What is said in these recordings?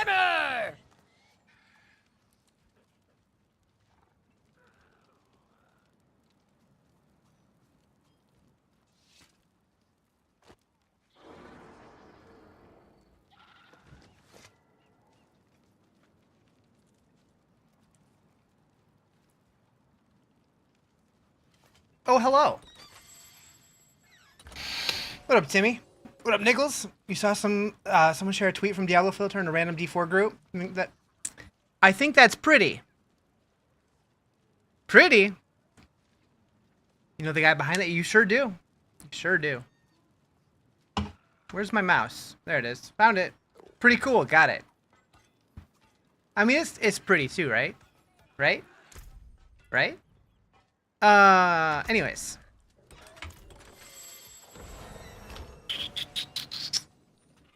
Simmer! Oh, hello. What up, Timmy? What up, Nichols? You saw someone share a tweet from Diablo Filter in a random D4 group? I think that's pretty. Pretty? You know the guy behind it? You sure do. You sure do. Where's my mouse? There it is. Found it. Pretty cool. Got it. I mean, it's pretty too, right? Right? Right? Anyways.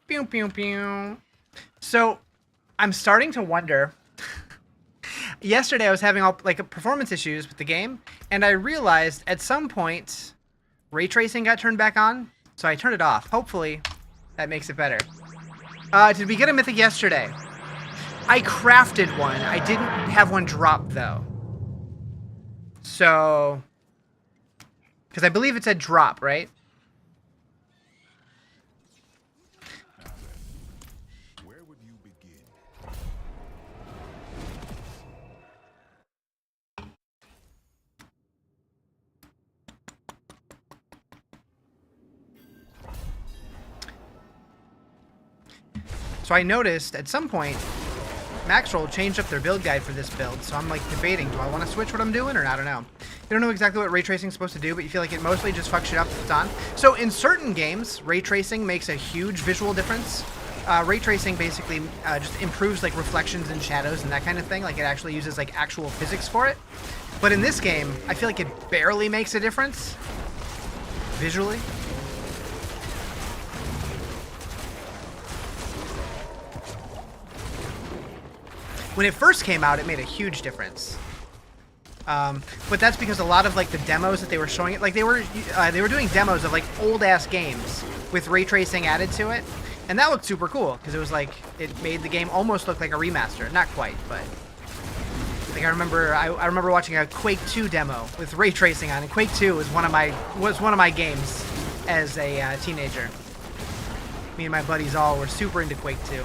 Pew, pew, pew. So, I'm starting to wonder. Yesterday, I was having all performance issues with the game, and I realized at some point, ray tracing got turned back on, so I turned it off. Hopefully, that makes it better. Did we get a mythic yesterday? I crafted one. I didn't have one drop, though. So, because I believe it said drop, right? Where would you begin? So I noticed at some point, Maxroll changed up their build guide for this build, so I'm like debating, do I want to switch what I'm doing or I don't know. You don't know exactly what ray tracing is supposed to do, but you feel like it mostly just fucks shit up if it's on. So in certain games, ray tracing makes a huge visual difference. Ray tracing basically just improves like reflections and shadows and that kind of thing. Like it actually uses like actual physics for it. But in this game, I feel like it barely makes a difference visually. When it first came out, it made a huge difference. But that's because a lot of like the demos that they were showing it, like they were doing demos of like old ass games with ray tracing added to it, and that looked super cool because it was like it made the game almost look like a remaster. Not quite, but like I remember watching a Quake 2 demo with ray tracing on, and Quake 2 was one of my games as a teenager. Me and my buddies all were super into Quake 2.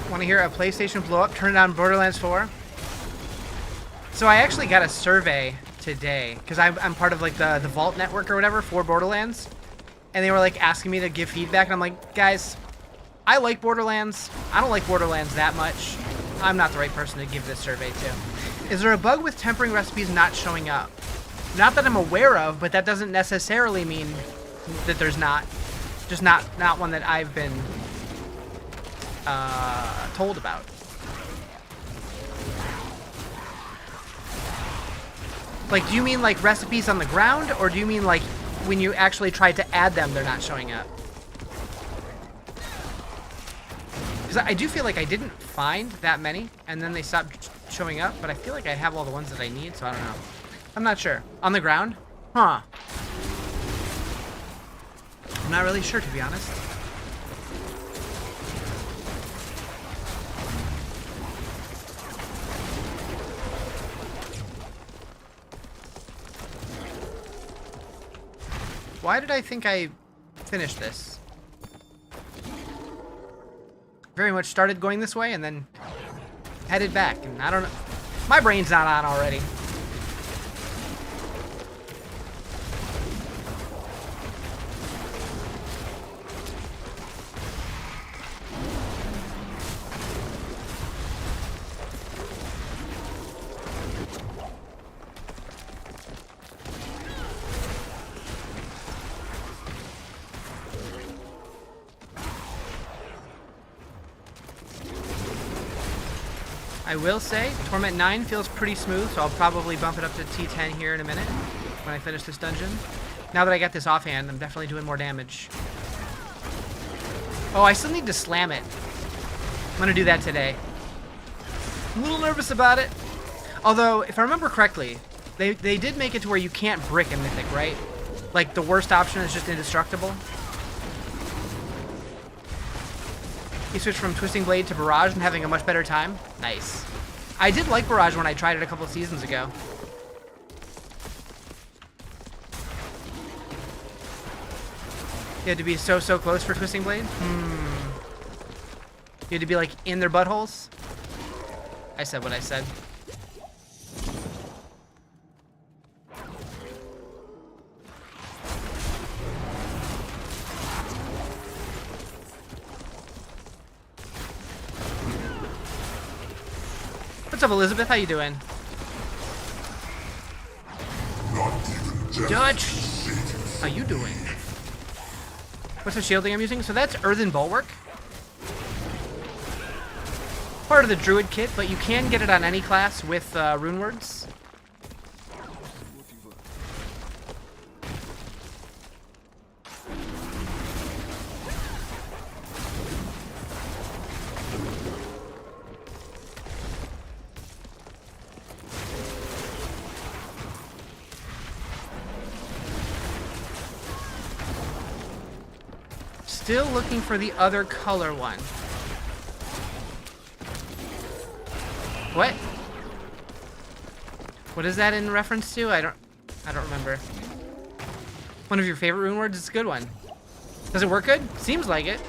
Want to hear a PlayStation blow up? Turn it on Borderlands 4. So I actually got a survey today because I'm part of like the Vault network or whatever for Borderlands, and they were like asking me to give feedback, and I'm like, guys, I like Borderlands. I don't like Borderlands that much. I'm not the right person to give this survey to. Is there a bug with tempering recipes not showing up? Not that I'm aware of, but that doesn't necessarily mean that there's not. Just not one that I've been told about. Like, do you mean like recipes on the ground, or do you mean like when you actually try to add them, they're not showing up? Because I do feel like I didn't find that many, and then they stopped showing up, but I feel like I have all the ones that I need, so I don't know. I'm not sure. On the ground? Huh. I'm not really sure, to be honest. Why did I think I finished this? Very much started going this way and then headed back, and I don't know. My brain's not on already. I will say, Torment 9 feels pretty smooth, so I'll probably bump it up to T10 here in a minute when I finish this dungeon. Now that I got this offhand, I'm definitely doing more damage. Oh, I still need to slam it. I'm gonna do that today. I'm a little nervous about it. Although, if I remember correctly, they did make it to where you can't brick a mythic, right? Like, the worst option is just indestructible. You switched from Twisting Blade to Barrage and having a much better time? Nice. I did like Barrage when I tried it a couple of seasons ago. You had to be so close for Twisting Blade? You had to be, like, in their buttholes? I said what I said. What's up, Elizabeth? How you doing? Dutch! How you doing? What's the shielding I'm using? So that's Earthen Bulwark. Part of the Druid kit, but you can get it on any class with rune words. Still looking for the other color one. What? What is that in reference to? I don't remember. One of your favorite rune words? It's a good one. Does it work good? Seems like it.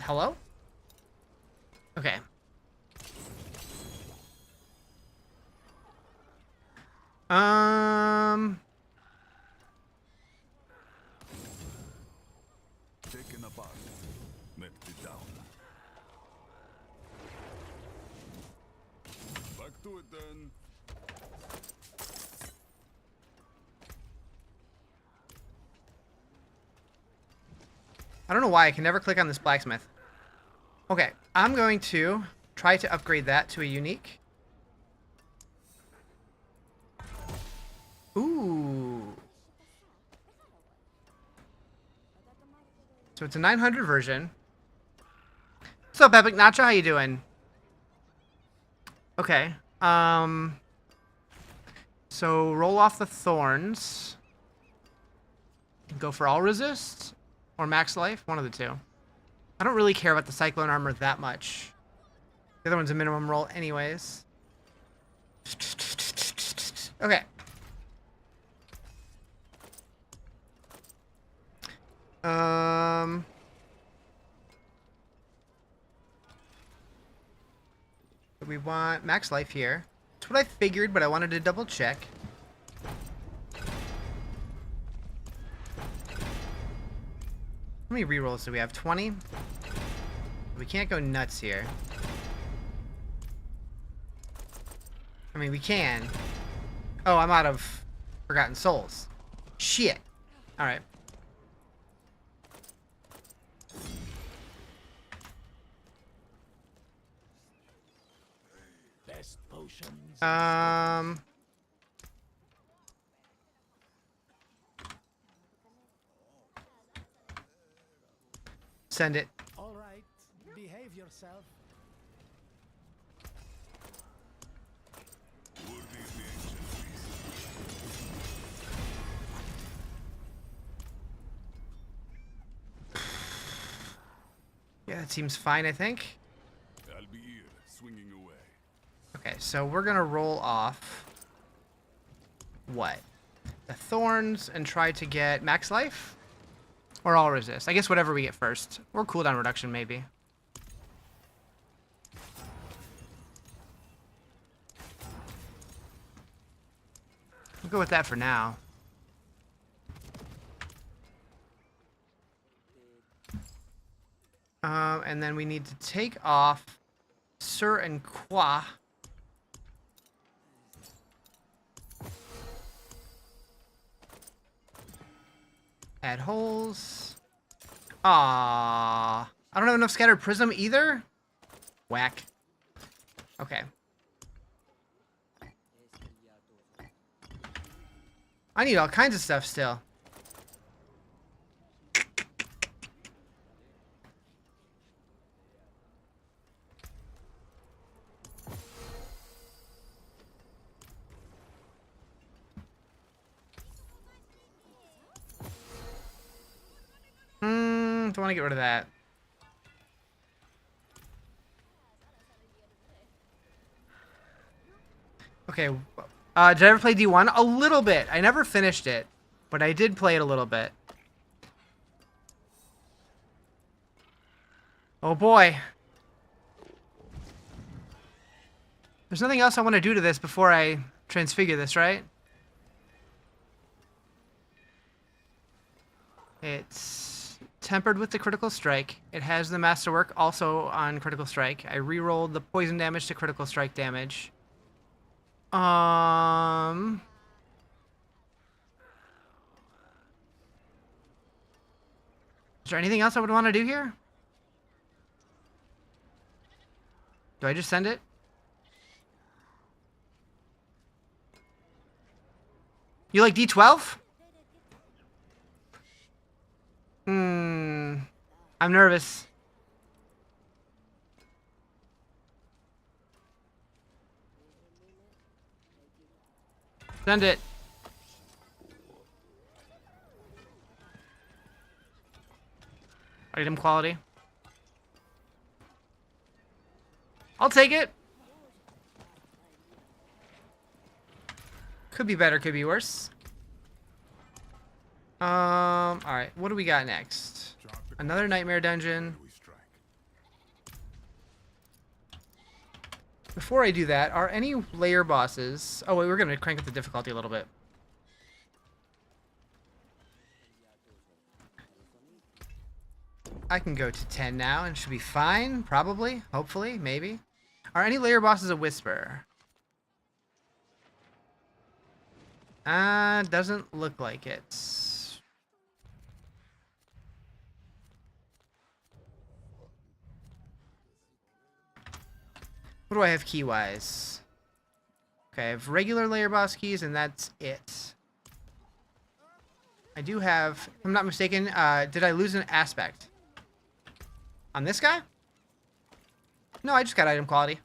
Hello? Okay. Taken apart. Knocked it down. Back to it then. I don't know why I can never click on this blacksmith. Okay, I'm going to try to upgrade that to a unique. Ooh. So it's a 900 version. What's up, Epic Nacho? How you doing? Okay. So roll off the thorns. Go for all resist or max life, one of the two. I don't really care about the cyclone armor that much. The other one's a minimum roll anyways. Okay. We want max life here. That's what I figured, but I wanted to double check. How many rerolls do we have? 20? We can't go nuts here. I mean, we can. Oh, I'm out of Forgotten Souls. Shit. Alright. Best potions. Send it. All right, behave yourself. Yeah, that seems fine, I think. I'll be here, swinging away. Okay, so we're gonna roll off what? the thorns and try to get max life. Or all resist. I guess whatever we get first. Or cooldown reduction, maybe. We'll go with that for now. And then we need to take off Sir and Qua. Add holes. Ah, I don't have enough scattered prism either. Whack. Okay. I need all kinds of stuff still. Don't want to get rid of that. Okay. Did I ever play D1? A little bit. I never finished it, but I did play it a little bit. Oh boy. There's nothing else I want to do to this before I transfigure this, right? It's tempered with the critical strike. It has the masterwork also on critical strike. I re-rolled the poison damage to critical strike damage. Is there anything else I would want to do here? Do I just send it? You like D12? I'm nervous. Send it. Item quality. I'll take it. Could be better, could be worse. Alright, what do we got next? Another nightmare dungeon. Before I do that, are any layer bosses... Oh wait, we're gonna crank up the difficulty a little bit. I can go to 10 now and should be fine, probably, hopefully, maybe. Are any layer bosses a whisper? Doesn't look like it. What do I have key-wise? Okay, I have regular layer boss keys, and that's it. I do have, if I'm not mistaken, did I lose an aspect? On this guy? No, I just got item quality.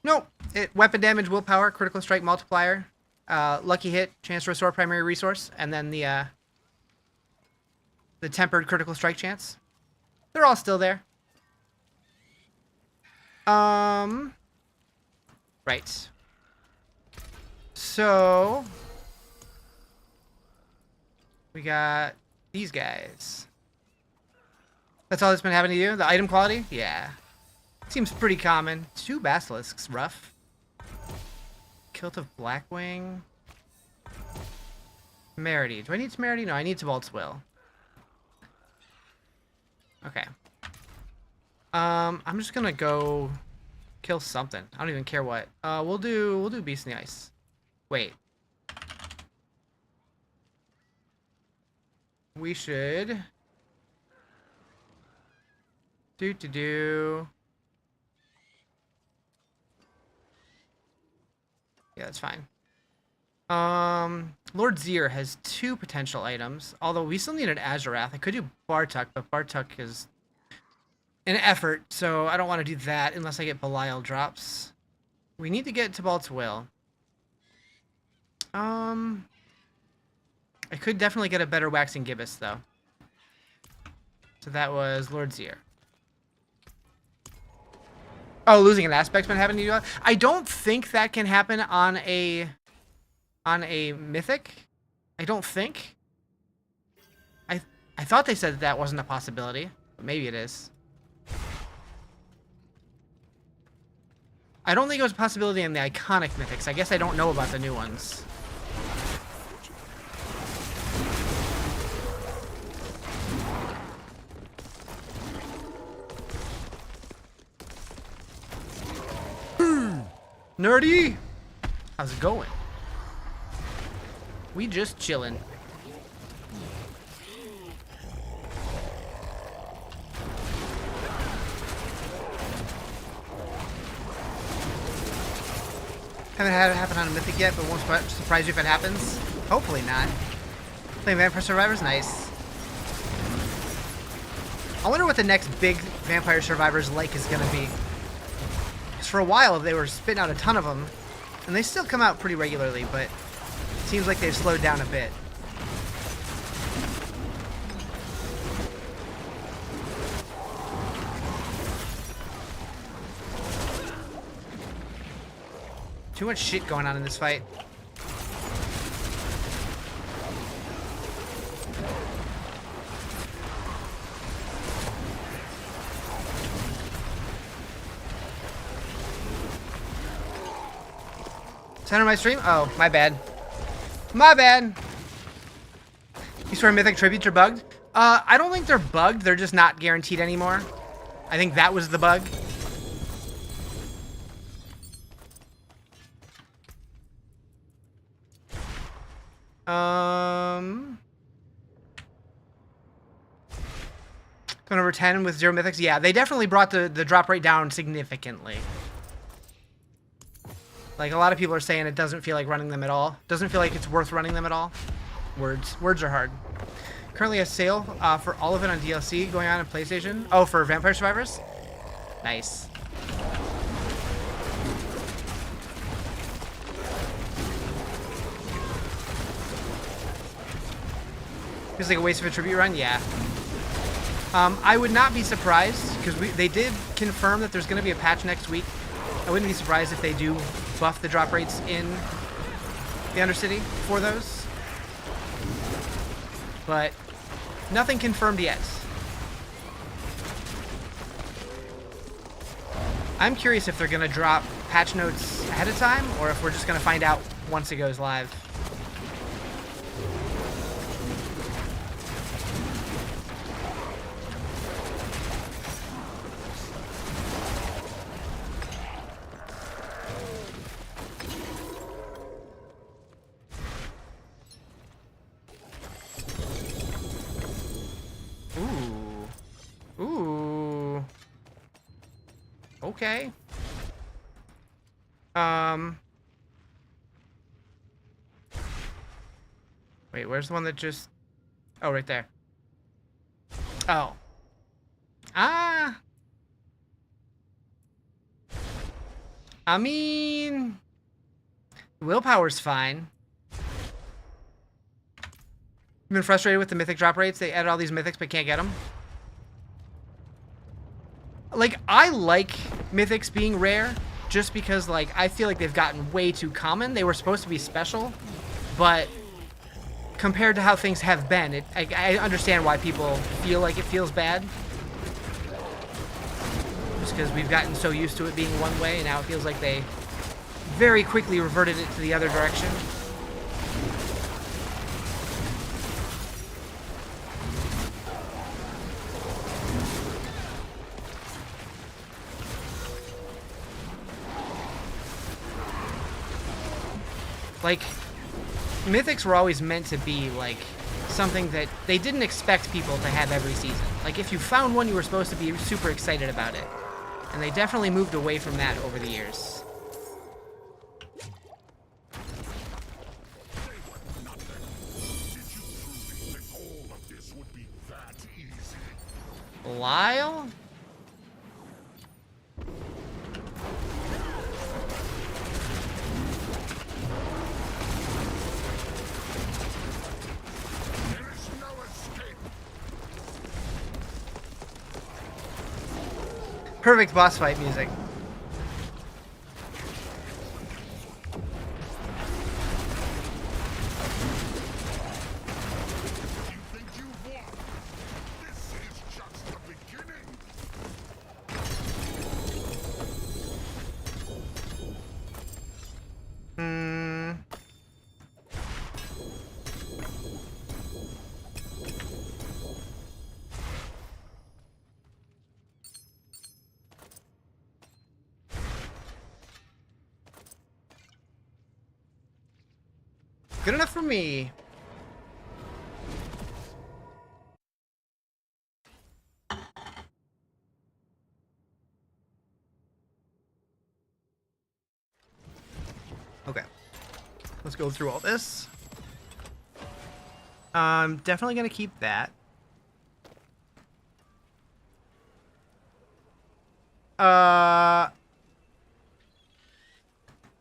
Nope. Weapon damage, willpower, critical strike multiplier, lucky hit, chance to restore primary resource, and then the tempered critical strike chance. They're all still there. Right. So we got these guys. That's all that's been happening to you? The item quality? Yeah. Seems pretty common. 2 basilisks, rough. Kilt of Blackwing. Temerity. Do I need Temerity? No, I need Tibalt's Will. Okay. I'm just gonna go kill something. I don't even care what. We'll do Beast in the Ice. Wait. We should do. Yeah, that's fine. Lord Zir has 2 potential items, although we still need an Azurath. I could do Bartuk, but Bartuk is an effort, so I don't want to do that unless I get Belial drops. We need to get Tibalt's Will. I could definitely get a better Waxing Gibbous, though. So that was Lord Zir. Oh, losing an aspect's been happening to you. I don't think that can happen on a mythic. I don't think. I thought they said that, that wasn't a possibility, but maybe it is. I don't think it was a possibility in the iconic mythics. I guess I don't know about the new ones. Nerdy! How's it going? We just chillin'. Haven't had it happen on a mythic yet, but won't surprise you if it happens. Hopefully not. Playing Vampire Survivor's nice. I wonder what the next big Vampire Survivors like is gonna be. Because for a while they were spitting out a ton of them, and they still come out pretty regularly, but it seems like they've slowed down a bit. Too much shit going on in this fight. Center my stream? Oh, my bad. My bad. You swear Mythic Tributes are bugged? I don't think they're bugged. They're just not guaranteed anymore. I think that was the bug. Going over 10 with 0 mythics. Yeah, they definitely brought the drop rate down significantly. Like, a lot of people are saying it doesn't feel like running them at all. Doesn't feel like it's worth running them at all. Words are hard. Currently a sale for all of it on DLC going on PlayStation. Oh, for Vampire Survivors? Nice. Feels like a waste of a tribute run? Yeah. I would not be surprised, because they did confirm that there's going to be a patch next week. I wouldn't be surprised if they do buff the drop rates in the Undercity for those. But nothing confirmed yet. I'm curious if they're going to drop patch notes ahead of time, or if we're just going to find out once it goes live. Okay. Wait, where's the one that just... Oh, right there. Oh. Ah! I mean... Willpower's fine. You've been frustrated with the mythic drop rates? They added all these mythics but can't get them? Like, I like mythics being rare, just because, like, I feel like they've gotten way too common. They were supposed to be special, but compared to how things have been, I understand why people feel like it feels bad. Just because we've gotten so used to it being one way, and now it feels like they very quickly reverted it to the other direction. Like, mythics were always meant to be, like, something that they didn't expect people to have every season. Like, if you found one, you were supposed to be super excited about it. And they definitely moved away from that over the years. Lyle? Perfect boss fight music. Good enough for me. Okay. Let's go through all this. I'm definitely going to keep that.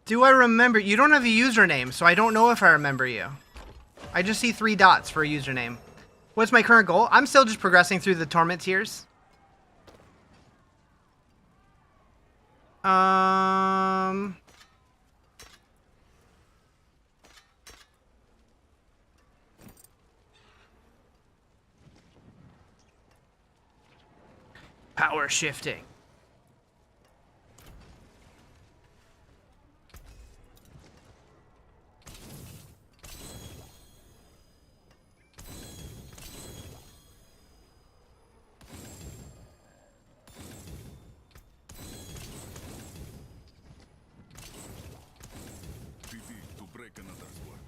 Do I remember? You don't have a username, so I don't know if I remember you. I just see 3 dots for a username. What's my current goal? I'm still just progressing through the torment tiers. Power shifting. To break another's work.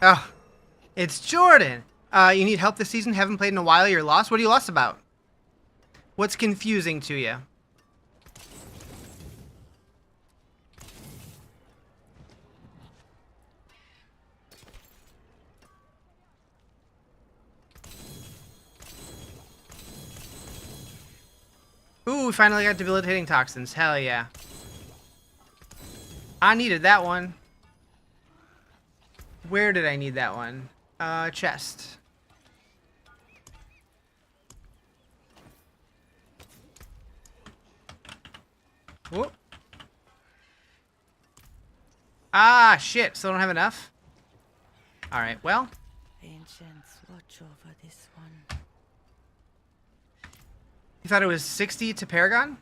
Oh, it's Jordan. You need help this season? Haven't played in a while. You're lost. What are you lost about? What's confusing to you? Ooh, we finally got debilitating toxins. Hell yeah. I needed that one. Where did I need that one? Chest. Whoop. Ah, shit. Still don't have enough? Alright, well. Ancients, watch over this one. You thought it was 60 to Paragon?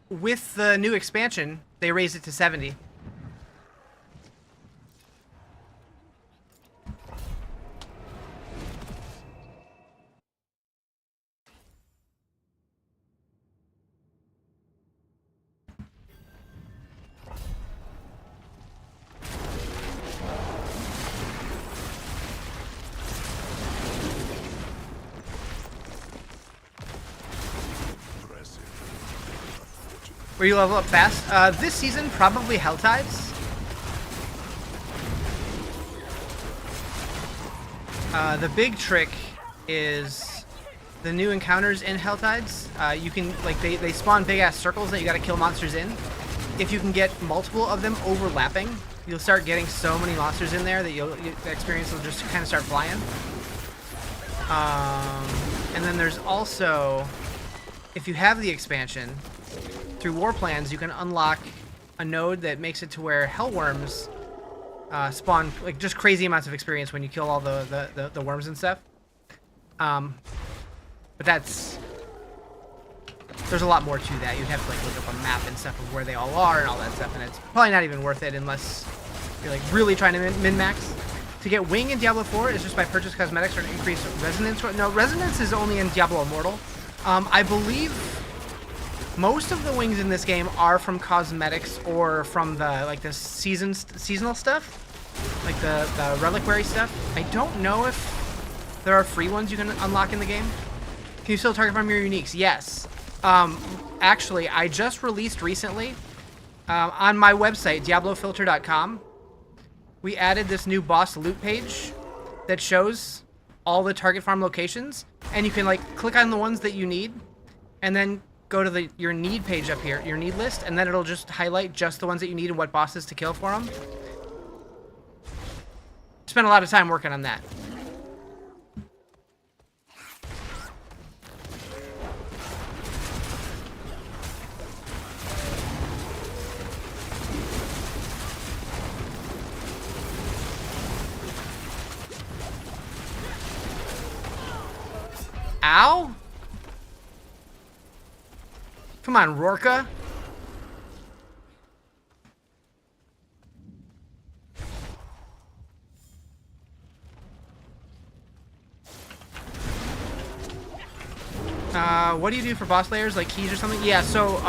With the new expansion, they raised it to 70. Where you level up fast? This season, probably Helltides. The big trick is the new encounters in Helltides. You can, like, they spawn big-ass circles that you gotta kill monsters in. If you can get multiple of them overlapping, you'll start getting so many monsters in there that the experience will just kind of start flying. And then there's also, if you have the expansion, through War Plans, you can unlock a node that makes it to where Hellworms spawn like just crazy amounts of experience when you kill all the worms and stuff. But there's a lot more to that. You'd have to like look up a map and stuff of where they all are and all that stuff, and it's probably not even worth it unless you're like really trying to min-max. To get Wing in Diablo 4 is just by purchase cosmetics or an increased resonance. No, resonance is only in Diablo Immortal. I believe most of the wings in this game are from cosmetics or from the seasonal stuff, like the reliquary stuff. I don't know if there are free ones you can unlock in the game. Can you still target farm your uniques? Yes. Actually, I just released recently on my website, diablofilter.com. We added this new boss loot page that shows all the target farm locations, and you can like click on the ones that you need, and then go to your need page up here, your need list, and then it'll just highlight just the ones that you need and what bosses to kill for them. Spent a lot of time working on that. Ow! Come on, Rorka. what do you do for boss layers, like keys or something? Yeah, so,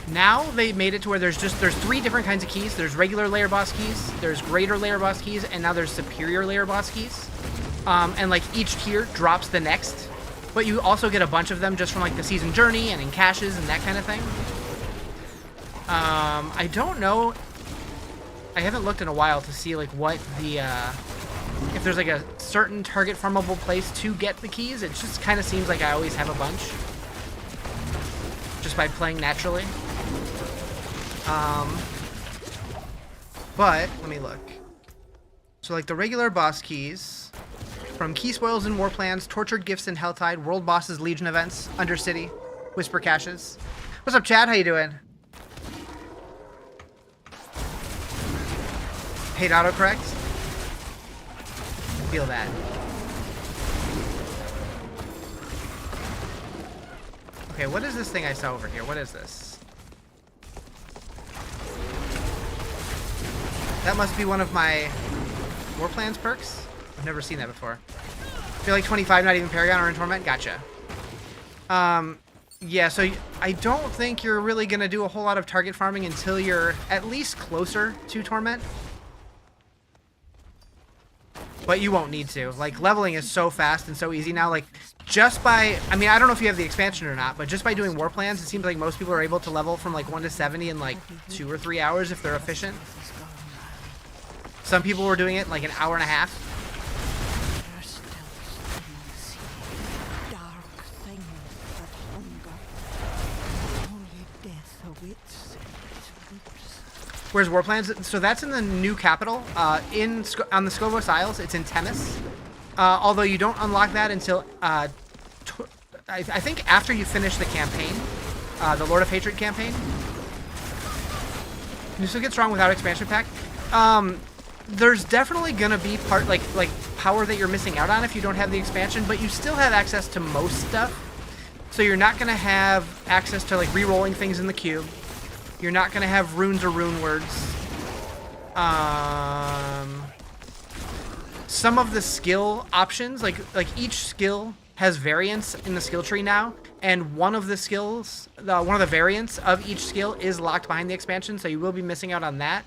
now they made it to where there's 3 different kinds of keys. There's regular layer boss keys, there's greater layer boss keys, and now there's superior layer boss keys. And like each tier drops the next, but you also get a bunch of them just from like the season journey and in caches and that kind of thing. I don't know. I haven't looked in a while to see like what the, if there's like a certain target farmable place to get the keys. It just kind of seems like I always have a bunch just by playing naturally. But let me look. So like the regular boss keys from Key Spoils and War Plans, Tortured Gifts in Helltide, World Bosses, Legion Events, Undercity, Whisper Caches. What's up, Chad? How you doing? Hate autocorrect. Feel that. Okay, what is this thing I saw over here? What is this? That must be one of my War Plans perks? I've never seen that before. Feel like 25, not even Paragon or in Torment? Gotcha. Yeah, so I don't think you're really going to do a whole lot of target farming until you're at least closer to Torment. But you won't need to. Like, leveling is so fast and so easy now. Like, just by... I mean, I don't know if you have the expansion or not, but just by doing War Plans, it seems like most people are able to level from, like, 1 to 70 in, like, 2 or 3 hours if they're efficient. Some people were doing it in, like, an hour and a half. Where's War Plans? So that's in the new capital, on the Scovos Isles. It's in Temis. Although you don't unlock that until, I think after you finish the campaign, the Lord of Hatred campaign. You still get strong without expansion pack. There's definitely gonna be like power that you're missing out on if you don't have the expansion, but you still have access to most stuff. So you're not gonna have access to like re-rolling things in the cube. You're not going to have runes or rune words. Some of the skill options, like each skill has variants in the skill tree now, and one of the skills, one of the variants of each skill is locked behind the expansion, so you will be missing out on that.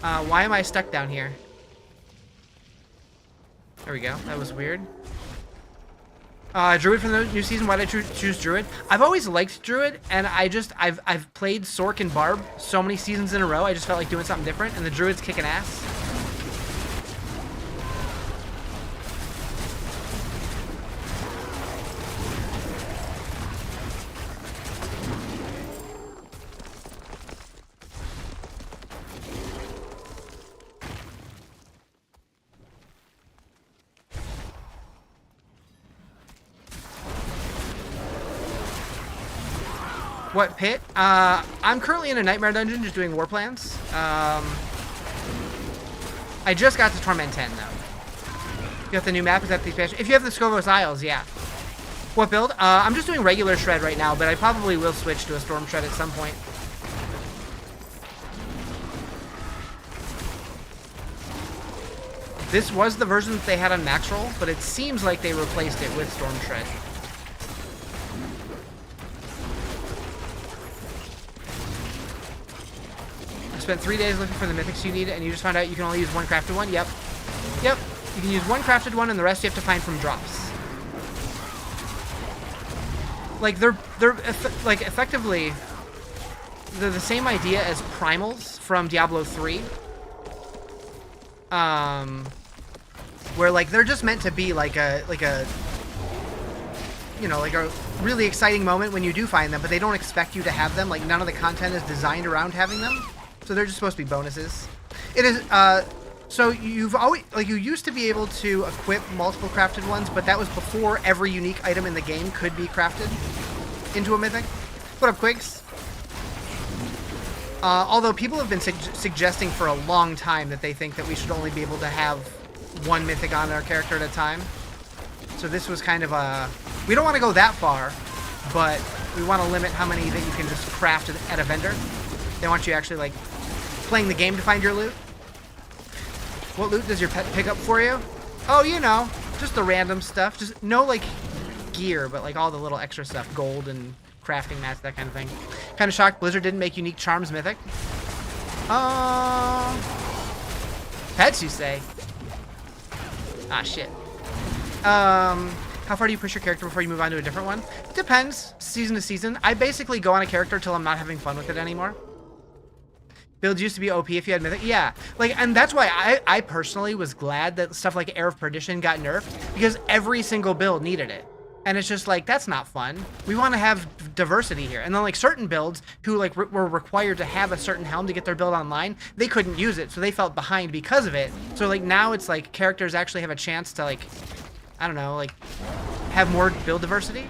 Why am I stuck down here? There we go. That was weird. Druid from the new season. Why did I choose Druid? I've always liked Druid, and I've played Sork and Barb so many seasons in a row. I just felt like doing something different, and the Druid's kicking ass. What pit? I'm currently in a Nightmare Dungeon just doing War Plans. I just got to Torment 10, though. You got the new map? Is that the expansion? If you have the Scovos Isles, yeah. What build? I'm just doing regular Shred right now, but I probably will switch to a Storm Shred at some point. This was the version that they had on Max Roll, but it seems like they replaced it with Storm Shred. Spent 3 days looking for the mythics you need, and you just found out you can only use one crafted one? Yep. Yep. You can use one crafted one, and the rest you have to find from drops. Like, they're effectively, they're the same idea as primals from Diablo 3. Where, like, they're just meant to be like a, you know, like a really exciting moment when you do find them, but they don't expect you to have them. Like, none of the content is designed around having them. So they're just supposed to be bonuses. It is, so you've always, like, you used to be able to equip multiple crafted ones, but that was before every unique item in the game could be crafted into a mythic. What up, Quigs? Although people have been suggesting for a long time that they think that we should only be able to have one mythic on our character at a time. So this was kind of a, we don't want to go that far, but we want to limit how many that you can just craft at a vendor. They want you actually, like, playing the game to find your loot. What loot does your pet pick up for you? Oh, you know, just the random stuff. Just no, like, gear, but like all the little extra stuff, gold and crafting mats, that kind of thing. Kind of shocked Blizzard didn't make unique charms mythic. Pets, you say? Ah, shit. How far do you push your character before you move on to a different one? Depends, season to season. I basically go on a character till I'm not having fun with it anymore. Builds used to be OP if you had mythic. Yeah, like, and that's why I personally was glad that stuff like Air of Perdition got nerfed, because every single build needed it. And it's just like, that's not fun. We want to have diversity here. And then like certain builds who like were required to have a certain helm to get their build online, they couldn't use it, so they felt behind because of it. So like now it's like characters actually have a chance to like, I don't know, like have more build diversity.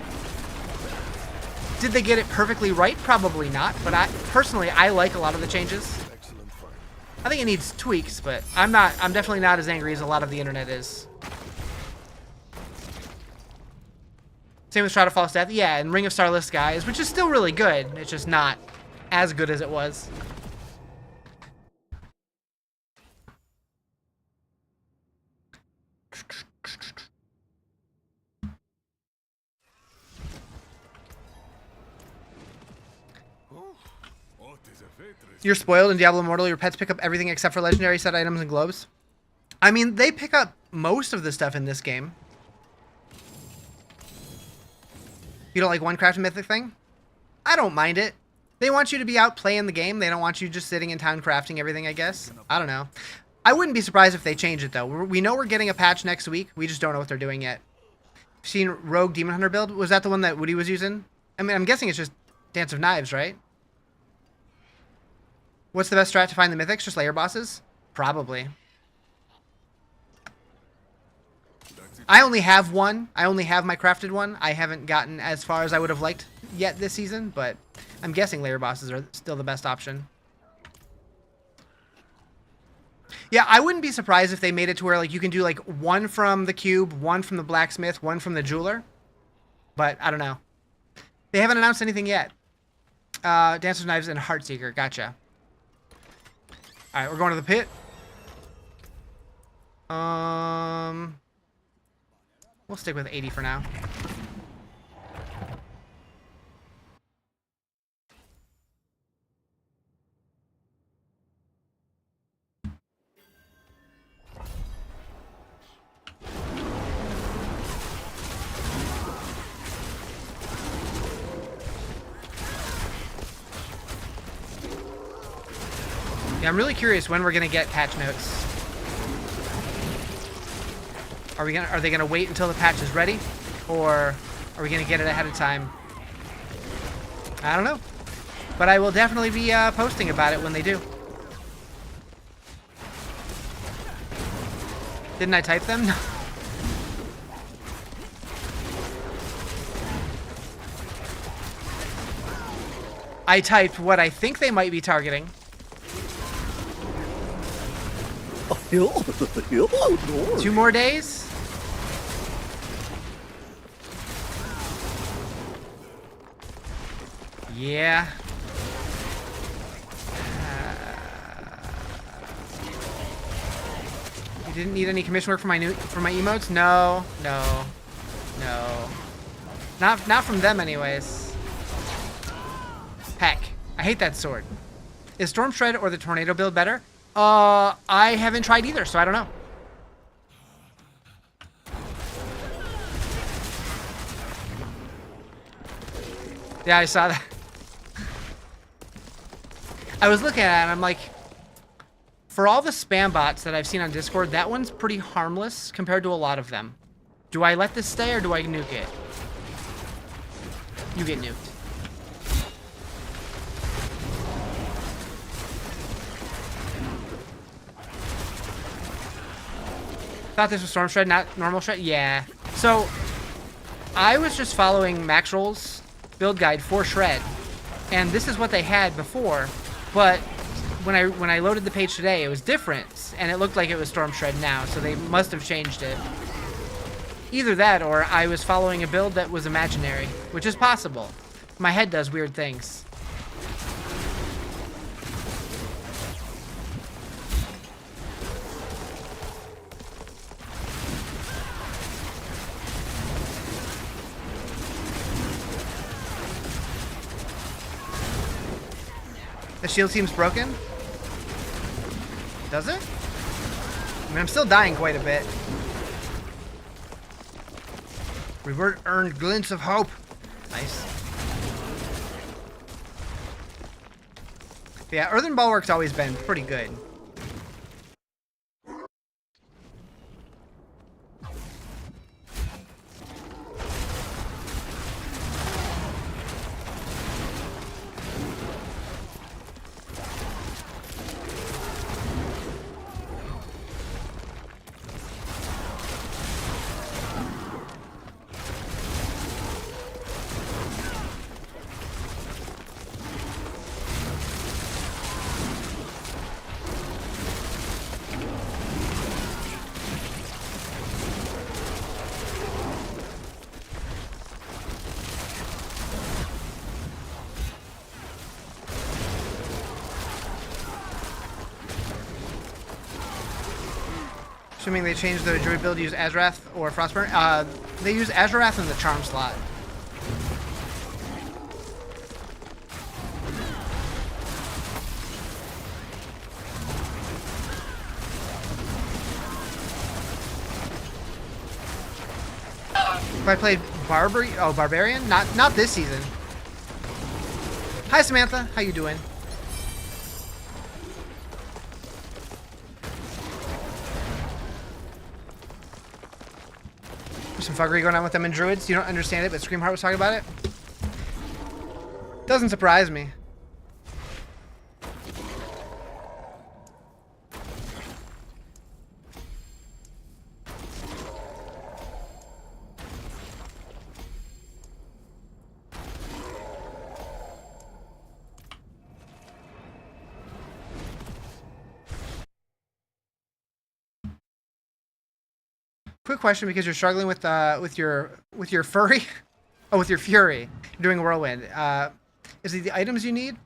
Did they get it perfectly right? Probably not, but personally I like a lot of the changes. I think it needs tweaks, but I'm definitely not as angry as a lot of the internet is. Same with Shroud of Death. Yeah, and Ring of Starless Skies, which is still really good. It's just not as good as it was. You're spoiled in Diablo Immortal. Your pets pick up everything except for legendary set items and globes. I mean, they pick up most of the stuff in this game. You don't like one crafted mythic thing? I don't mind it. They want you to be out playing the game. They don't want you just sitting in town crafting everything, I guess. I don't know. I wouldn't be surprised if they change it, though. We know we're getting a patch next week. We just don't know what they're doing yet. Seen Rogue Demon Hunter build? Was that the one that Woody was using? I mean, I'm guessing it's just Dance of Knives, right? What's the best strat to find the mythics? Just layer bosses? Probably. I only have one. I only have my crafted one. I haven't gotten as far as I would have liked yet this season, but I'm guessing layer bosses are still the best option. Yeah, I wouldn't be surprised if they made it to where like you can do like one from the cube, one from the blacksmith, one from the jeweler. But I don't know. They haven't announced anything yet. Dancer's Knives and Heartseeker. Gotcha. Alright, we're going to the pit. We'll stick with 80 for now. Yeah, I'm really curious when we're gonna get patch notes. Are they gonna wait until the patch is ready, or are we gonna get it ahead of time? I don't know, but I will definitely be posting about it when they do. Didn't I type them? No. I typed what I think they might be targeting. 2 more days? Yeah. You didn't need any commission work for my emotes? No. Not from them anyways. Heck. I hate that sword. Is Storm Shred or the Tornado build better? I haven't tried either, so I don't know. Yeah, I saw that. I was looking at it and I'm like, for all the spam bots that I've seen on Discord, that one's pretty harmless compared to a lot of them. Do I let this stay or do I nuke it? You get nuked. Thought this was Storm Shred, not normal Shred? Yeah. So, I was just following Max Roll's build guide for Shred, and this is what they had before, but when I loaded the page today, it was different, and it looked like it was Storm Shred now, so they must have changed it. Either that, or I was following a build that was imaginary, which is possible. My head does weird things. The shield seems broken. Does it? I mean, I'm still dying quite a bit. We've earned glints of hope. Nice. Yeah, Earthen Bulwark's always been pretty good. Assuming they changed the Druid build to use Azrath or Frostburn. They use Azrath in the Charm slot. If I played Barbarian? Not this season. Hi Samantha, how you doing? There's some fuckery going on with them in Druids. You don't understand it, but Screamheart was talking about it. Doesn't surprise me. Quick question, because you're struggling with your furry, oh, with your fury. You're doing whirlwind. Is it the items you need?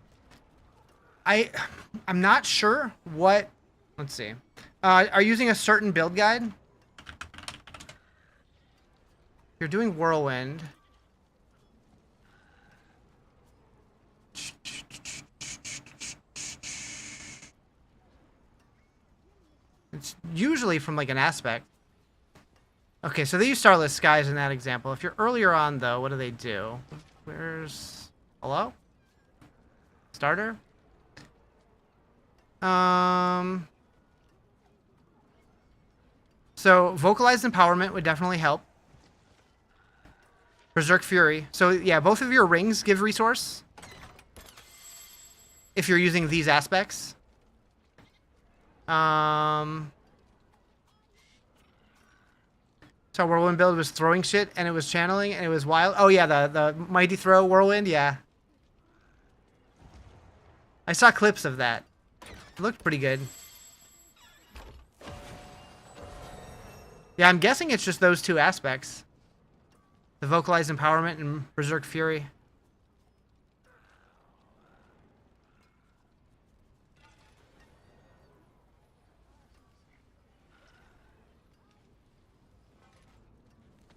I'm not sure what. Let's see. Are you using a certain build guide? You're doing whirlwind. It's usually from like an aspect. Okay, so they use Starless Skies in that example. If you're earlier on, though, what do they do? Where's... Hello? Starter? So, Vocalized Empowerment would definitely help. Berserk Fury. So, yeah, both of your rings give resource. If you're using these aspects. So Whirlwind build was throwing shit, and it was channeling, and it was wild. Oh yeah, the Mighty Throw Whirlwind, yeah. I saw clips of that. It looked pretty good. Yeah, I'm guessing it's just those two aspects. The Vocalized Empowerment and Berserk Fury.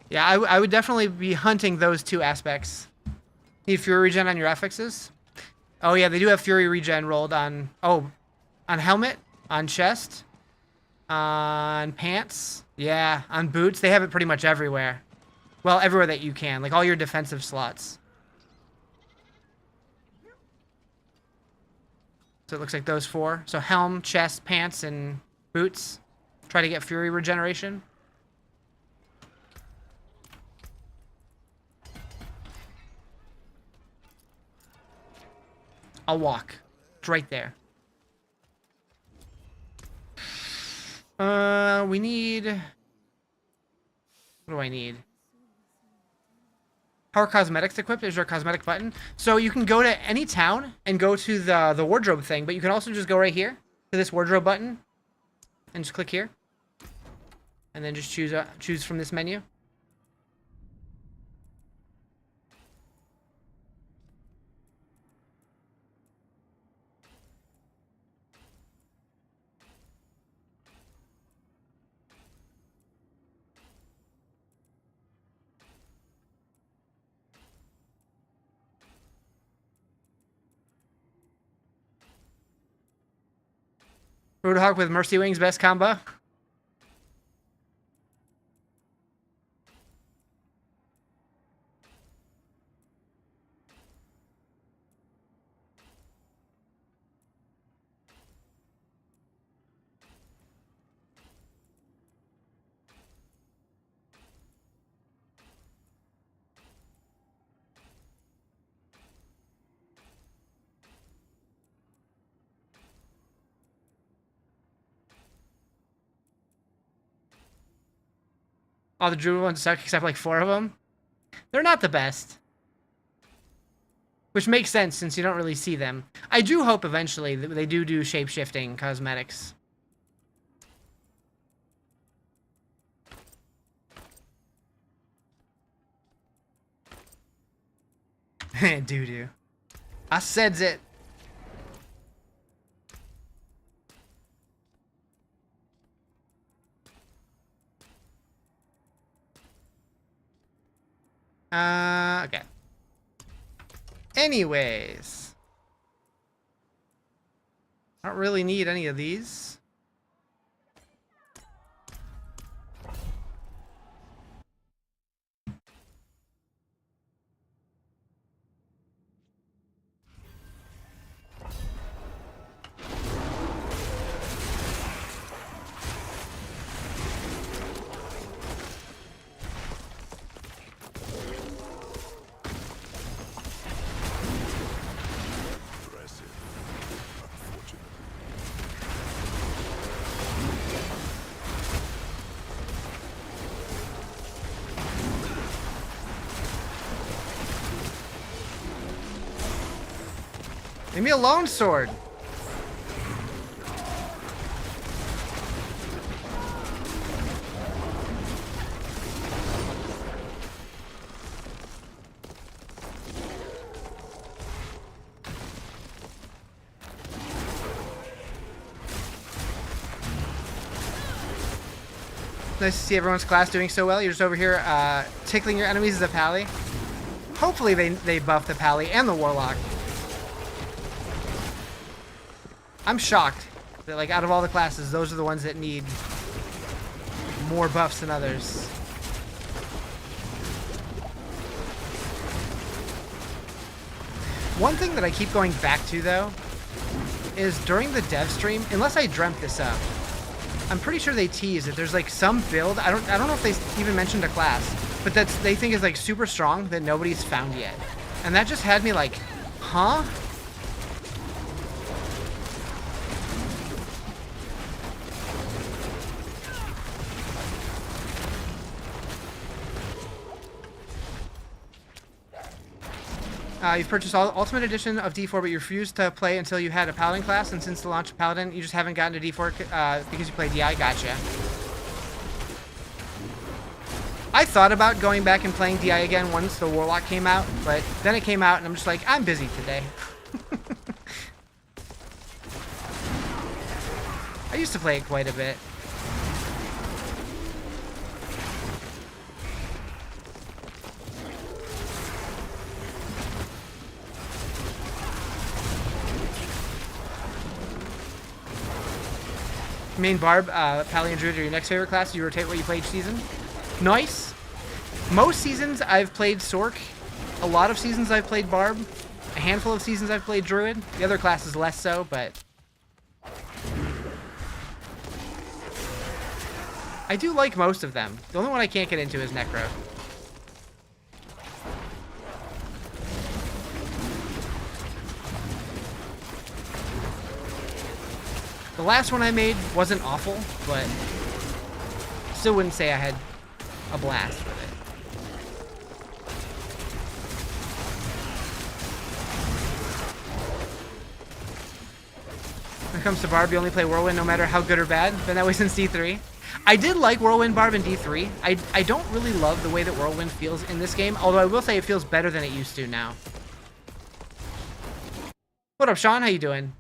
Yeah, I would definitely be hunting those two aspects. Need Fury regen on your affixes? Oh yeah, they do have Fury regen rolled on... Oh, on helmet, on chest, on pants. Yeah, on boots. They have it pretty much everywhere. Well, everywhere that you can. Like all your defensive slots. So it looks like those four. So helm, chest, pants, and boots. Try to get Fury regeneration. I'll walk. It's right there. We need... What do I need? How are cosmetics equipped? Is there a cosmetic button? So you can go to any town and go to the wardrobe thing, but you can also just go right here to this wardrobe button and just click here. And then just choose from this menu. Roadhog with Mercy Wings, best combo. All the Druid ones suck except like 4 of them. They're not the best. Which makes sense since you don't really see them. I do hope eventually that they do shape-shifting cosmetics. Doo-doo. I said it. Okay. Anyways. I don't really need any of these. Leave me alone, sword. Nice to see everyone's class doing so well. You're just over here tickling your enemies as a pally. Hopefully they buff the pally and the warlock. I'm shocked that, like, out of all the classes, those are the ones that need more buffs than others. One thing that I keep going back to, though, is during the dev stream, unless I dreamt this up, I'm pretty sure they tease that there's, like, some build, I don't know if they even mentioned a class, but that they think is, like, super strong that nobody's found yet. And that just had me like, huh? You've purchased Ultimate Edition of D4, but you refused to play until you had a Paladin class, and since the launch of Paladin, you just haven't gotten to D4 because you play DI? Gotcha. I thought about going back and playing DI again once the Warlock came out, but then it came out, and I'm just like, I'm busy today. I used to play it quite a bit. Main Barb, Pally and Druid are your next favorite class. You rotate what you play each season. Nice. Most seasons I've played Sork. A lot of seasons I've played Barb. A handful of seasons I've played Druid. The other classes less so, but I do like most of them. The only one I can't get into is Necro. The last one I made wasn't awful, but still wouldn't say I had a blast with it. When it comes to Barb, you only play Whirlwind no matter how good or bad. Been that way since D3. I did like Whirlwind Barb in D3. I don't really love the way that Whirlwind feels in this game, although I will say it feels better than it used to now. What up, Sean? How you doing?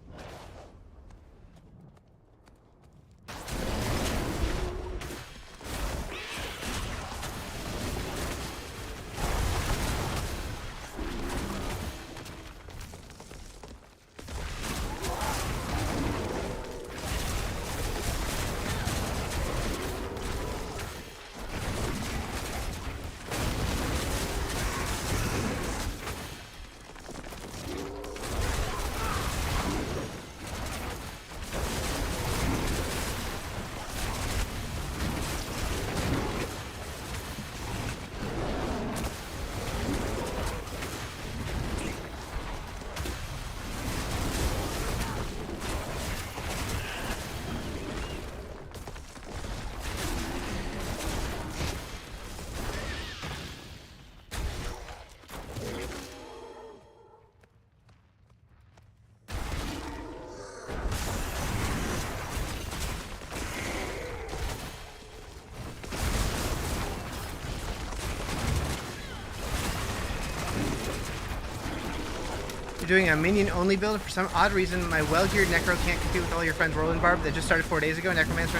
You're doing a minion-only build. For some odd reason, my well-geared Necro can't compete with all your friends Roland Barb that just started 4 days ago. Necromancer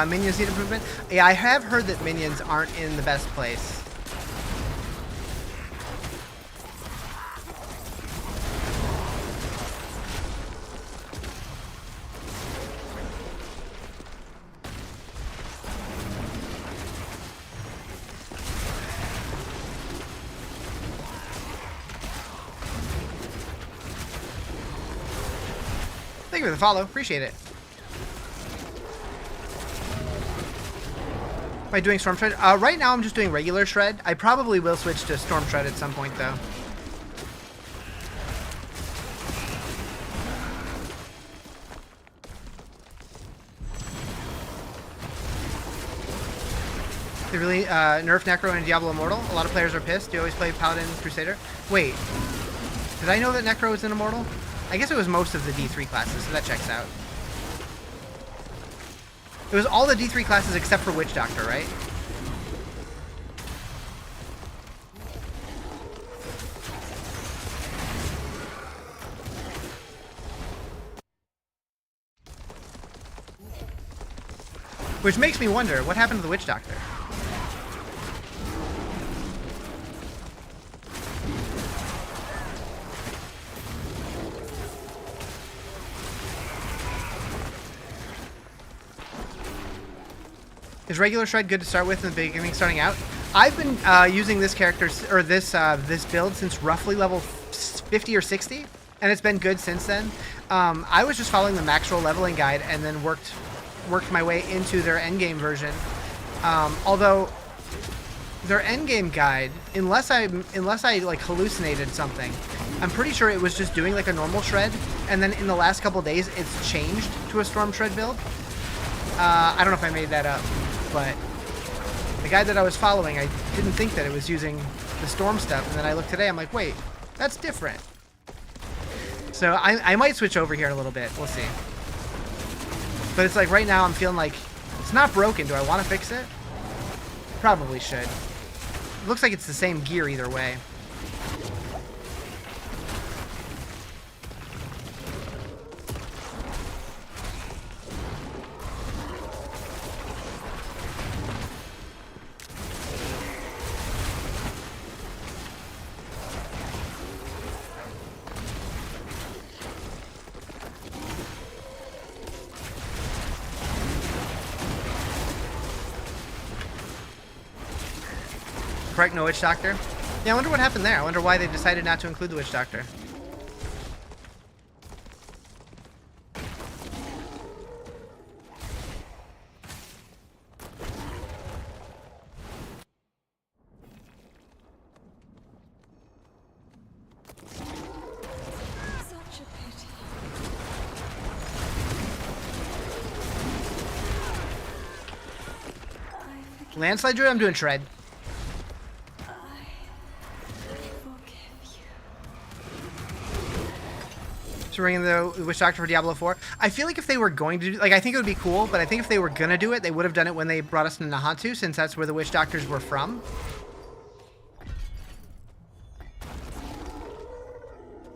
minions need improvement. Yeah, I have heard that minions aren't in the best place. Thank you for the follow. Appreciate it. Am I doing Storm Shred? Right now I'm just doing regular Shred. I probably will switch to Storm Shred at some point, though. They really nerfed Necro and Diablo Immortal. A lot of players are pissed. You always play Paladin Crusader. Wait, did I know that Necro was an Immortal? I guess it was most of the D3 classes, so that checks out. It was all the D3 classes except for Witch Doctor, right? Which makes me wonder, what happened to the Witch Doctor? Is regular Shred good to start with in the beginning, starting out? I've been using this character, or this build since roughly level 50 or 60, and it's been good since then. I was just following the max roll leveling guide and then worked my way into their endgame version. Although their endgame guide, unless I like hallucinated something, I'm pretty sure it was just doing like a normal Shred, and then in the last couple days it's changed to a Storm Shred build. I don't know if I made that up, but the guide that I was following, I didn't think that it was using the Storm stuff, and then I looked today, I'm like, wait, that's different. So I might switch over here in a little bit, we'll see. But it's like right now I'm feeling like it's not broken. Do I want to fix it? Probably should. It looks like it's the same gear either way. Correct, no Witch Doctor. Yeah, I wonder what happened there. I wonder why they decided not to include the Witch Doctor. Such a pity. Landslide Druid, I'm doing Shred. To bring in the Witch Doctor for Diablo 4. I feel like if they were going to do, like, I think it would be cool, but I think if they were gonna do it, they would have done it when they brought us to Nahantu, since that's where the Witch Doctors were from.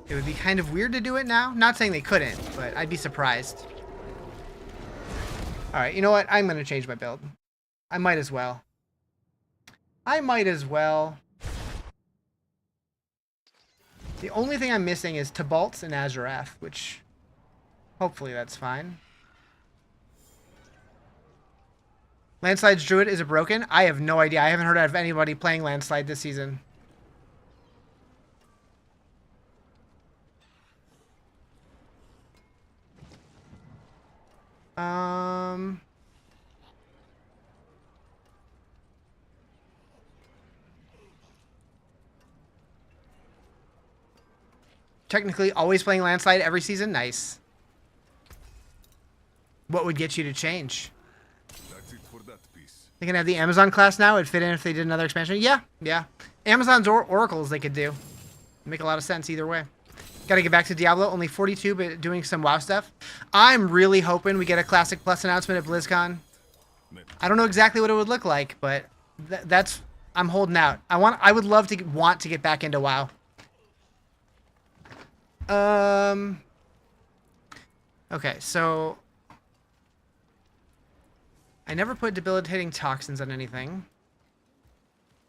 It would be kind of weird to do it now. Not saying they couldn't, but I'd be surprised. Alright, you know what? I'm gonna change my build. I might as well. I might as well. The only thing I'm missing is Tabalts and Azurath, which hopefully that's fine. Landslide's Druid, is it broken? I have no idea. I haven't heard of anybody playing Landslide this season. Technically, always playing Landslide every season? Nice. What would get you to change? That's it for that piece. They can have the Amazon class now. It'd fit in if they did another expansion. Yeah. Amazon's oracles they could do. Make a lot of sense either way. Gotta get back to Diablo. Only 42, but doing some WoW stuff. I'm really hoping we get a Classic Plus announcement at BlizzCon. I don't know exactly what it would look like, but that's... I'm holding out. I would love to want to get back into WoW. Okay, so I never put debilitating toxins on anything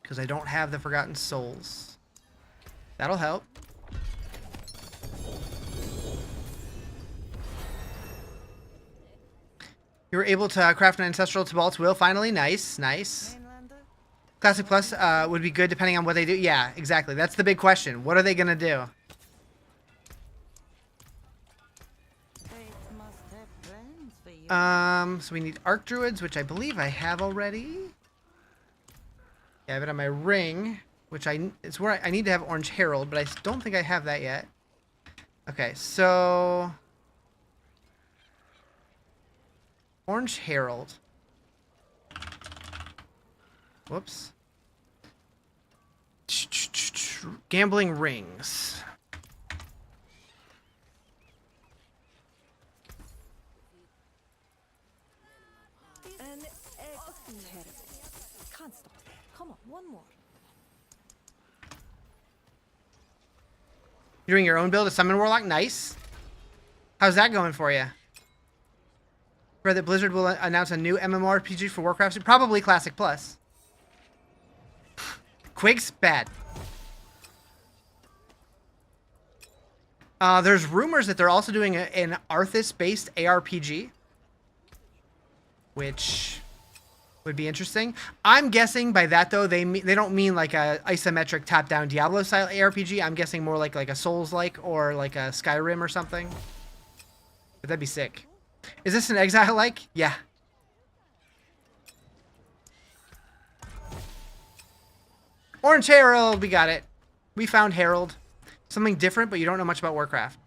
because I don't have the Forgotten Souls. That'll help. You were able to craft an ancestral Tibalt's will finally. Nice, nice. Classic Plus would be good depending on what they do. Yeah, exactly. That's the big question. What are they gonna do? So we need Arc Druids, which I believe I have already. Yeah, I have it on my ring, which it's where I need to have Orange Herald, but I don't think I have that yet. Okay, so Orange Herald. Whoops. Gambling rings. Can't stop there. Come on, one more. You're doing your own build of Summon Warlock? Nice. How's that going for you? Read that Blizzard will announce a new MMORPG for Warcraft. Probably Classic Plus. Quig's bad. There's rumors that they're also doing an Arthas-based ARPG, which would be interesting. I'm guessing by that though they don't mean like a isometric top-down Diablo style ARPG. I'm guessing more like a Souls-like or like a Skyrim or something. But that'd be sick. Is this an Exile-like? Yeah. Orange Herald, we got it. We found Herald. Something different, but you don't know much about Warcraft.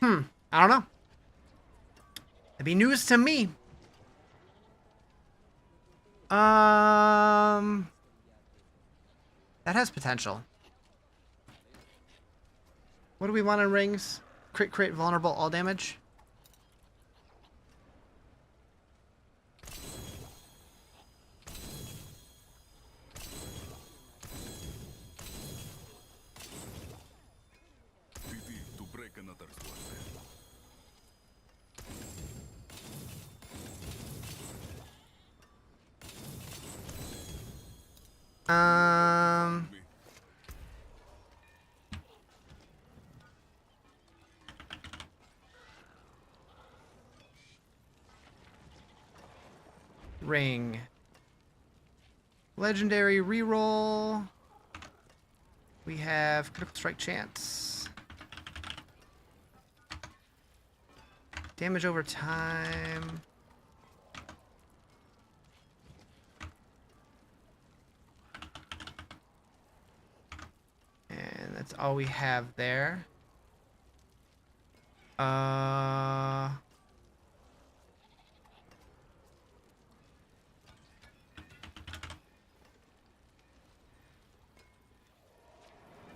I don't know. That'd be news to me. That has potential. What do we want in rings? Crit, vulnerable, all damage. to break another sword. Ring. Legendary reroll. We have critical strike chance. Damage over time. And that's all we have there.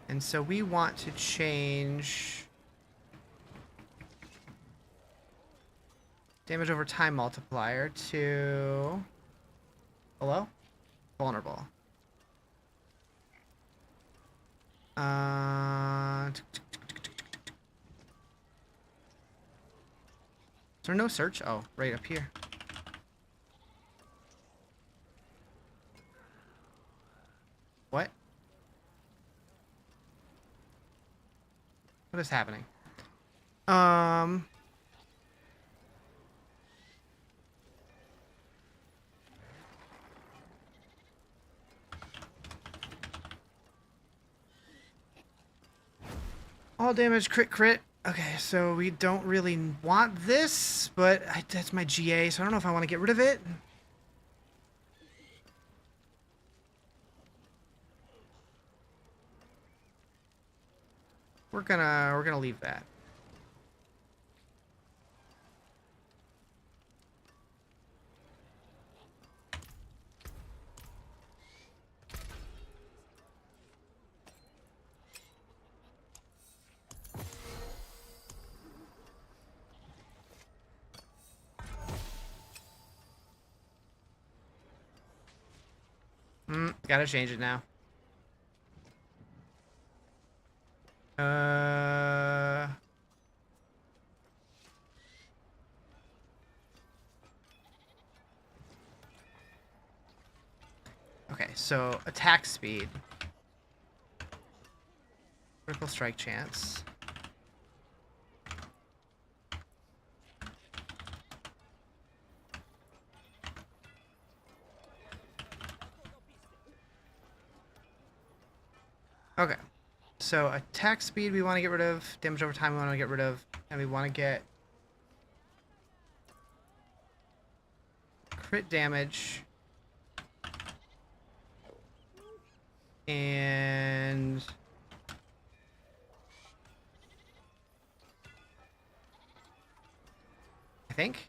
And so we want to change damage over time multiplier to vulnerable. Is there no search? Oh, right up here. What? What is happening? All damage, crit. Okay, so we don't really want this, but that's my GA, so I don't know if I want to get rid of it. We're gonna leave that. Gotta change it now. so attack speed. Critical strike chance. Okay. So attack speed we want to get rid of. Damage over time we want to get rid of. And we want to get crit damage. And I think.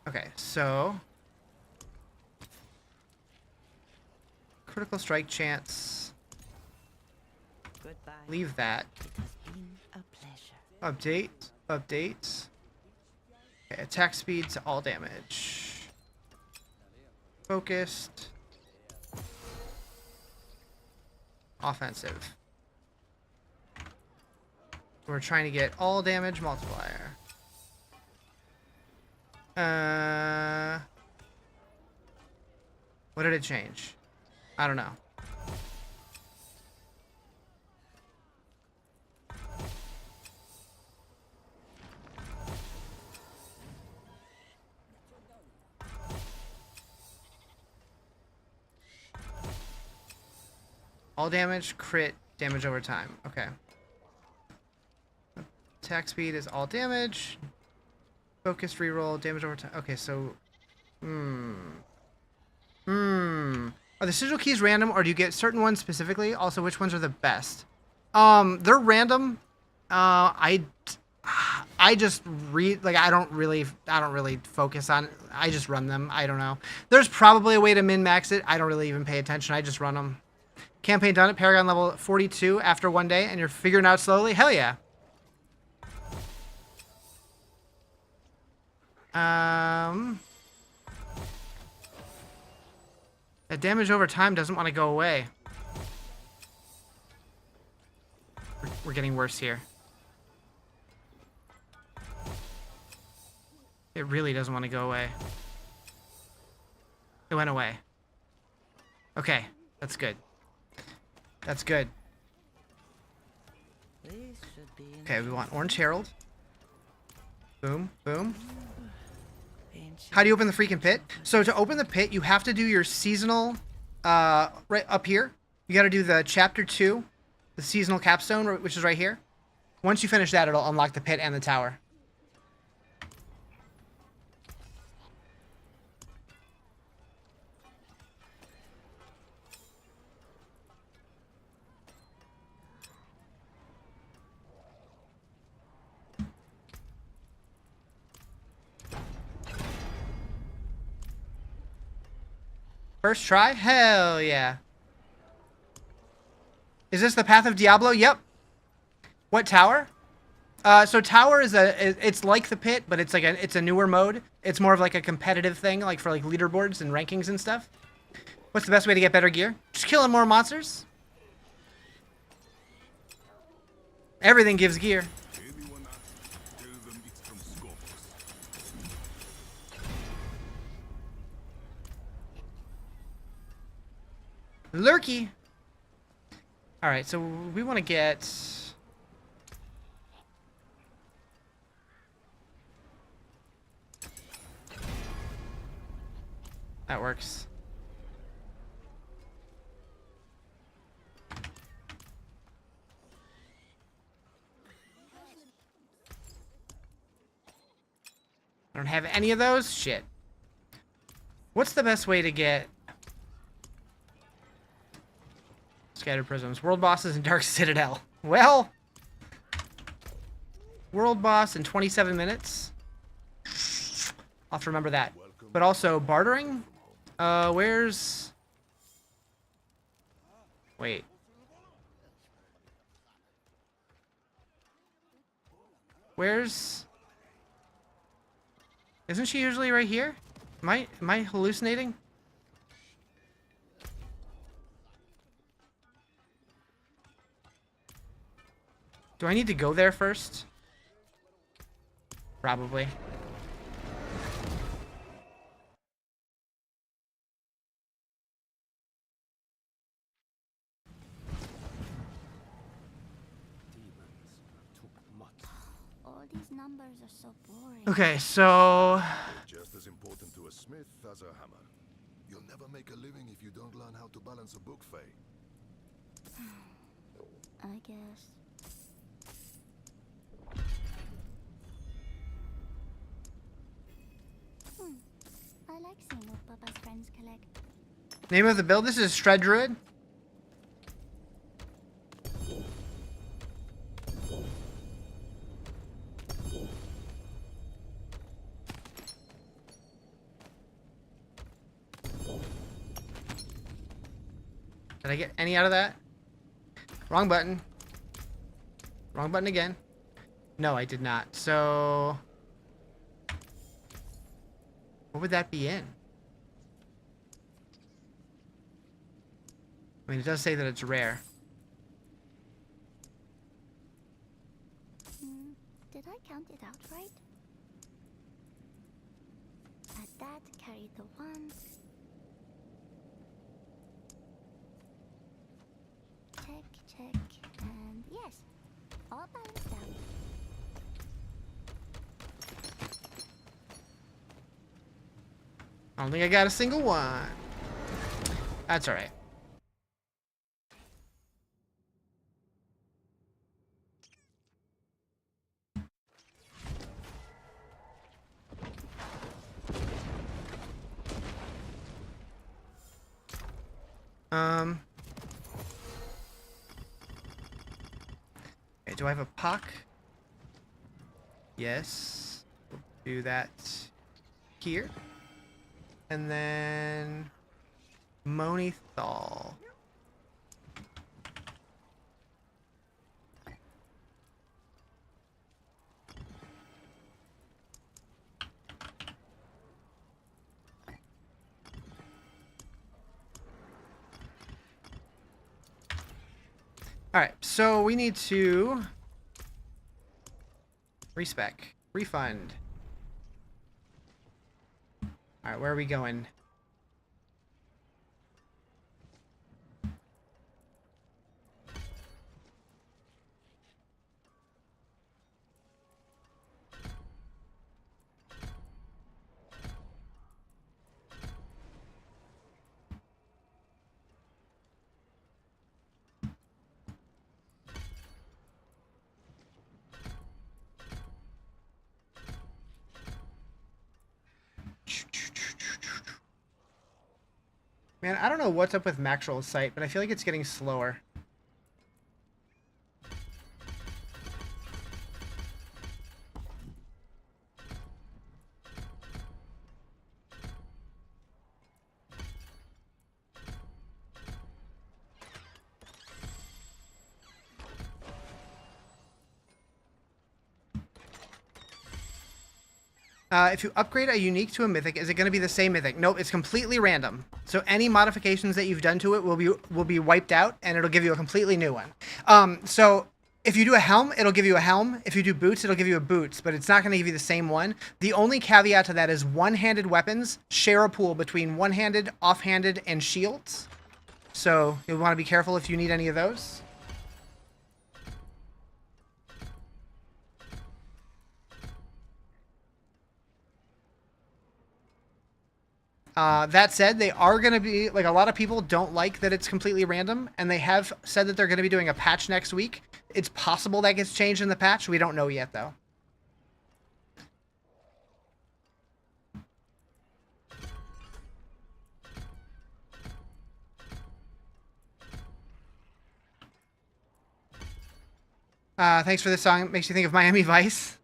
Okay, so critical strike chance. Goodbye. Leave that. It has been a pleasure. Update. Okay, attack speed to all damage. Focused. Offensive. We're trying to get all damage multiplier. What did it change? I don't know. All damage, crit, damage over time. Okay. Attack speed is all damage. Focus reroll, damage over time. Okay, so... Are the sigil keys random, or do you get certain ones specifically? Also, which ones are the best? They're random. I just read, like, I don't really focus on it. I just run them. I don't know. There's probably a way to min-max it. I don't really even pay attention. I just run them. Campaign done at Paragon level 42 after 1 day, and you're figuring out slowly? Hell yeah. That damage over time doesn't want to go away. We're getting worse here. It really doesn't want to go away. It went away. Okay, that's good. That's good. Okay, we want Orange Herald. Boom, boom. How do you open the freaking pit? So to open the pit, you have to do your seasonal, right up here. You got to do the chapter 2, the seasonal capstone, which is right here. Once you finish that, it'll unlock the pit and the tower. First try? Hell yeah. Is this the Path of Diablo? Yep. What tower? So tower is it's like the pit, but it's like it's a newer mode. It's more of like a competitive thing, like for like leaderboards and rankings and stuff. What's the best way to get better gear? Just killing more monsters. Everything gives gear. Anyone asks, tell them it's from Scorpus. Lurky. All right, so we want to get... That works. I don't have any of those? Shit. What's the best way to get... Scattered Prisms? World Bosses and Dark Citadel. Well... World Boss in 27 minutes. I'll have to remember that. But also, bartering? Where's... Wait. Where's... Isn't she usually right here? Am I hallucinating? Do I need to go there first? Probably. All these numbers are so boring. Okay, so Just as important to a smith as a hammer. You'll never make a living if you don't learn how to balance a book, Faye. I guess. I like seeing what Papa's friends collect. name of the build. This is Shred Druid. Did I get any out of that? Wrong button. Wrong button again. No, I did not. So what would that be in? I mean, it does say that it's rare. Did I count it out right? Add that, carry the 1. Check, and yes, all balanced out. I don't think I got a single one. That's all right. Okay, do I have a puck? Yes. We'll do that here. And then Monithal. Alright, so we need to respec. Refund. Alright, where are we going? Man, I don't know what's up with Maxwell's site, but I feel like it's getting slower. If you upgrade a unique to a mythic, is it going to be the same mythic? Nope, it's completely random. So any modifications that you've done to it will be wiped out, and it'll give you a completely new one. So if you do a helm, it'll give you a helm. If you do boots, it'll give you a boots, but it's not going to give you the same one. The only caveat to that is one-handed weapons share a pool between one-handed, off-handed, and shields. So you'll want to be careful if you need any of those. That said, they are going to be, like, a lot of people don't like that it's completely random, and they have said that they're going to be doing a patch next week. It's possible that gets changed in the patch. We don't know yet, though. Thanks for this song. It makes you think of Miami Vice.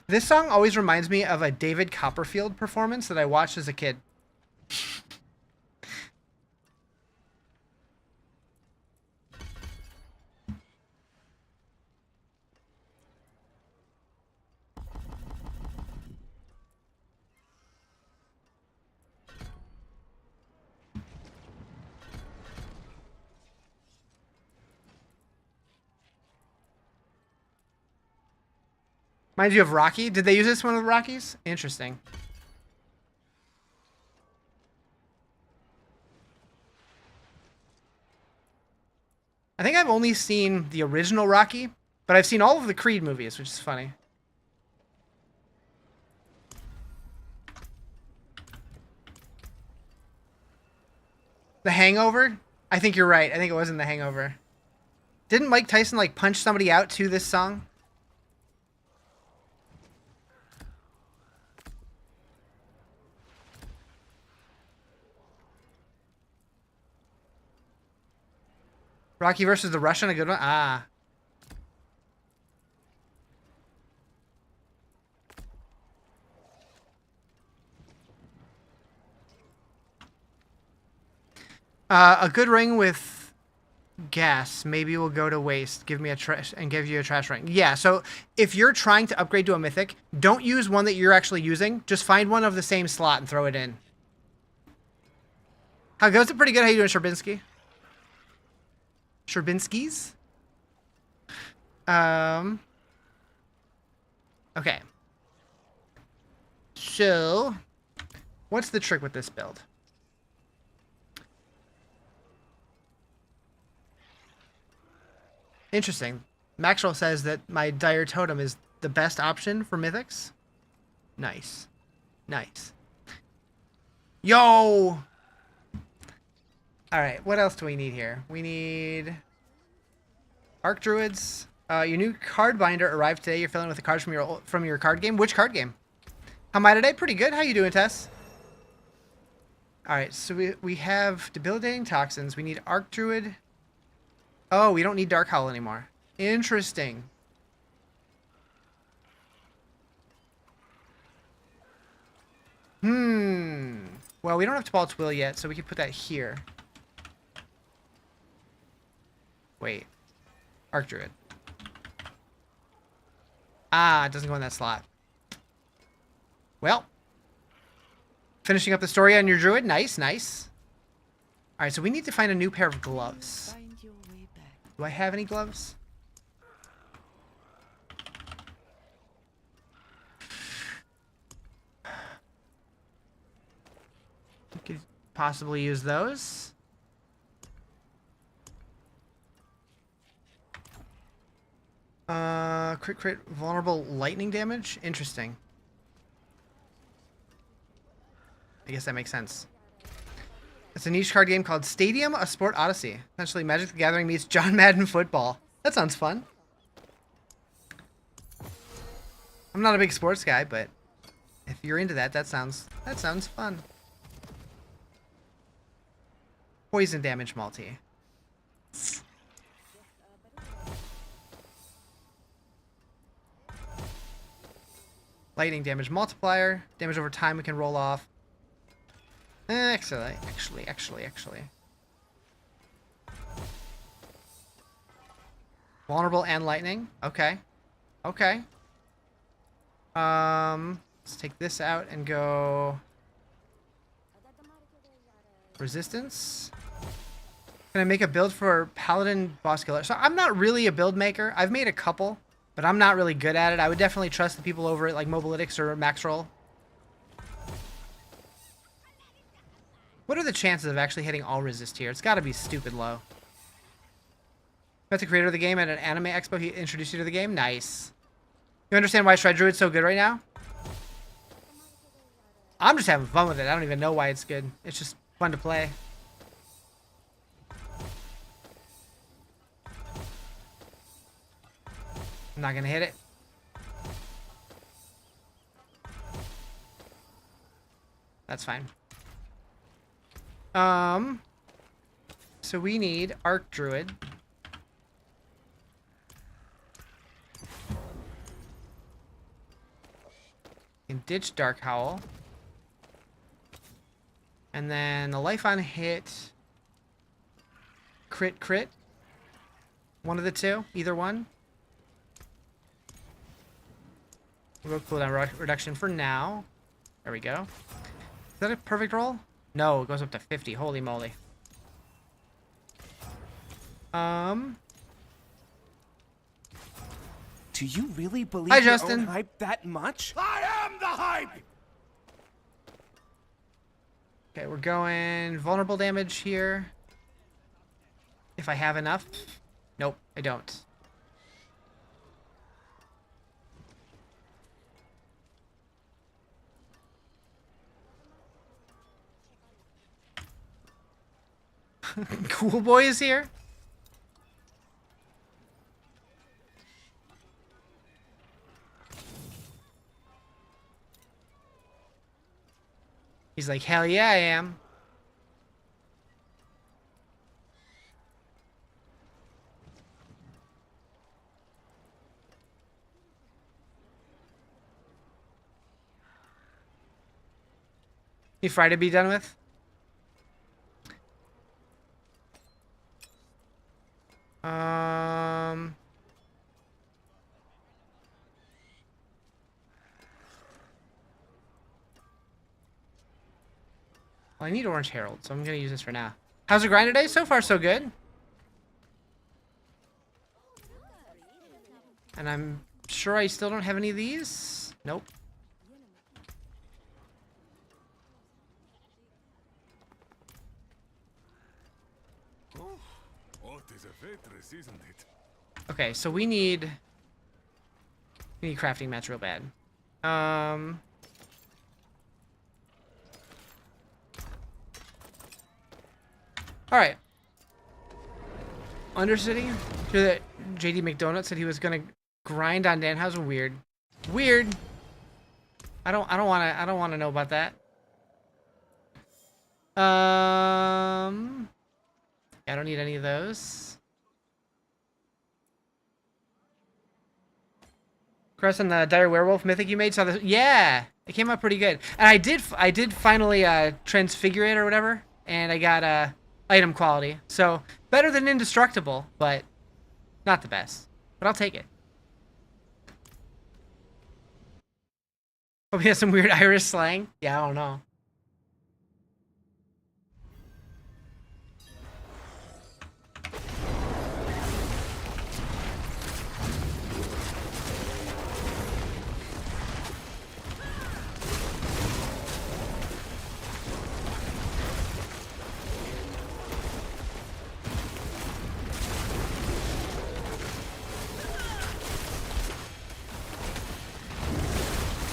This song always reminds me of a David Copperfield performance that I watched as a kid. Reminds you of Rocky. Did they use this one with Rockies? Interesting. I think I've only seen the original Rocky, but I've seen all of the Creed movies, which is funny. The Hangover? I think you're right. I think it was in The Hangover. Didn't Mike Tyson, like, punch somebody out to this song? Rocky versus the Russian, a good one? Ah. A good ring with gas maybe will go to waste. Give me a trash and give you a trash ring. Yeah, so if you're trying to upgrade to a mythic, don't use one that you're actually using. Just find one of the same slot and throw it in. How goes it? Pretty good. How you doing, Sherbinsky? Sherbinskis? Okay. So, what's the trick with this build? Interesting. Maxwell says that my Dire Totem is the best option for mythics. Nice. Nice. Yo! Alright, what else do we need here? We need Arc Druids. Your new card binder arrived today. You're filling with the cards from your card game. Which card game? How am I today? Pretty good. How you doing, Tess? Alright, so we have Debilitating Toxins. We need Arc Druid. Oh, we don't need Dark Howl anymore. Interesting. Well, we don't have Tibalt's Will yet, so we can put that here. Wait. Arc Druid. Ah, it doesn't go in that slot. Well. Finishing up the story on your Druid. Nice, nice. Alright, so we need to find a new pair of gloves. Do I have any gloves? We could possibly use those. Crit vulnerable lightning damage? Interesting. I guess that makes sense. It's a niche card game called Stadium, a Sport Odyssey. Essentially, Magic the Gathering meets John Madden football. That sounds fun. I'm not a big sports guy, but if you're into that, that sounds fun. Poison damage multi. Lightning damage multiplier. Damage over time we can roll off. Actually. Vulnerable and lightning. Okay. Okay. Let's take this out and go resistance. Can I make a build for Paladin Boss Killer? So I'm not really a build maker. I've made a couple, but I'm not really good at it. I would definitely trust the people over at like Mobalytics or Maxroll. What are the chances of actually hitting all resist here? It's got to be stupid low. Met the creator of the game at an anime expo. He introduced you to the game. Nice. You understand why Shred Druid's so good right now? I'm just having fun with it. I don't even know why it's good. It's just fun to play. I'm not gonna hit it. That's fine. So we need Arc Druid. And ditch Dark Howl. And then the life on hit. Crit. One of the two. Either one. We'll go cooldown reduction for now. There we go. Is that a perfect roll? No, it goes up to 50. Holy moly. Do you really believe Hi, your Justin. own hype that much? I am the hype! Okay, we're going vulnerable damage here. If I have enough. Nope, I don't. Cool boy is here. He's like, hell yeah, I am. You Friday to be done with? Well, I need Orange Herald, so I'm gonna use this for now. How's the grind today? So far, so good. And I'm sure I still don't have any of these. Nope. What is a waitress, isn't it? Okay, so we need crafting mats real bad. All right. Undercity. Sure that JD McDonald said he was gonna grind on Danhausen. Weird. Weird. I don't wanna know about that. I don't need any of those. Chris, on the Dire Werewolf mythic you made, saw this. Yeah, it came out pretty good. And I did finally transfigure it or whatever, and I got item quality. So better than indestructible, but not the best. But I'll take it. Hope he has some weird Irish slang. Yeah, I don't know.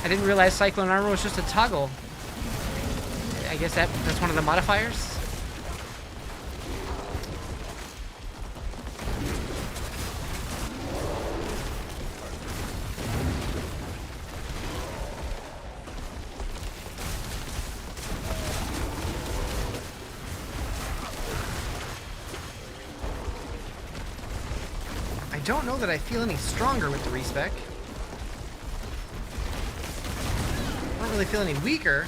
I didn't realize Cyclone Armor was just a toggle. I guess that's one of the modifiers. I don't know that I feel any stronger with the respec. I don't really feel any weaker.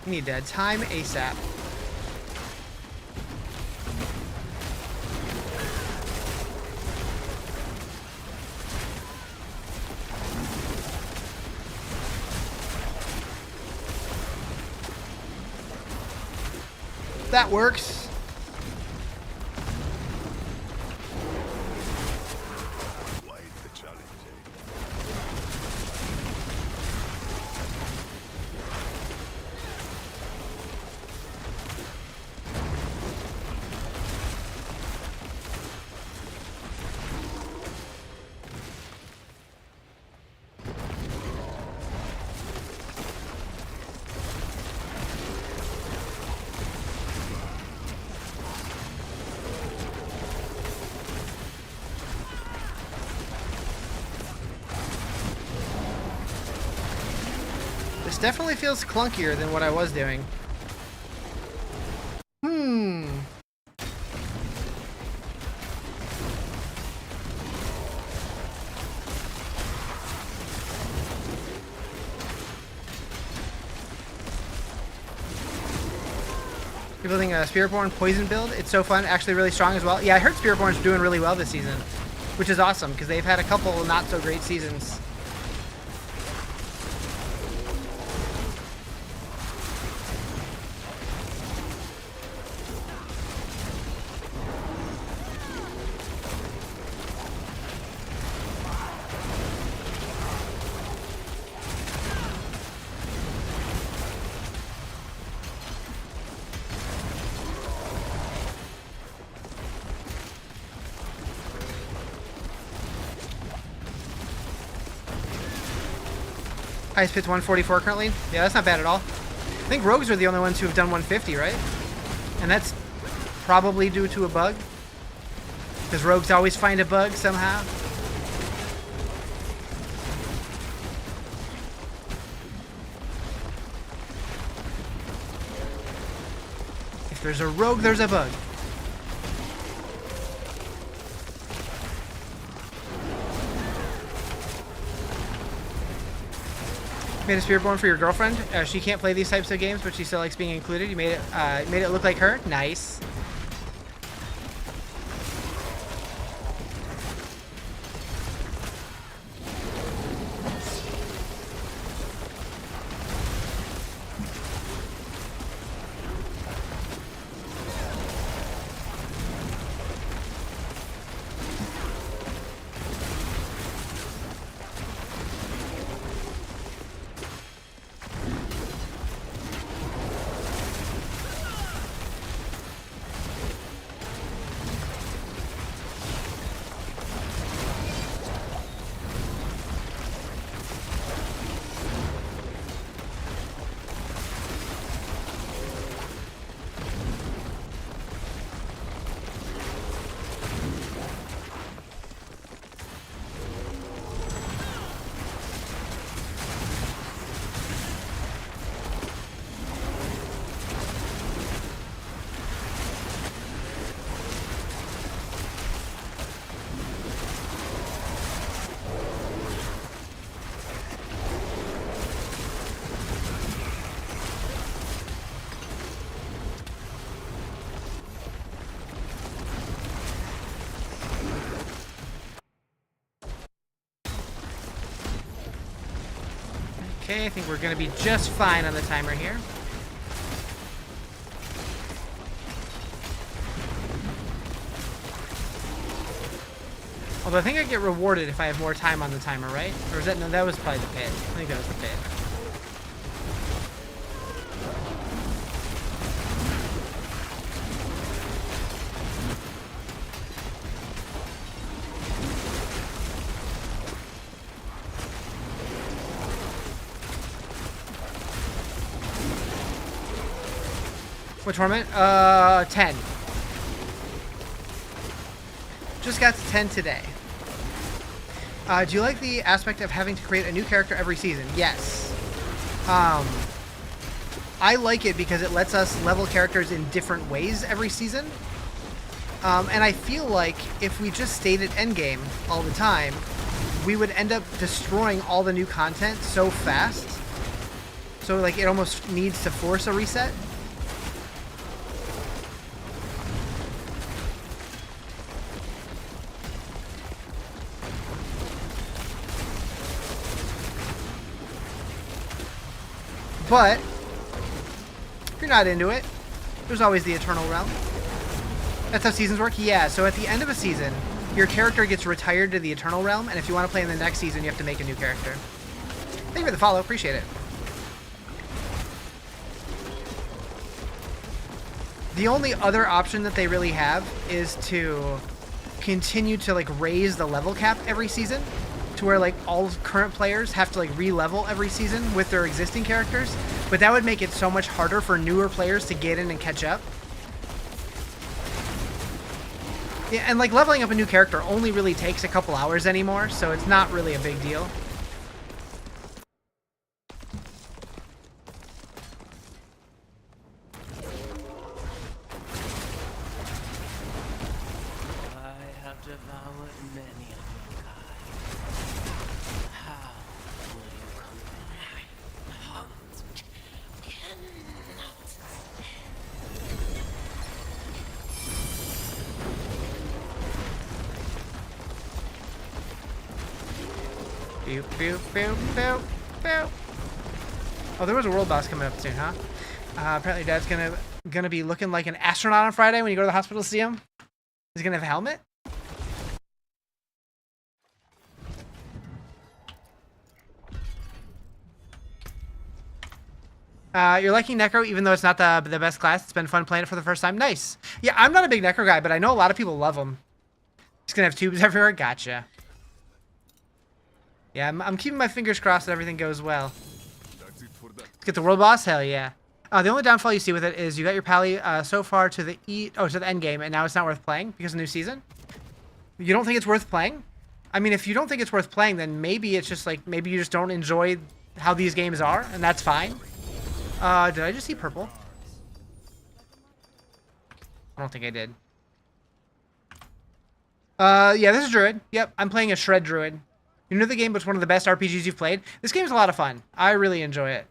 We need time ASAP. That works. Quite the challenge, This definitely feels clunkier than what I was doing. You're building a Spiritborn Poison build. It's so fun. Actually really strong as well. Yeah, I heard Spiritborn's doing really well this season, which is awesome because they've had a couple not so great seasons. Highest pit's 144 currently. Yeah, that's not bad at all. I think rogues are the only ones who have done 150, right? And that's probably due to a bug. Because rogues always find a bug somehow. If there's a rogue, there's a bug. Made a Spiritborn for your girlfriend. She can't play these types of games, but she still likes being included. You made it look like her. Nice. Okay, I think we're going to be just fine on the timer here. Although I think I get rewarded if I have more time on the timer, right? Or is that... No, that was probably the pit. I think that was the pit. What tournament? 10. Just got to 10 today. Do you like the aspect of having to create a new character every season? Yes. I like it because it lets us level characters in different ways every season. And I feel like if we just stayed at endgame all the time, we would end up destroying all the new content so fast. So like it almost needs to force a reset. But if you're not into it, there's always the Eternal Realm. That's how seasons work? Yeah, so at the end of a season, your character gets retired to the Eternal Realm, and if you want to play in the next season, you have to make a new character. Thank you for the follow, appreciate it. The only other option that they really have is to continue to like raise the level cap every season, to where like all current players have to like re-level every season with their existing characters, but that would make it so much harder for newer players to get in and catch up. Yeah, and like leveling up a new character only really takes a couple hours anymore, so it's not really a big deal. I have devoured many of your kind. How will you come by? My heart cannot stand. Pew, pew, pew, pew, pew. Oh, there was a world boss coming up soon, huh? Apparently Dad's gonna be looking like an astronaut on Friday when you go to the hospital to see him. He's gonna have a helmet? You're liking Necro even though it's not the best class. It's been fun playing it for the first time. Nice. Yeah, I'm not a big Necro guy, but I know a lot of people love him. He's gonna have tubes everywhere. Gotcha. Yeah, I'm keeping my fingers crossed that everything goes well. Let's get the world boss? Hell yeah. The only downfall you see with it is you got your pally so far to the to the end game, and now it's not worth playing because of the new season. You don't think it's worth playing? I mean, if you don't think it's worth playing, then maybe it's just like maybe you just don't enjoy how these games are, and that's fine. Did I just see purple? I don't think I did. Yeah, this is Druid. Yep, I'm playing a Shred Druid. You're new to the game, but it's one of the best RPGs you've played. This game's a lot of fun. I really enjoy it.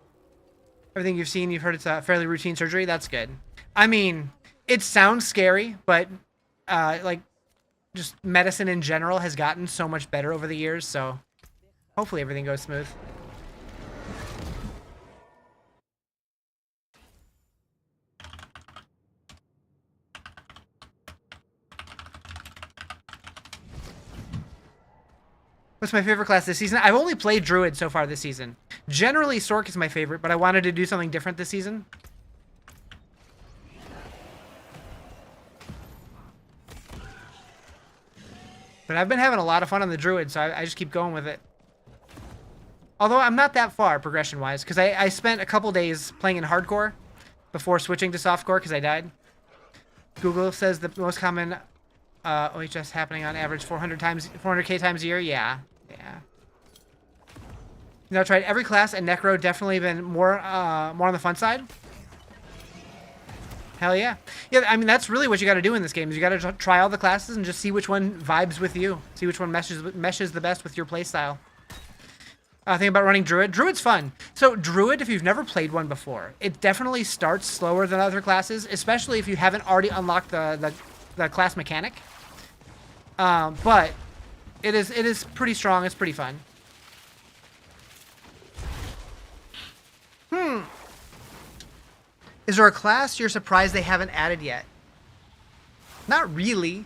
Everything you've seen, you've heard it's a fairly routine surgery. That's good. I mean, it sounds scary, but like, just medicine in general has gotten so much better over the years, so hopefully everything goes smooth. What's my favorite class this season? I've only played Druid so far this season. Generally, Sork is my favorite, but I wanted to do something different this season. But I've been having a lot of fun on the Druid, so I just keep going with it. Although I'm not that far progression-wise, because I spent a couple days playing in hardcore before switching to softcore because I died. Google says the most common OHS happening on average 400k times a year. Yeah. You know, I tried every class, and Necro definitely been more on the fun side. Hell yeah. Yeah, I mean, that's really what you got to do in this game, is you got to try all the classes and just see which one vibes with you. See which one meshes the best with your playstyle. Think about running Druid. Druid's fun. So Druid, if you've never played one before, it definitely starts slower than other classes, especially if you haven't already unlocked the class mechanic. But it is pretty strong. It's pretty fun. Is there a class you're surprised they haven't added yet? Not really.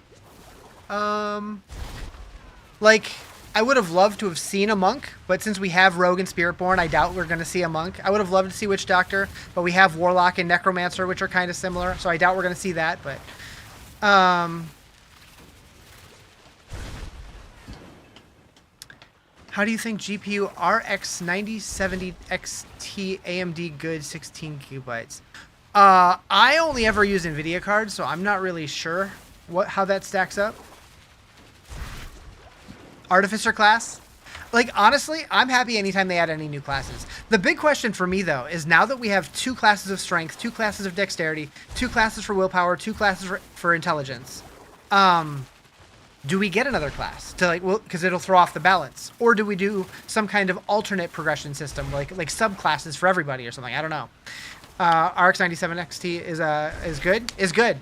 Like, I would have loved to have seen a monk, but since we have Rogue and Spiritborn, I doubt we're going to see a monk. I would have loved to see Witch Doctor, but we have Warlock and Necromancer, which are kind of similar, so I doubt we're going to see that, but... How do you think GPU RX 9070 XT AMD good 16 gigabytes? I only ever use NVIDIA cards, so I'm not really sure how that stacks up. Artificer class? Like, honestly, I'm happy anytime they add any new classes. The big question for me, though, is now that we have 2 classes of strength, 2 classes of dexterity, 2 classes for willpower, 2 classes for intelligence, do we get another class to, like, well, because it'll throw off the balance, or do we do some kind of alternate progression system, like subclasses for everybody or something? I don't know. RX 97 XT is good. Is good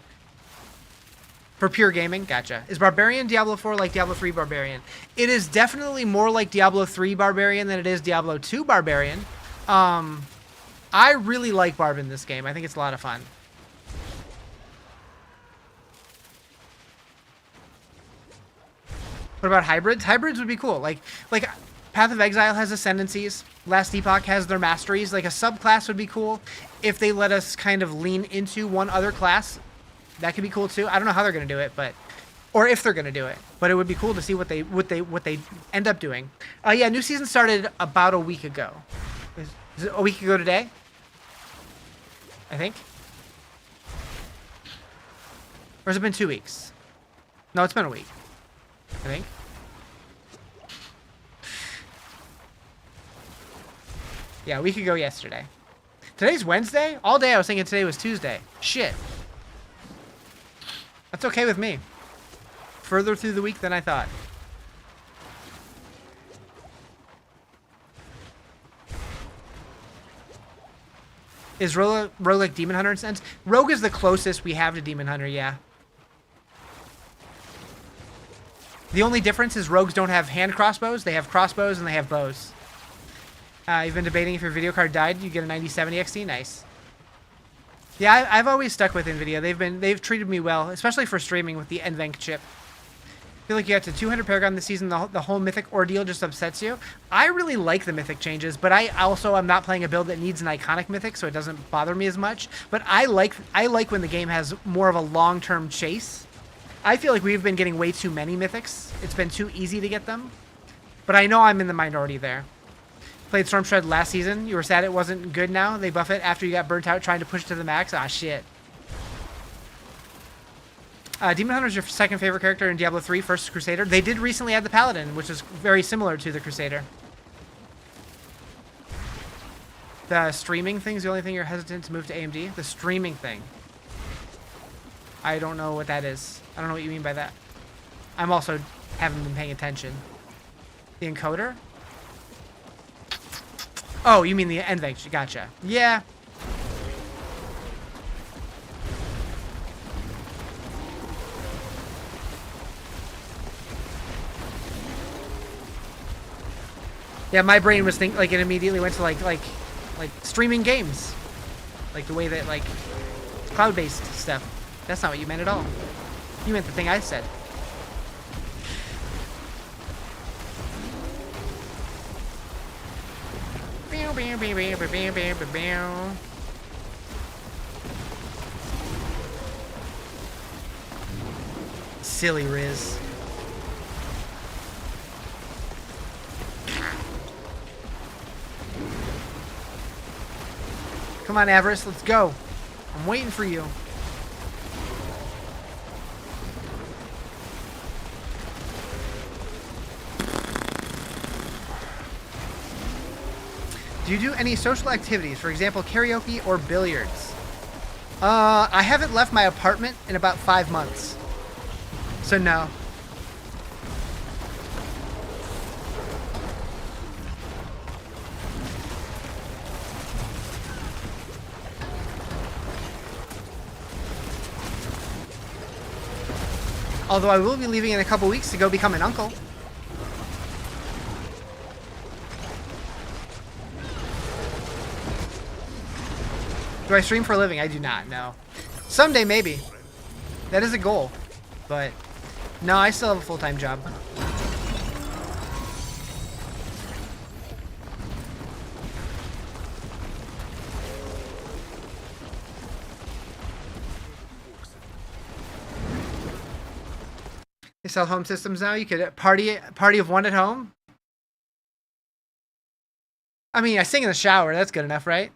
for pure gaming. Gotcha. Is Barbarian Diablo 4 like Diablo 3 Barbarian? It is definitely more like Diablo 3 Barbarian than it is Diablo 2 Barbarian. I really like Barb in this game. I think it's a lot of fun. What about hybrids? Hybrids would be cool. Like Path of Exile has ascendancies. Last Epoch has their masteries. Like a subclass would be cool. If they let us kind of lean into one other class, that could be cool too. I don't know how they're gonna do it, or if they're gonna do it. But it would be cool to see what they end up doing. Yeah, new season started about a week ago. Is it a week ago today? I think. Or has it been 2 weeks? No, it's been a week. I think. Yeah, a week ago yesterday. Today's Wednesday? All day I was thinking today was Tuesday. Shit. That's okay with me. Further through the week than I thought. Is Rogue like Demon Hunter in a sense? Rogue is the closest we have to Demon Hunter, yeah. The only difference is rogues don't have hand crossbows. They have crossbows and they have bows. You've been debating if your video card died, you get a 9070 XT. Nice. Yeah, I've always stuck with NVIDIA. They've treated me well, especially for streaming with the NVENC chip. I feel like you got to 200 Paragon this season. The whole Mythic ordeal just upsets you. I really like the Mythic changes, but I also am not playing a build that needs an iconic Mythic, so it doesn't bother me as much. But I like when the game has more of a long-term chase. I feel like we've been getting way too many Mythics. It's been too easy to get them. But I know I'm in the minority there. Played Stormshred last season. You were sad it wasn't good now. They buff it after you got burnt out trying to push to the max. Ah, shit. Demon Hunter is your second favorite character in Diablo 3, first Crusader. They did recently add the Paladin, which is very similar to the Crusader. The streaming thing's the only thing you're hesitant to move to AMD? The streaming thing. I don't know what that is. I don't know what you mean by that. I'm also haven't been paying attention. The encoder? Oh, you mean the NVENC. Gotcha. Yeah. Yeah, my brain was thinking, like, it immediately went to, like streaming games. Like, the way that, like, cloud-based stuff. That's not what you meant at all. You meant the thing I said. Silly Riz. Come on, Avarice, let's go. I'm waiting for you. Do you do any social activities, for example, karaoke or billiards? I haven't left my apartment in about 5 months. So no. Although I will be leaving in a couple weeks to go become an uncle. Do I stream for a living? I do not, no. Someday, maybe. That is a goal. But, no, I still have a full-time job. They sell home systems now? You could party of one at home? I mean, I sing in the shower. That's good enough, right?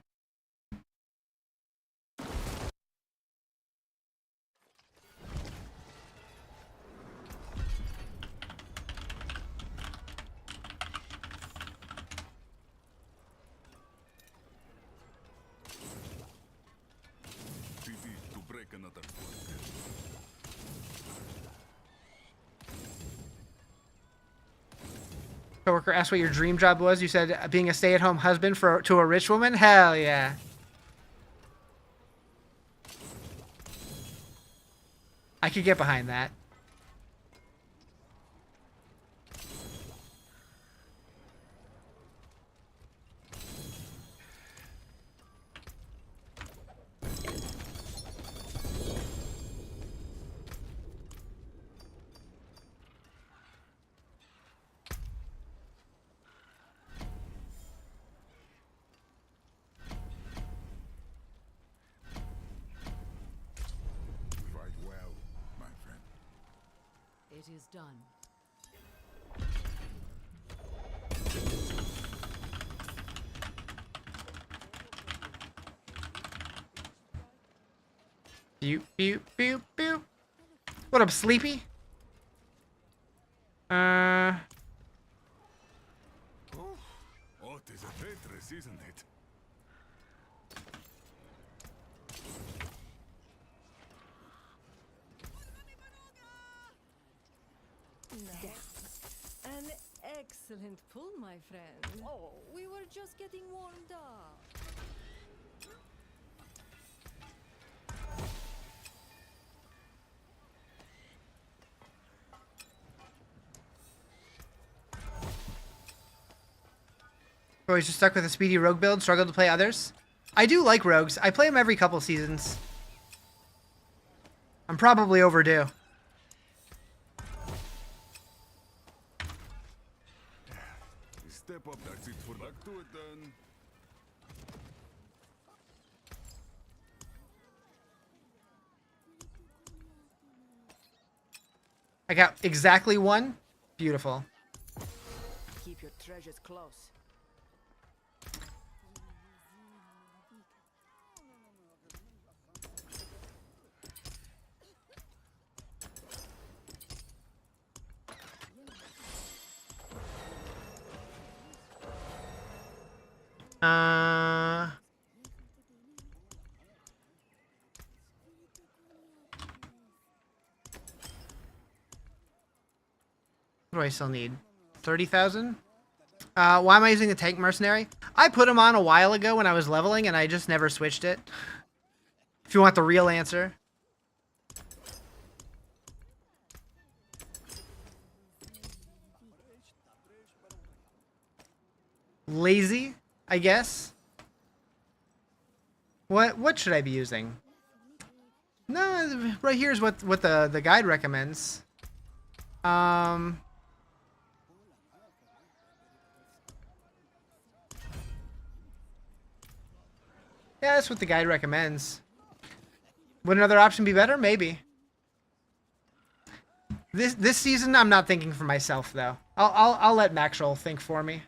Coworker asked what your dream job was. You said being a stay-at-home husband to a rich woman? Hell yeah. I could get behind that. It is done. Pew, pew, pew, pew. What up, Sleepy? Oh, it is a Tetris, isn't it? An excellent pull, my friend. Oh, we were just getting warmed up. Always just stuck with a speedy rogue build, struggled to play others. I do like rogues. I play them every couple seasons. I'm probably overdue. Step up, that's it for back to it then. I got exactly one. Beautiful. Keep your treasures close. What do I still need? 30,000? Why am I using the tank mercenary? I put him on a while ago when I was leveling and I just never switched it. If you want the real answer. Lazy, I guess. What should I be using? No, right here's what the guide recommends. Yeah, that's what the guide recommends. Would another option be better? Maybe. This season, I'm not thinking for myself though. I'll let Maxwell think for me.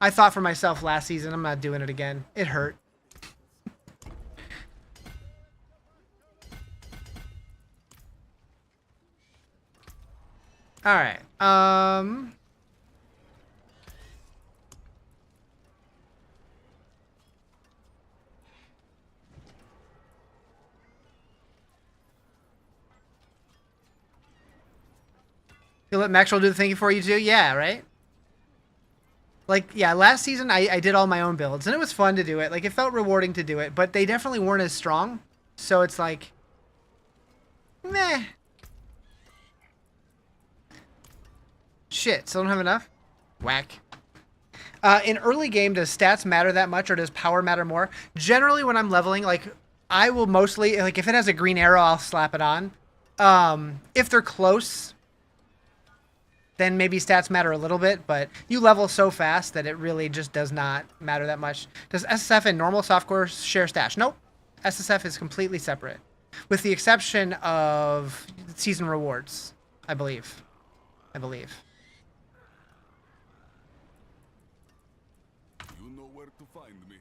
I thought for myself last season. I'm not doing it again. It hurt. All right. You'll let Maxwell do the thinking for you too? Yeah, right? Like, yeah, last season I did all my own builds, and it was fun to do it. Like, it felt rewarding to do it, but they definitely weren't as strong. So it's like, meh. Shit, still don't have enough? Whack. In early game, does stats matter that much, or does power matter more? Generally, when I'm leveling, like, I will mostly, like, if it has a green arrow, I'll slap it on. If they're close, then maybe stats matter a little bit, but you level so fast that it really just does not matter that much. Does SSF and normal softcore share stash? Nope. SSF is completely separate, with the exception of season rewards, I believe. You know where to find me.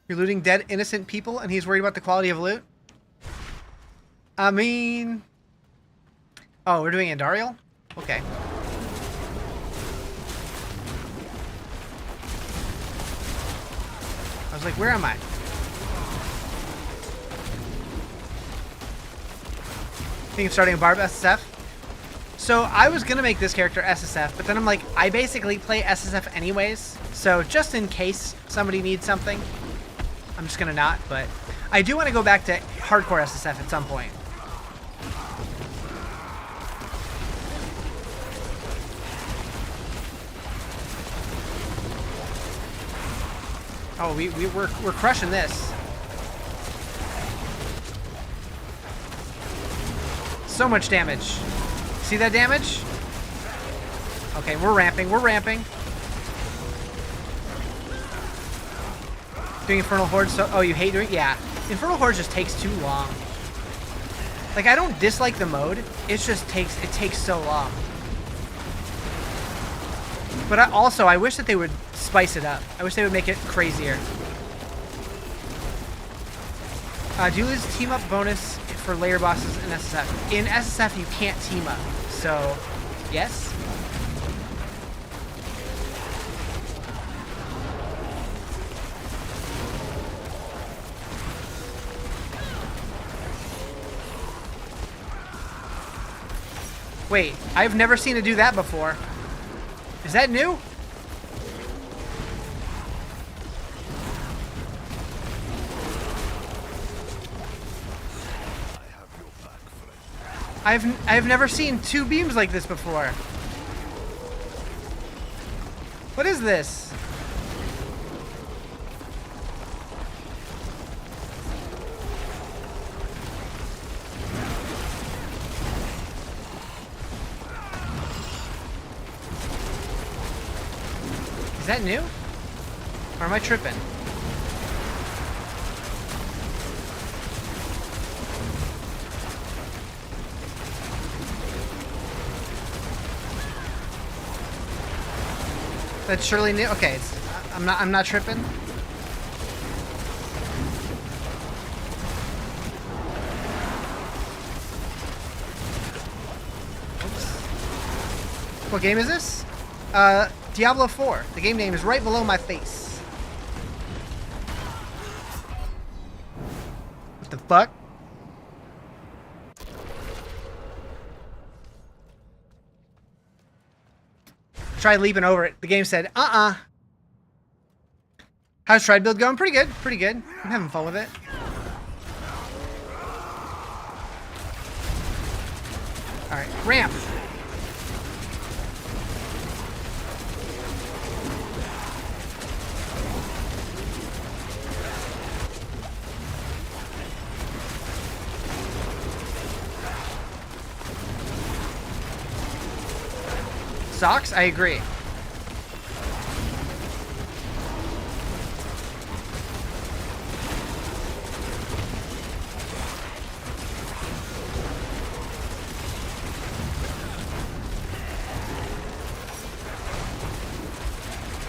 You're looting dead, innocent people, and he's worried about the quality of loot? I mean... Oh, we're doing Andariel? Okay. I was like, where am I? Think of starting a Barb SSF? So, I was gonna make this character SSF, but then I'm like, I basically play SSF anyways, so just in case somebody needs something, I'm just gonna not, but I do want to go back to hardcore SSF at some point. Oh, we're crushing this. So much damage. See that damage? Okay, we're ramping. Doing Infernal Horde, so... Oh, you hate doing... Yeah. Infernal Horde just takes too long. Like, I don't dislike the mode. It just takes... It takes so long. But I wish that they would spice it up. I wish they would make it crazier. Do you lose team-up bonus for layer bosses in SSF? In SSF, you can't team up. So, yes. Wait, I've never seen it do that before. Is that new? I've never seen 2 beams like this before. What is this? Is that new? Or am I tripping? That's surely new. Okay, I'm not tripping. Oops. What game is this? Diablo 4. The game name is right below my face. What the fuck? Tried leaping over it. The game said, How's Tried build going? Pretty good. Pretty good. I'm having fun with it. Alright, ramp. Socks? I agree.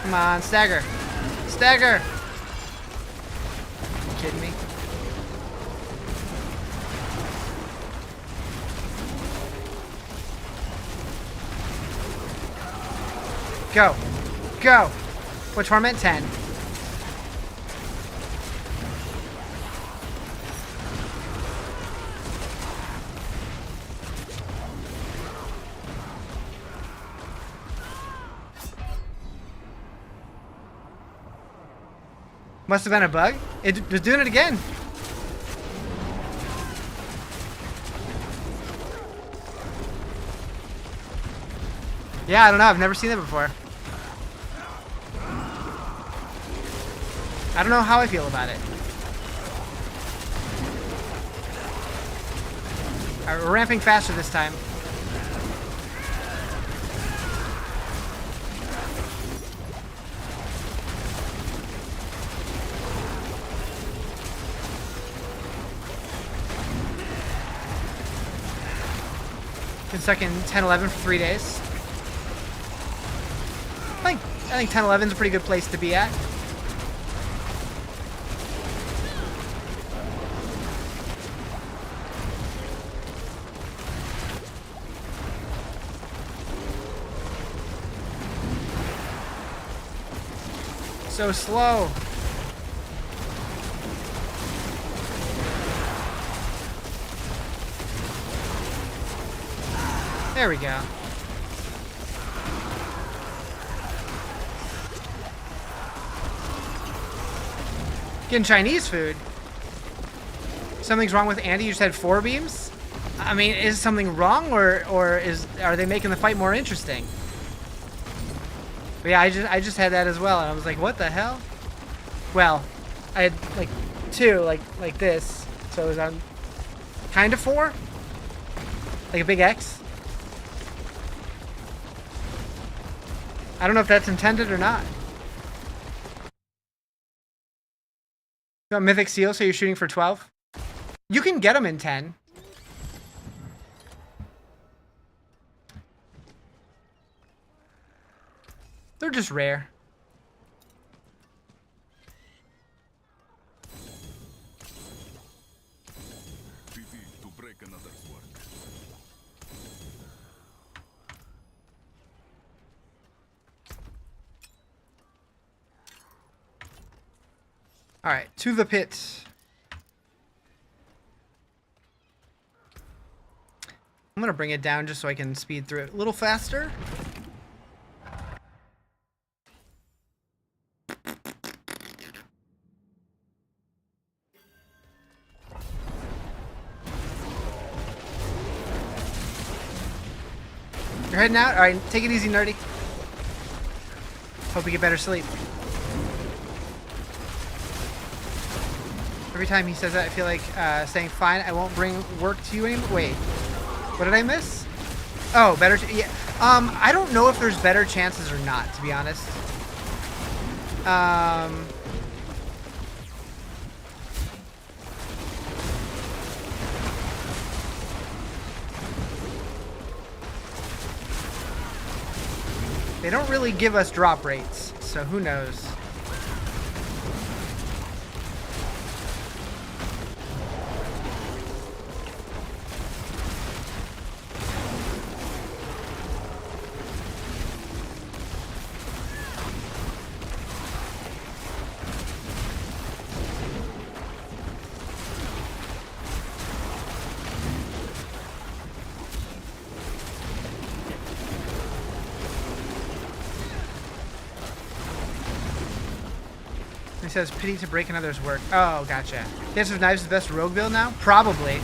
Come on, stagger. Stagger! You kidding me? Go. Go. What torment? 10. Must have been a bug. It was doing it again. Yeah, I don't know. I've never seen that before. I don't know how I feel about it. Alright, we're ramping faster this time. Been stuck in 10-11 for 3 days. I think 10-11 is a pretty good place to be at. So slow. There we go. Getting Chinese food. Something's wrong with Andy. You just had 4 beams. I mean, is something wrong, or are they making the fight more interesting? But yeah, I just had that as well, and I was like, what the hell? Well, I had like 2, like this, so it was on kind of 4, like a big X. I don't know if that's intended or not. You got Mythic Seal, so you're shooting for 12? You can get them in 10. They're just rare. To break another's work. Alright, to the pit. I'm gonna bring it down just so I can speed through it a little faster. You're heading out? Alright, take it easy, nerdy. Hope you get better sleep. Every time he says that, I feel like saying, fine, I won't bring work to you anymore. Wait, what did I miss? Oh, better, yeah. I don't know if there's better chances or not, to be honest. They don't really give us drop rates, so who knows? He says, pity to break another's work. Oh, gotcha. Dance of Knives is the best rogue build now? Probably.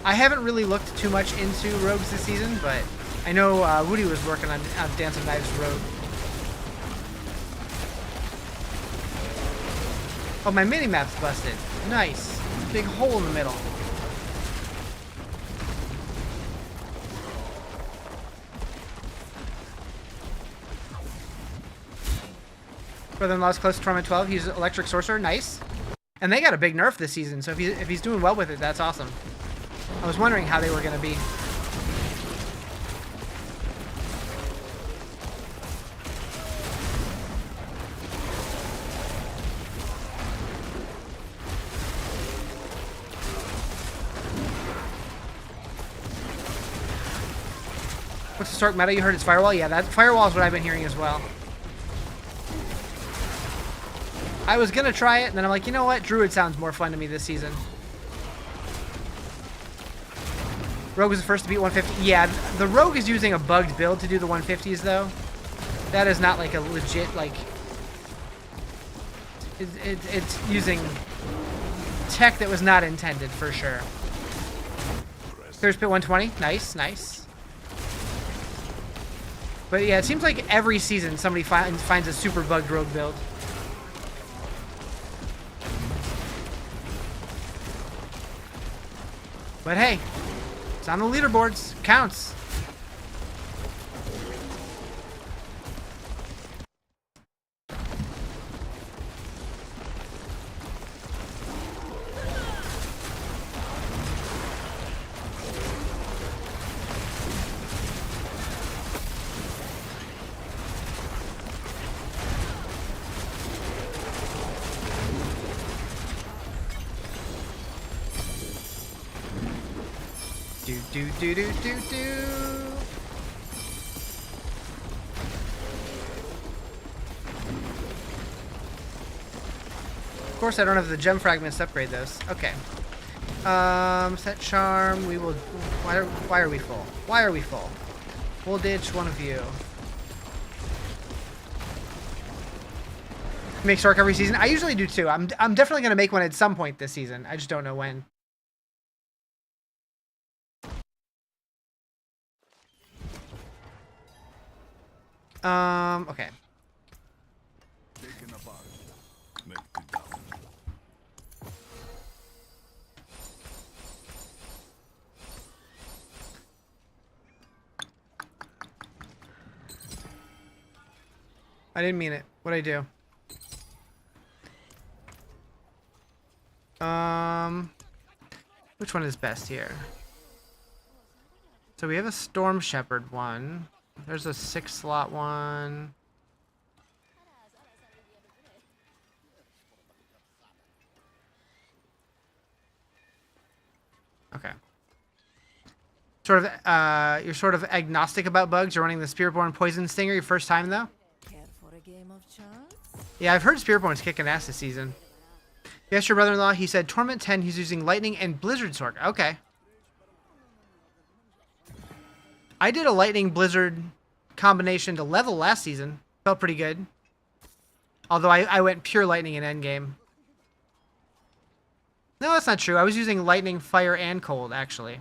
I haven't really looked too much into rogues this season, but I know Woody was working on Dance of Knives rogue. Oh, my mini-map's busted. Nice. Big hole in the middle. Brother-in-law's close to Torment 12. He's Electric Sorcerer. Nice. And they got a big nerf this season, so if he's doing well with it, that's awesome. I was wondering how they were going to be. What's the Stork meta? You heard it's Firewall? Yeah, that Firewall is what I've been hearing as well. I was gonna try it, and then I'm like, you know what? Druid sounds more fun to me this season. Rogue was the first to beat 150. Yeah, the Rogue is using a bugged build to do the 150s, though. That is not like a legit, like... It's using tech that was not intended, for sure. Clear Spit 120. Nice, nice. But yeah, it seems like every season somebody finds a super bugged Rogue build. But hey, it's on the leaderboards. Counts. Do. Of course, I don't have the gem fragments to upgrade those. Okay. Set charm. We will. Why are we full? Why are we full? We'll ditch one of you. Make Stork every season. I usually do too. I'm definitely gonna make one at some point this season. I just don't know when. Okay. I didn't mean it. What'd I do? Which one is best here? So we have a Storm Shepherd one. There's a 6-slot one. Okay. You're sort of agnostic about bugs. You're running the Spiritborn Poison Stinger your first time, though? Care for a game of chance? Yeah, I've heard Spiritborn's kicking ass this season. Yes, your brother-in-law, he said Torment 10, he's using Lightning and Blizzard Sword. Okay. I did a Lightning Blizzard combination to level last season. Felt pretty good. Although I went pure Lightning in endgame. No, that's not true. I was using Lightning, Fire, and Cold, actually.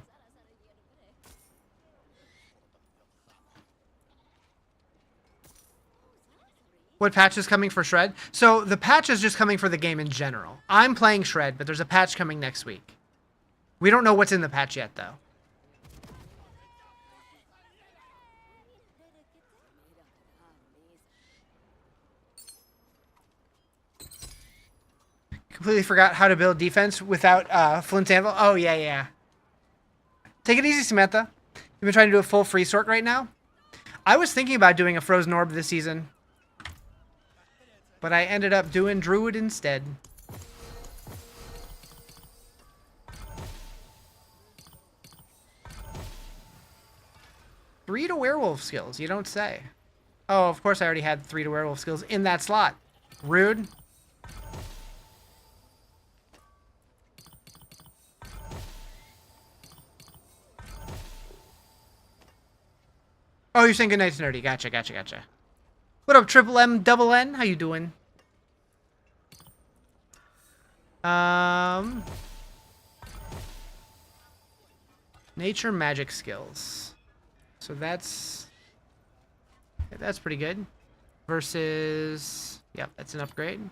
What patch is coming for Shred? So the patch is just coming for the game in general. I'm playing Shred, but there's a patch coming next week. We don't know what's in the patch yet, though. Completely forgot how to build defense without Flint Anvil. Oh, yeah, yeah. Take it easy, Samantha. You've been trying to do a full free sort right now? I was thinking about doing a Frozen Orb this season, but I ended up doing Druid instead. Three to werewolf skills, you don't say. Oh, of course I already had 3 to werewolf skills in that slot. Rude. Oh, you're saying goodnight to Nerdy. Gotcha, gotcha, gotcha. What up, Triple M, Double N? How you doing? Nature magic skills. So that's pretty good. Versus, yep, that's an upgrade.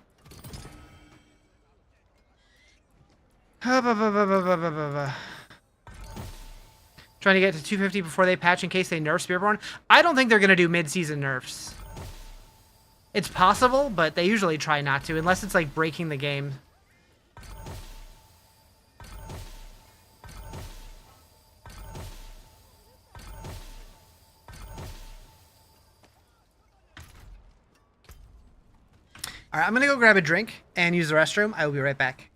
Trying to get to 250 before they patch in case they nerf Spearborn. I don't think they're going to do mid-season nerfs. It's possible, but they usually try not to, unless it's like breaking the game. All right, I'm going to go grab a drink and use the restroom. I will be right back.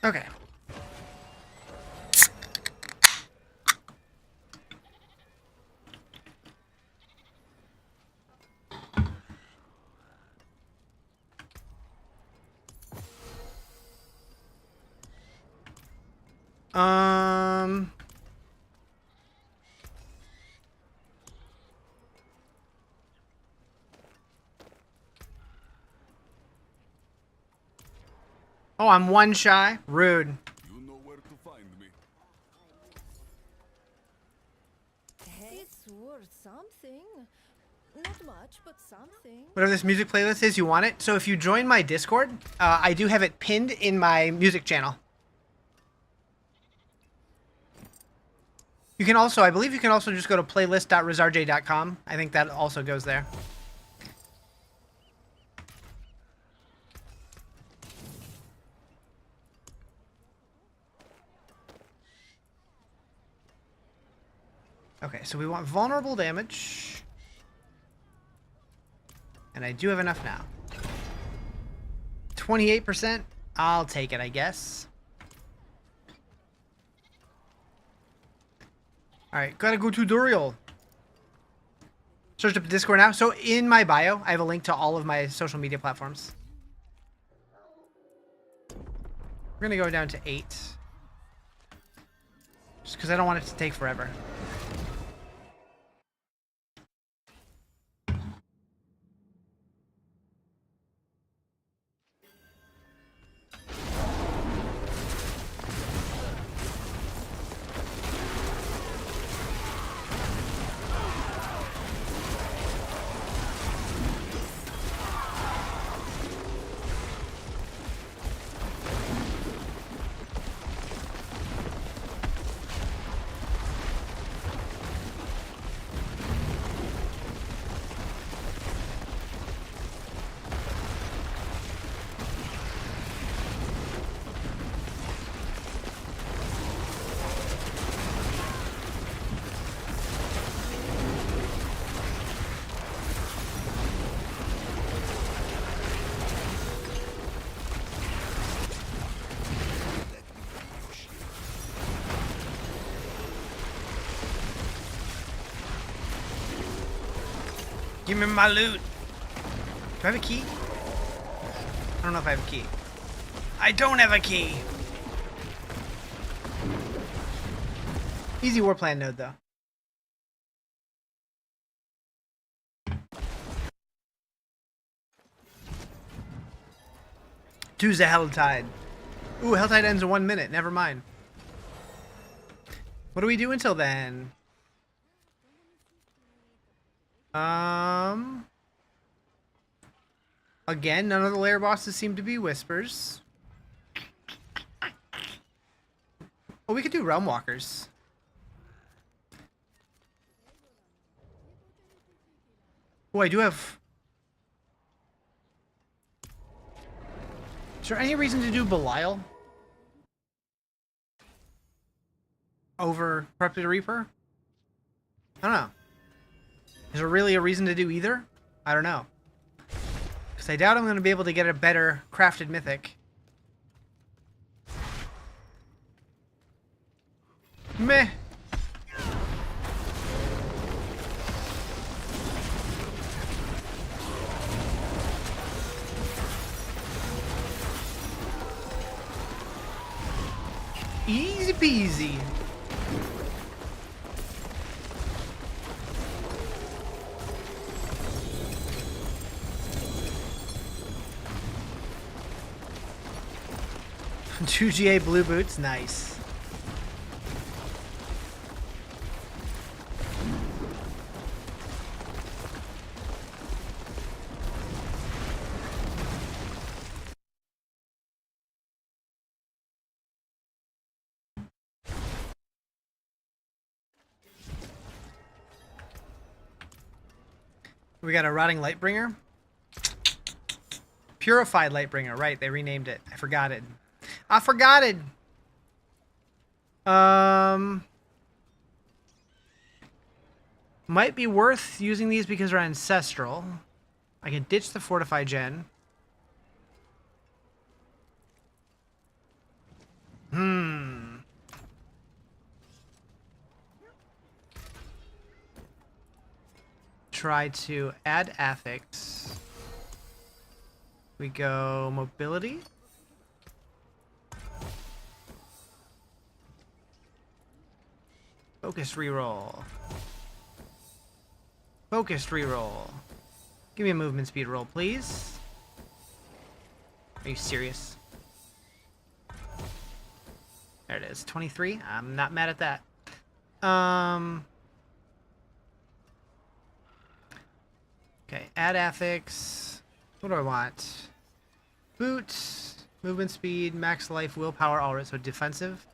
Okay. Oh, I'm 1 shy. Rude. You know where to find me. It's worth something. Not much, but something. Whatever this music playlist is, you want it. So if you join my Discord, I do have it pinned in my music channel. You can also, I believe you can also just go to playlist.rizarjay.com. I think that also goes there. Okay, so we want vulnerable damage. And I do have enough now. 28%? I'll take it, I guess. Alright, gotta go tutorial. Search up Discord now. So in my bio, I have a link to all of my social media platforms. We're gonna go down to 8. Just because I don't want it to take forever. Give me my loot. Do I have a key? I don't know if I have a key. I don't have a key. Easy war plan node, though. Two's a Helltide. Ooh, Helltide ends in 1 minute. Never mind. What do we do until then? Again, none of the lair bosses seem to be whispers. Oh, we could do Realm Walkers. Oh, I do have... Is there any reason to do Belial? Over Corrupted Reaper? I don't know. Is there really a reason to do either? I don't know. Because I doubt I'm going to be able to get a better crafted mythic. Meh. Easy peasy. Two GA blue boots, nice. We got a Rotting Lightbringer. Purified Lightbringer, right, they renamed it. I forgot it. I forgot it! Might be worth using these because they're ancestral. I can ditch the Fortify Gen. Try to add affix. We go mobility. Focused reroll. Focused reroll. Give me a movement speed roll, please. Are you serious? There it is. 23. I'm not mad at that. Okay, add affix. What do I want? Boot, movement speed, max life, willpower, all right, so defensive.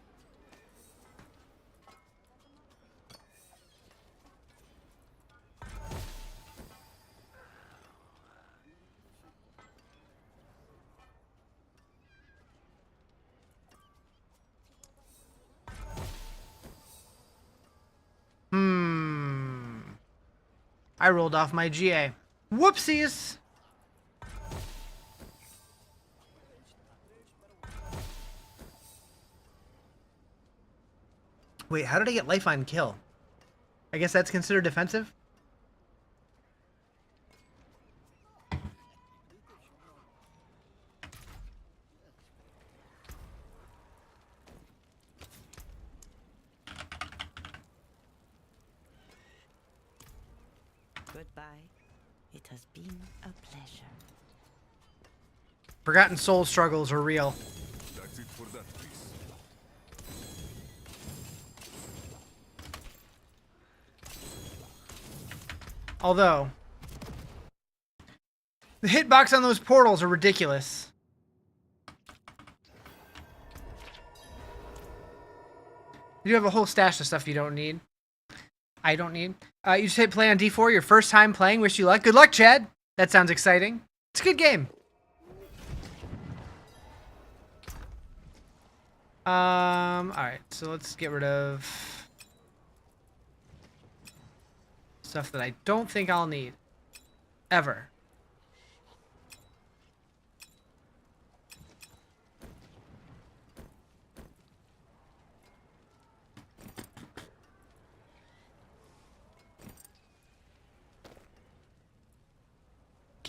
I rolled off my GA. Whoopsies! Wait, how did I get life on kill? I guess that's considered defensive? Goodbye. It has been a pleasure. Forgotten soul struggles are real. That's it for that piece. Although, the hitbox on those portals are ridiculous. You have a whole stash of stuff you don't need. I don't need. You just hit play on D4, your first time playing. Wish you luck. Good luck, Chad. That sounds exciting. It's a good game. Alright, so let's get rid of stuff that I don't think I'll need. Ever.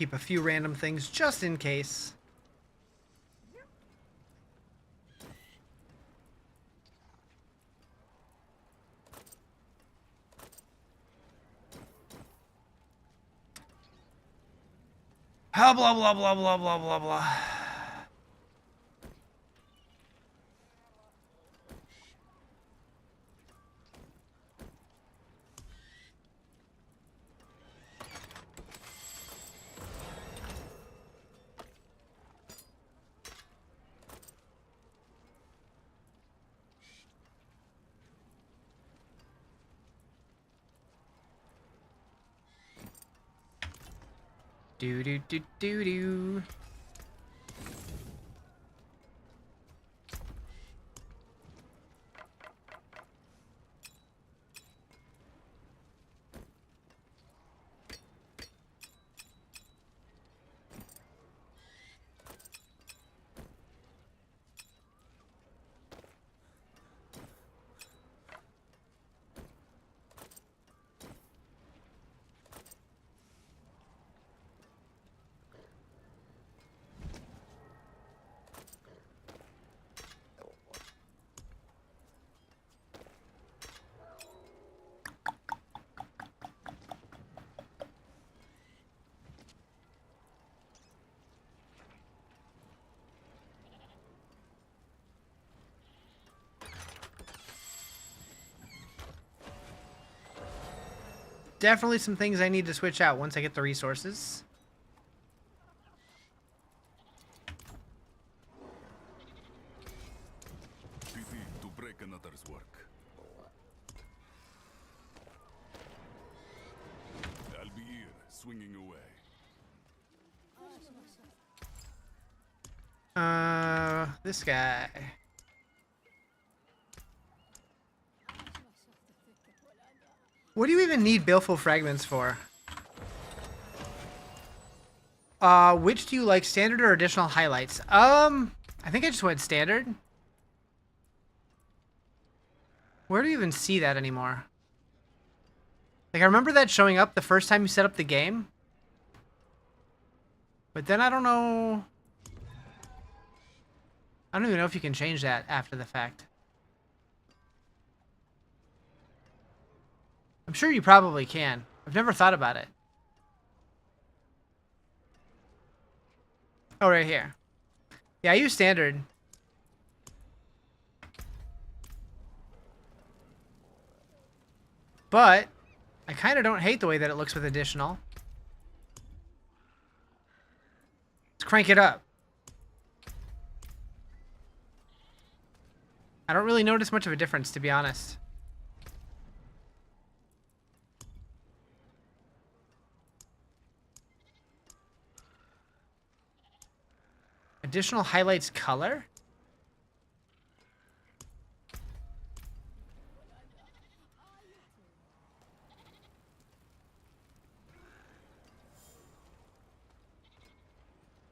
Keep a few random things just in case. Blah, blah, blah, blah, blah, blah, blah, blah. Do do do do do. Definitely some things I need to switch out once I get the resources. Pity to break another's work. I'll be here, swinging away. This guy. What do you even need baleful fragments for? Which do you like, standard or additional highlights? I think I just went standard. Where do you even see that anymore? Like, I remember that showing up the first time you set up the game. But then I don't know. I don't even know if you can change that after the fact. I'm sure you probably can. I've never thought about it. Oh, right here. Yeah, I use standard. But I kind of don't hate the way that it looks with additional. Let's crank it up. I don't really notice much of a difference, to be honest. Additional highlights color?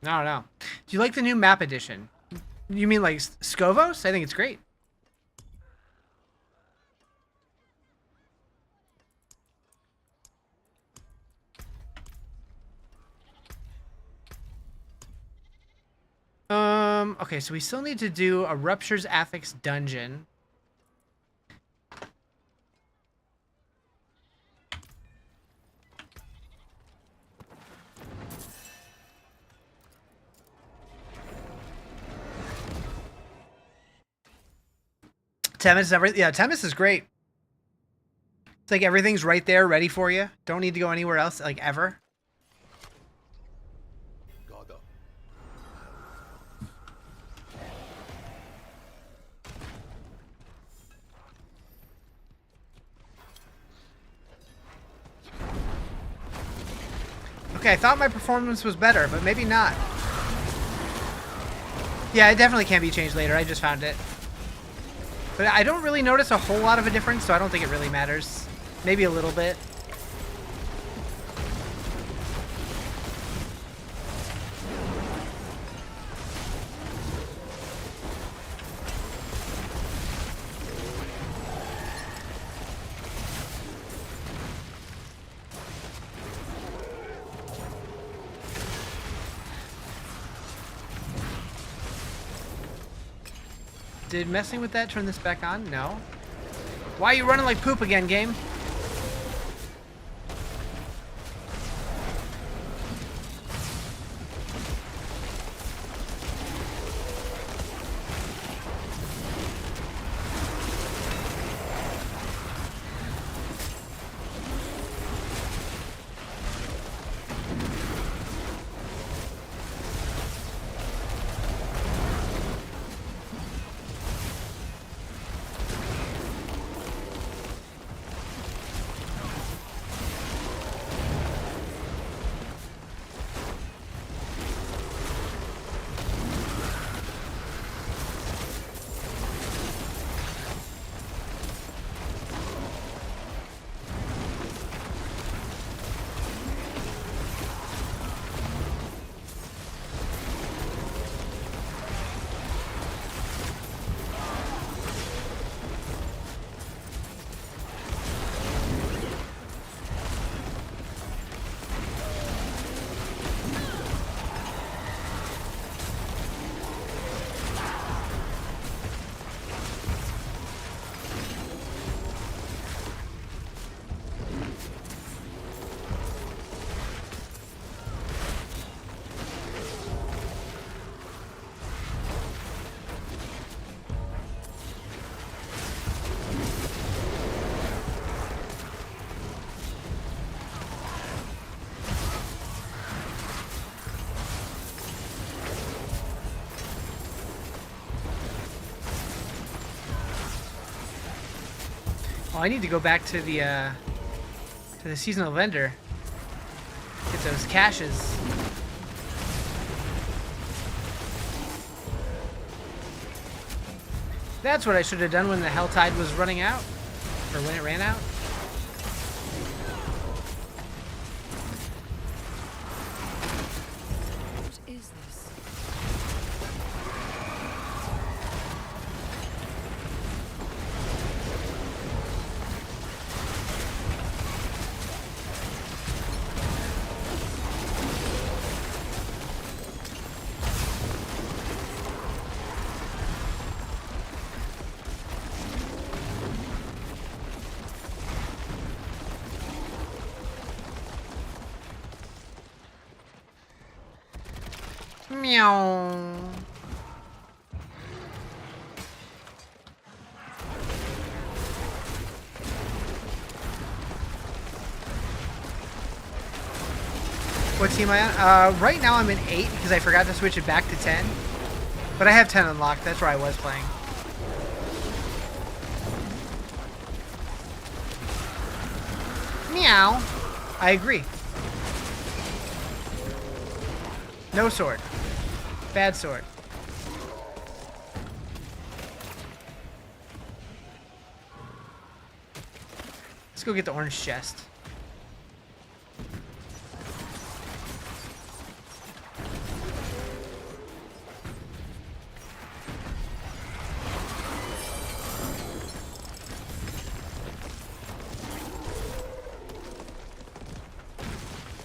I don't know. Do you like the new map edition? You mean like Scovos? I think it's great. Okay, so we still need to do a Rupture's Affix dungeon. Temis, yeah, Temis is great. It's like everything's right there, ready for you. Don't need to go anywhere else, like, ever. Okay, I thought my performance was better, but maybe not. Yeah, it definitely can be changed later. I just found it. But I don't really notice a whole lot of a difference, so I don't think it really matters. Maybe a little bit. Did messing with that turn this back on? No. Why are you running like poop again, game? Oh, I need to go back to the seasonal vendor. Get those caches. That's what I should have done when the Hell Tide was running out. Or when it ran out. What is this? Meow. What team am I on? Right now I'm in 8 because I forgot to switch it back to 10. But I have 10 unlocked. That's where I was playing. Meow. I agree. No sword. Bad sword. Let's go get the orange chest.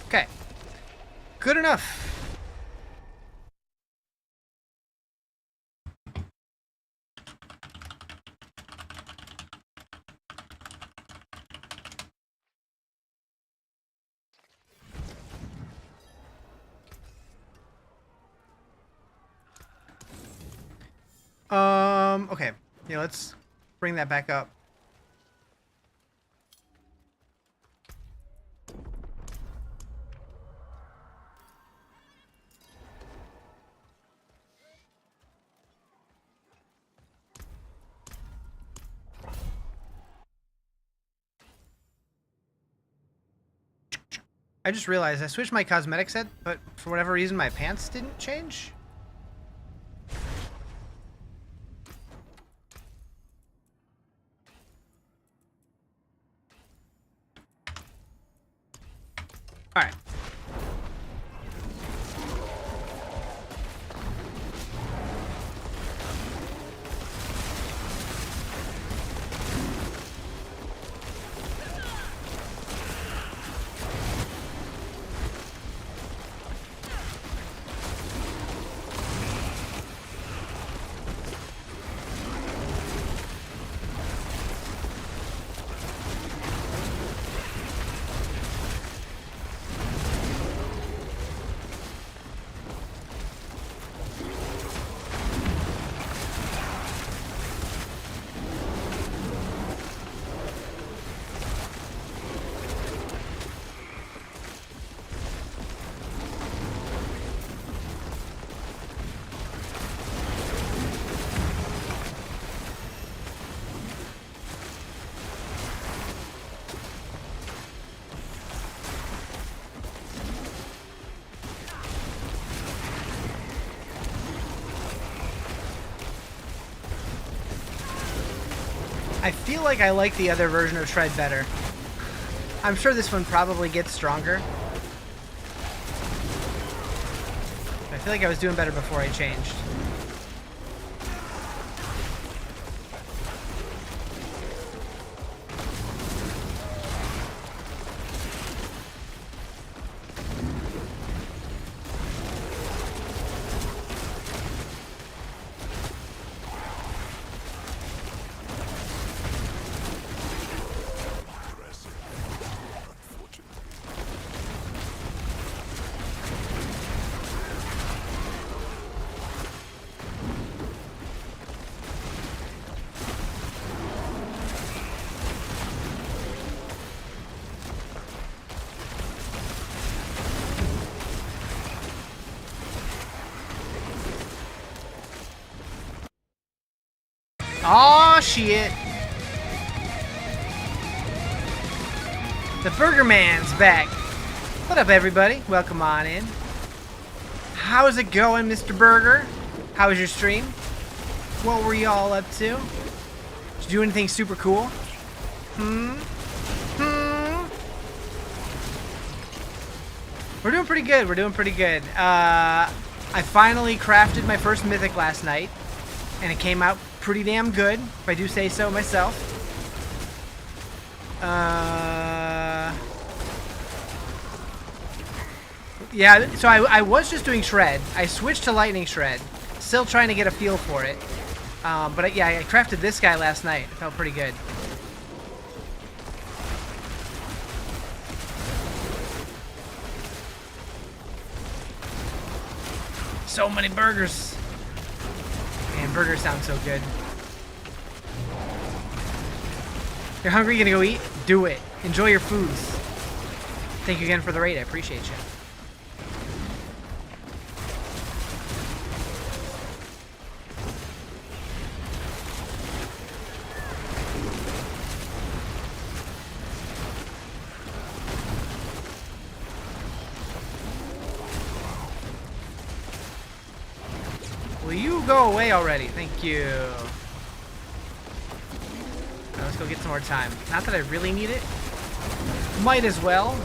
Okay. Good enough. Okay. Yeah, let's bring that back up. I just realized I switched my cosmetic set, but for whatever reason my pants didn't change. Alright. I feel like I like the other version of Shred better. I'm sure this one probably gets stronger. I feel like I was doing better before I changed. Aw, shit. The Burger Man's back. What up, everybody? Welcome on in. How's it going, Mr. Burger? How was your stream? What were y'all up to? Did you do anything super cool? We're doing pretty good. We're doing pretty good. I finally crafted my first mythic last night, and it came out pretty damn good, if I do say so myself. Yeah, so I was just doing Shred. I switched to Lightning Shred. Still trying to get a feel for it. But yeah, I crafted this guy last night. It felt pretty good. So many burgers. Man, burgers sound so good. You're hungry? You gonna go eat? Do it. Enjoy your foods. Thank you again for the raid. I appreciate you. Will you go away already? Thank you. Now let's go get some more time. Not that I really need it. Might as well.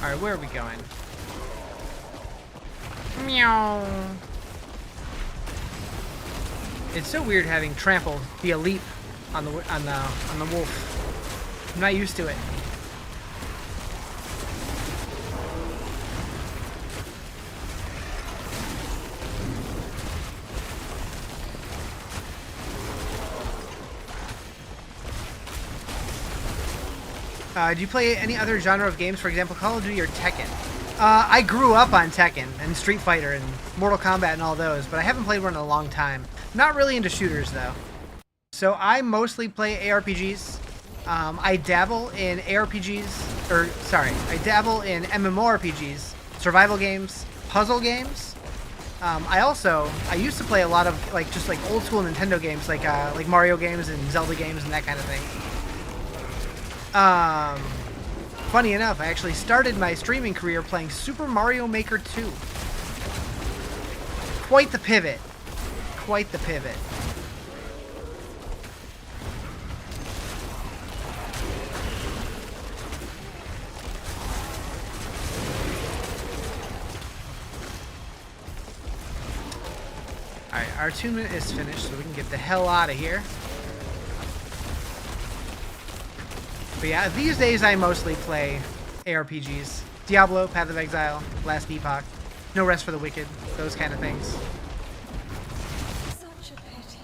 Alright, where are we going? Meow. It's so weird having trample be a leap on the wolf. I'm not used to it. Do you play any other genre of games, for example, Call of Duty or Tekken? I grew up on Tekken and Street Fighter and Mortal Kombat and all those, but I haven't played one in a long time. Not really into shooters, though. So I mostly play ARPGs. I dabble in ARPGs, I dabble in MMORPGs, survival games, puzzle games. I used to play a lot of just old school Nintendo games, like Mario games and Zelda games and that kind of thing. Funny enough, I actually started my streaming career playing Super Mario Maker 2. Quite the pivot. Quite the pivot. Alright, our attunement is finished, so we can get the hell out of here. But yeah, these days I mostly play ARPGs. Diablo, Path of Exile, Last Epoch, No Rest for the Wicked, those kind of things. Such a pity.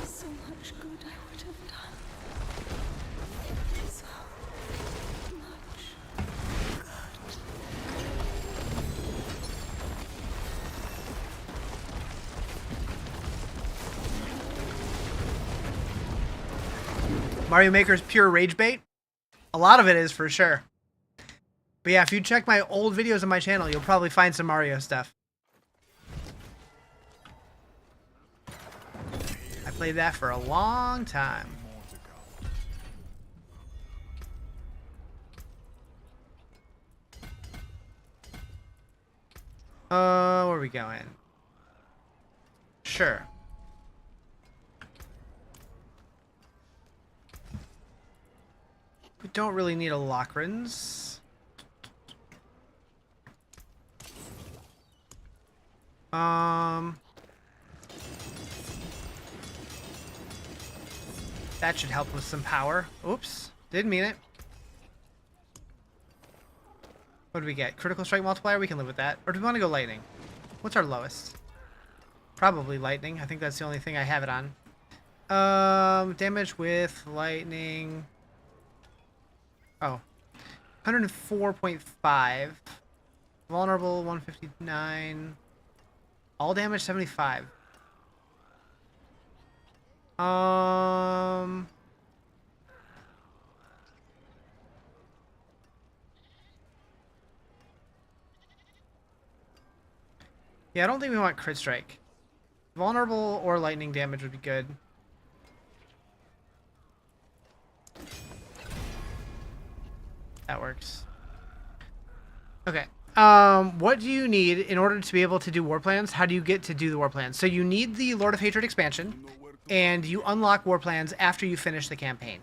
So much good I would have done. So much good. Mario Maker's pure rage bait? A lot of it is, for sure. But yeah, if you check my old videos on my channel, you'll probably find some Mario stuff. I played that for a long time. Where are we going? Sure. We don't really need a Lockrins. That should help with some power. Oops, didn't mean it. What do we get? Critical strike multiplier? We can live with that. Or do we want to go lightning? What's our lowest? Probably lightning. I think that's the only thing I have it on. Damage with lightning. Oh. 104.5. Vulnerable 159. All damage 75. Yeah, I don't think we want crit strike. Vulnerable or lightning damage would be good. That works. Okay. What do you need in order to be able to do war plans? How do you get to do the war plans? So you need the Lord of Hatred expansion, and you unlock war plans after you finish the campaign.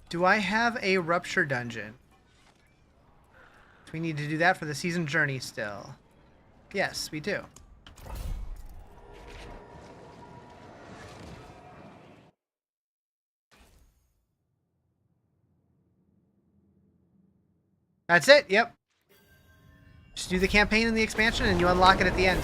Do I have a Rupture dungeon? We need to do that for the season journey still. Yes, we do. That's it, yep. Just do the campaign and the expansion and you unlock it at the end.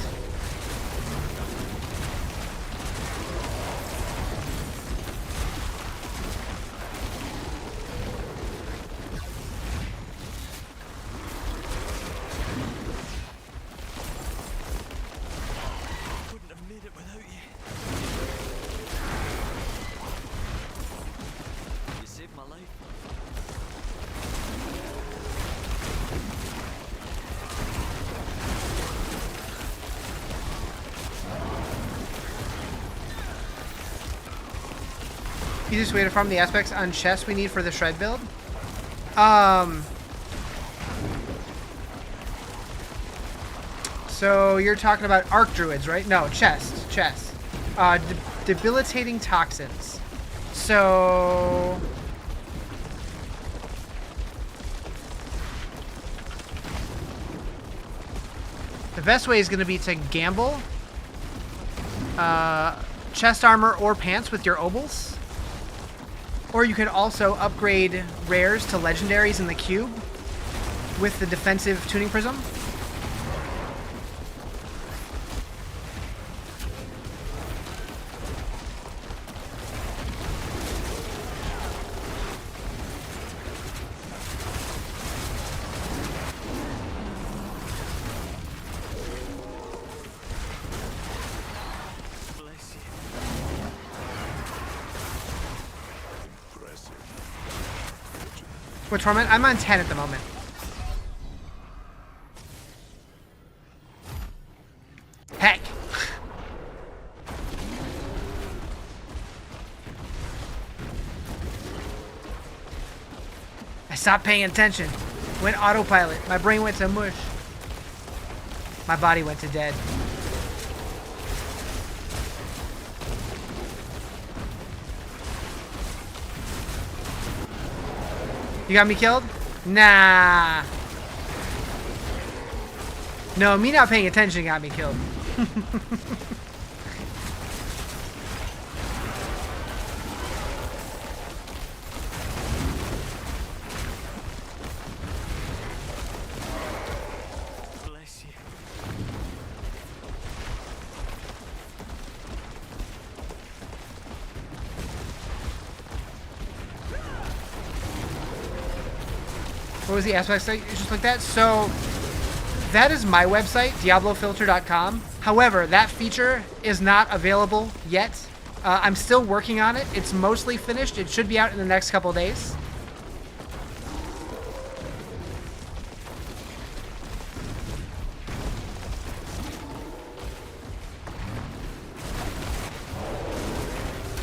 Easiest way to farm the aspects on chests we need for the shred build. So you're talking about arc druids, right? No, chest. Debilitating toxins. So the best way is going to be to gamble chest armor or pants with your obols. Or you could also upgrade rares to legendaries in the cube with the defensive tuning prism. What torment? I'm on 10 at the moment. Heck. I stopped paying attention. Went autopilot. My brain went to mush. My body went to dead. You got me killed? Nah. No, me not paying attention got me killed. Bless you. What was the aspect like? Just like that? So That is my website, diablofilter.com. However, that feature is not available yet. I'm still working on it. It's mostly finished. It should be out in the next couple days.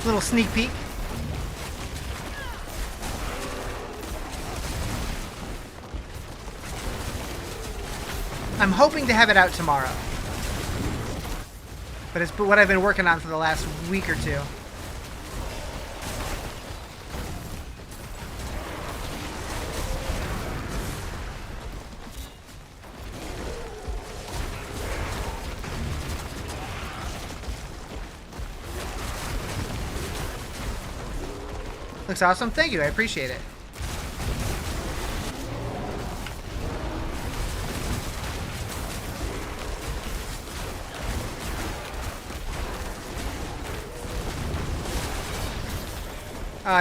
Little sneak peek. I'm hoping to have it out tomorrow. But it's what I've been working on for the last week or two. Looks awesome. Thank you. I appreciate it.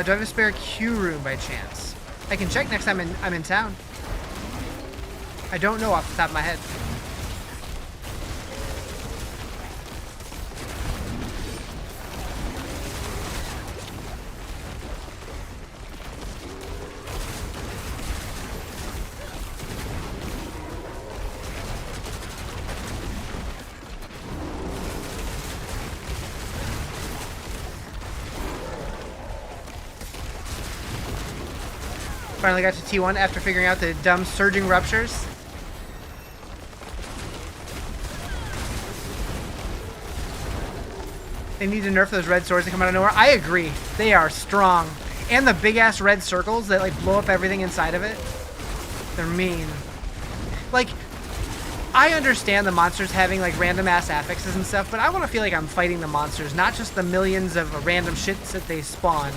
Do I have a spare queue room by chance? I can check next time I'm in town. I don't know off the top of my head. Finally got to T1 after figuring out the dumb surging ruptures. They need to nerf those red swords that come out of nowhere. I agree. They are strong. And the big ass red circles that like blow up everything inside of it. They're mean. Like, I understand the monsters having like random ass affixes and stuff, but I want to feel like I'm fighting the monsters, not just the millions of random shits that they spawn.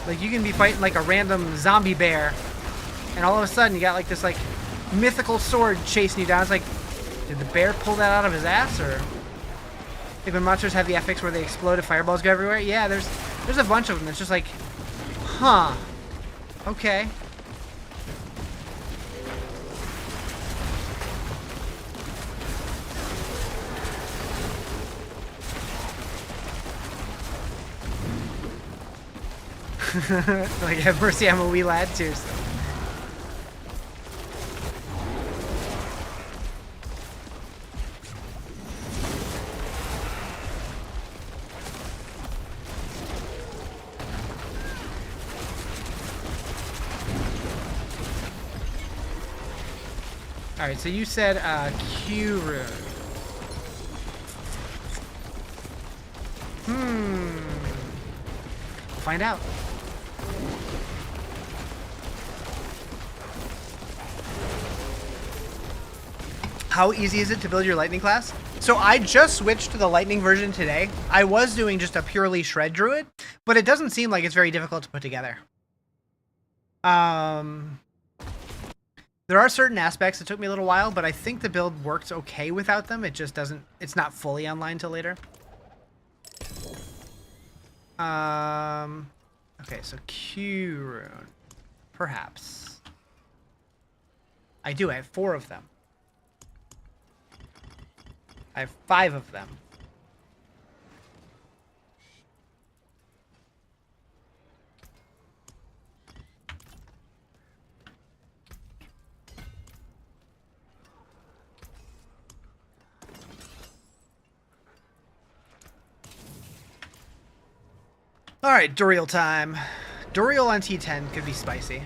Like, you can be fighting like a random zombie bear, and all of a sudden you got like this like mythical sword chasing you down. It's like, did the bear pull that out of his ass? Or like when monsters have the FX where they explode and fireballs go everywhere? Yeah, there's a bunch of them. It's just like, huh, okay. Like, have mercy, I'm a wee lad too. So. All right, so you said Q room. Find out. How easy is it to build your lightning class? So I just switched to the lightning version today. I was doing just a purely shred druid, but it doesn't seem like it's very difficult to put together. There are certain aspects that took me a little while, but I think the build works okay without them. It just doesn't, it's not fully online till later. Okay, so Q rune. Perhaps. I do, I have 4 of them. I have 5 of them. Alright, Duriel time. Duriel on T10 could be spicy.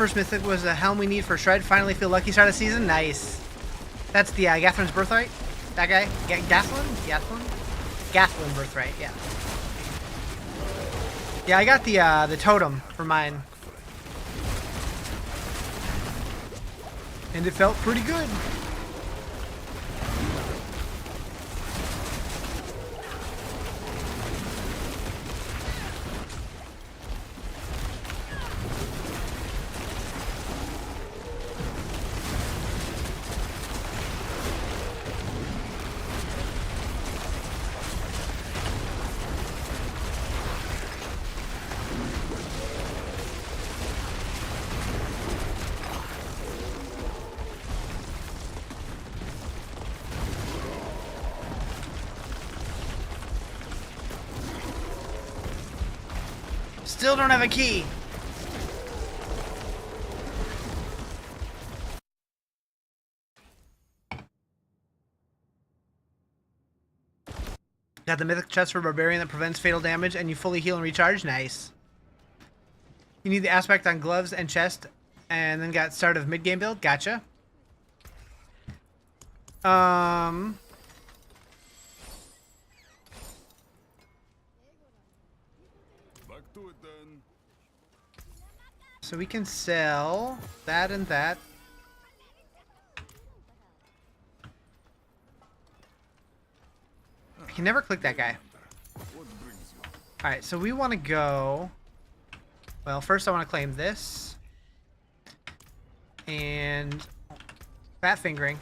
first mythic was the helm we need for Shred. Finally feel lucky start of season. Nice. That's the Gatherin's Birthright. That guy? Gathlin? Gathlin Birthright, yeah. Yeah, I got the totem for mine. And it felt pretty good. Still don't have a key. Got the mythic chest for Barbarian that prevents fatal damage and you fully heal and recharge. Nice. You need the aspect on gloves and chest and then got start of mid-game build. Gotcha. So we can sell that and that. I can never click that guy. Alright, so we want to go... Well, first I want to claim this. And... Fat Fingering.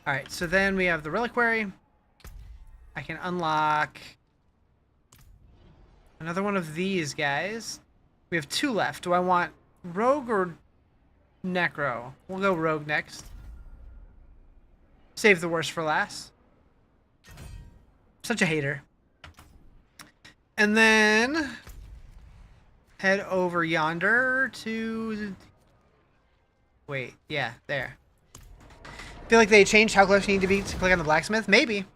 Alright, so then we have the Reliquary. I can unlock... another one of these guys. We have 2 left. Do I want Rogue or Necro? We'll go Rogue next. Save the worst for last. Such a hater. And then head over yonder to... Wait, yeah, there. Feel like they changed how close you need to be to click on the blacksmith? Maybe.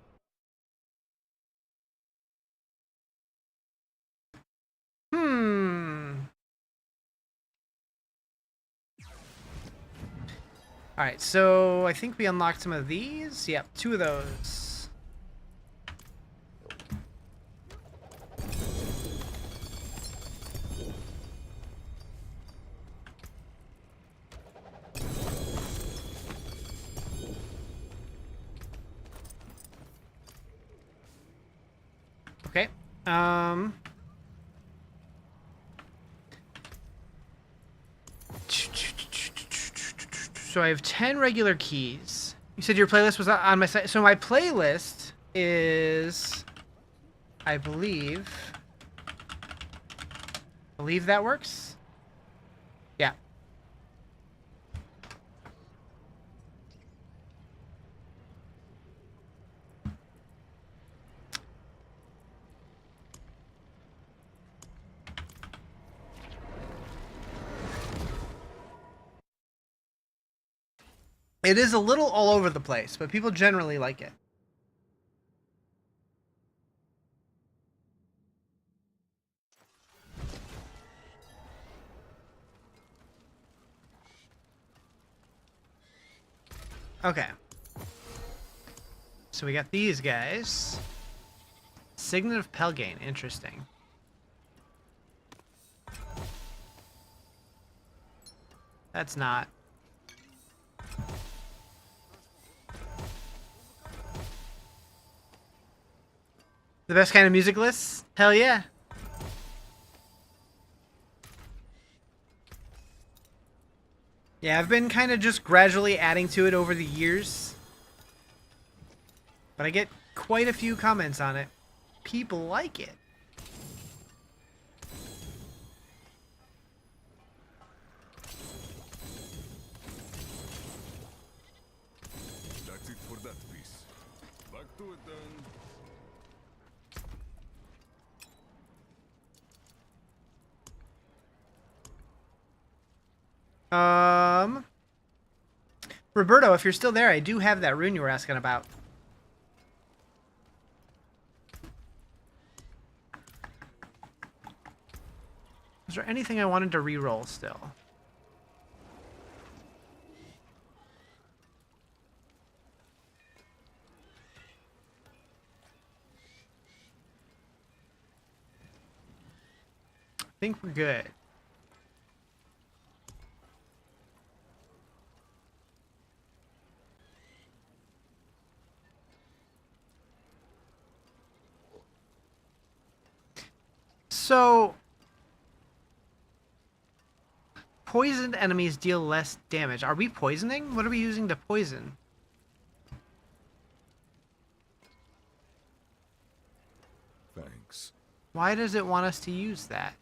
Alright, so I think we unlocked some of these. Yep, 2 of those. Okay. So I have 10 regular keys. You said your playlist was on my site. So my playlist is, I believe that works. Yeah. It is a little all over the place, but people generally like it. Okay. So we got these guys. Signet of Pelgane, interesting. That's not. The best kind of music lists? Hell yeah. Yeah, I've been kind of just gradually adding to it over the years. But I get quite a few comments on it. People like it. That's it for that piece. Back to it then. Roberto, if you're still there, I do have that rune you were asking about. Is there anything I wanted to re-roll still? think we're good. So, poisoned enemies deal less damage. Are we poisoning? What are we using to poison? Thanks. Why does it want us to use that?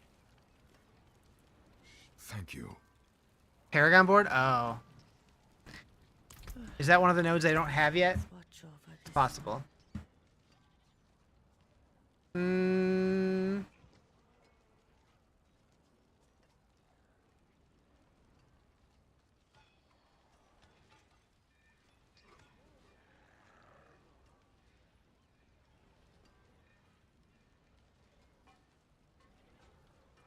Thank you. Paragon board? Oh. Is that one of the nodes I don't have yet? Watch over this. Possible.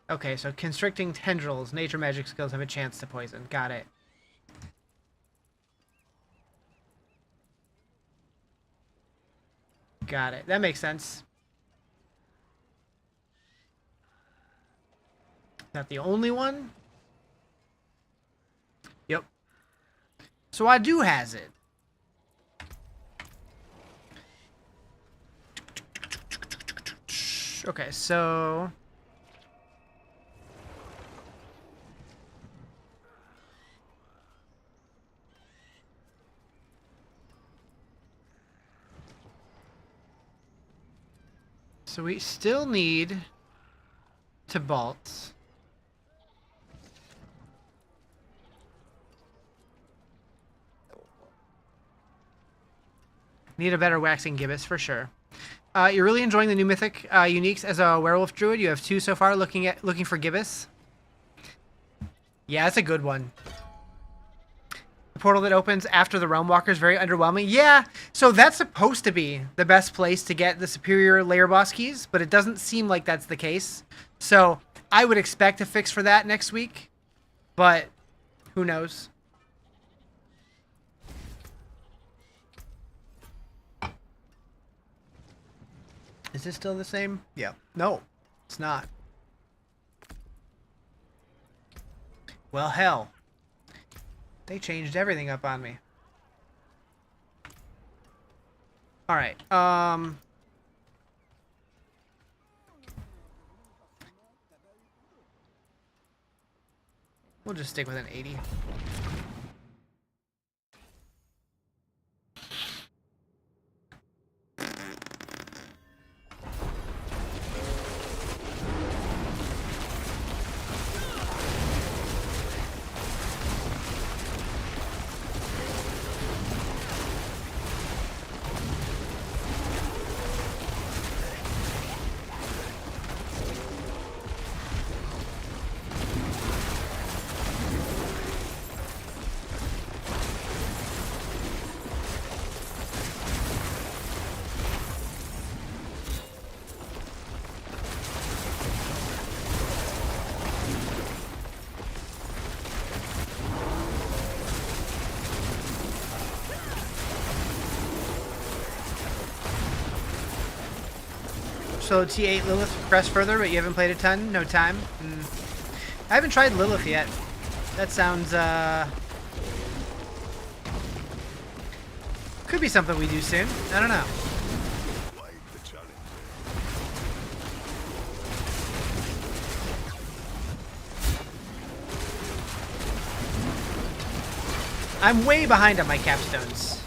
Okay, so constricting tendrils, nature magic skills have a chance to poison. Got it. Got it. That makes sense. Not the only one? Yep. So I do has it. Okay, so... So we still need to vault. Need a better waxing gibbous for sure. You're really enjoying the new mythic uniques as a werewolf druid. You have 2 so far. Looking for gibbous. Yeah, that's a good one. The portal that opens after the Realm Walker is very underwhelming. Yeah, so that's supposed to be the best place to get the superior layer boss keys, but it doesn't seem like that's the case. So I would expect a fix for that next week, but who knows? Is this still the same? Yeah. No, it's not. Well, hell. They changed everything up on me. Alright, we'll just stick with an 80. So T8 Lilith progress further, but you haven't played a ton? No time? I haven't tried Lilith yet. That sounds, could be something we do soon. I don't know. I'm way behind on my capstones.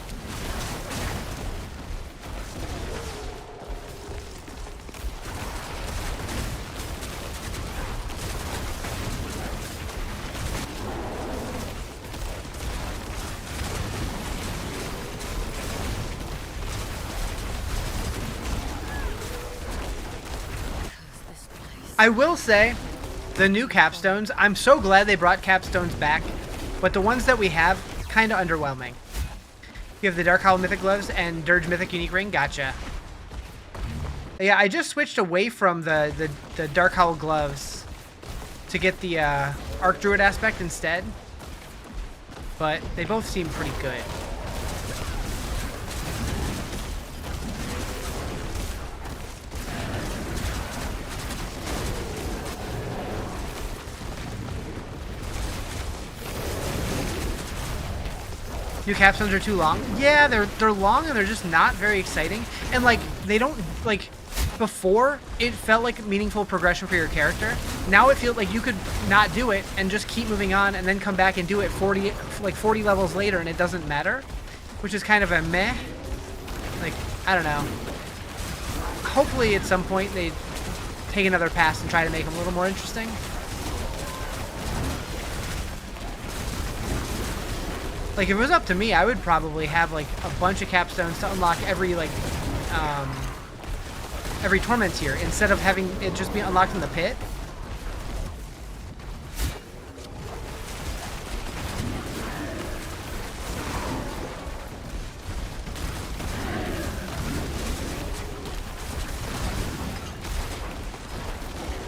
I will say, the new capstones, I'm so glad they brought capstones back, but the ones that we have, kind of underwhelming. You have the Dark Howl Mythic Gloves and Dirge Mythic Unique Ring, gotcha. Yeah, I just switched away from the Dark Howl Gloves to get the Arc Druid aspect instead, but they both seem pretty good. New capstones are too long. Yeah, they're long and they're just not very exciting. And like they don't like before it felt like meaningful progression for your character. Now it feels like you could not do it and just keep moving on and then come back and do it 40 levels later and it doesn't matter, which is kind of a meh. Like I don't know. Hopefully at some point they take another pass and try to make them a little more interesting. Like, if it was up to me, I would probably have, like, a bunch of capstones to unlock every torment tier, instead of having it just be unlocked in the pit.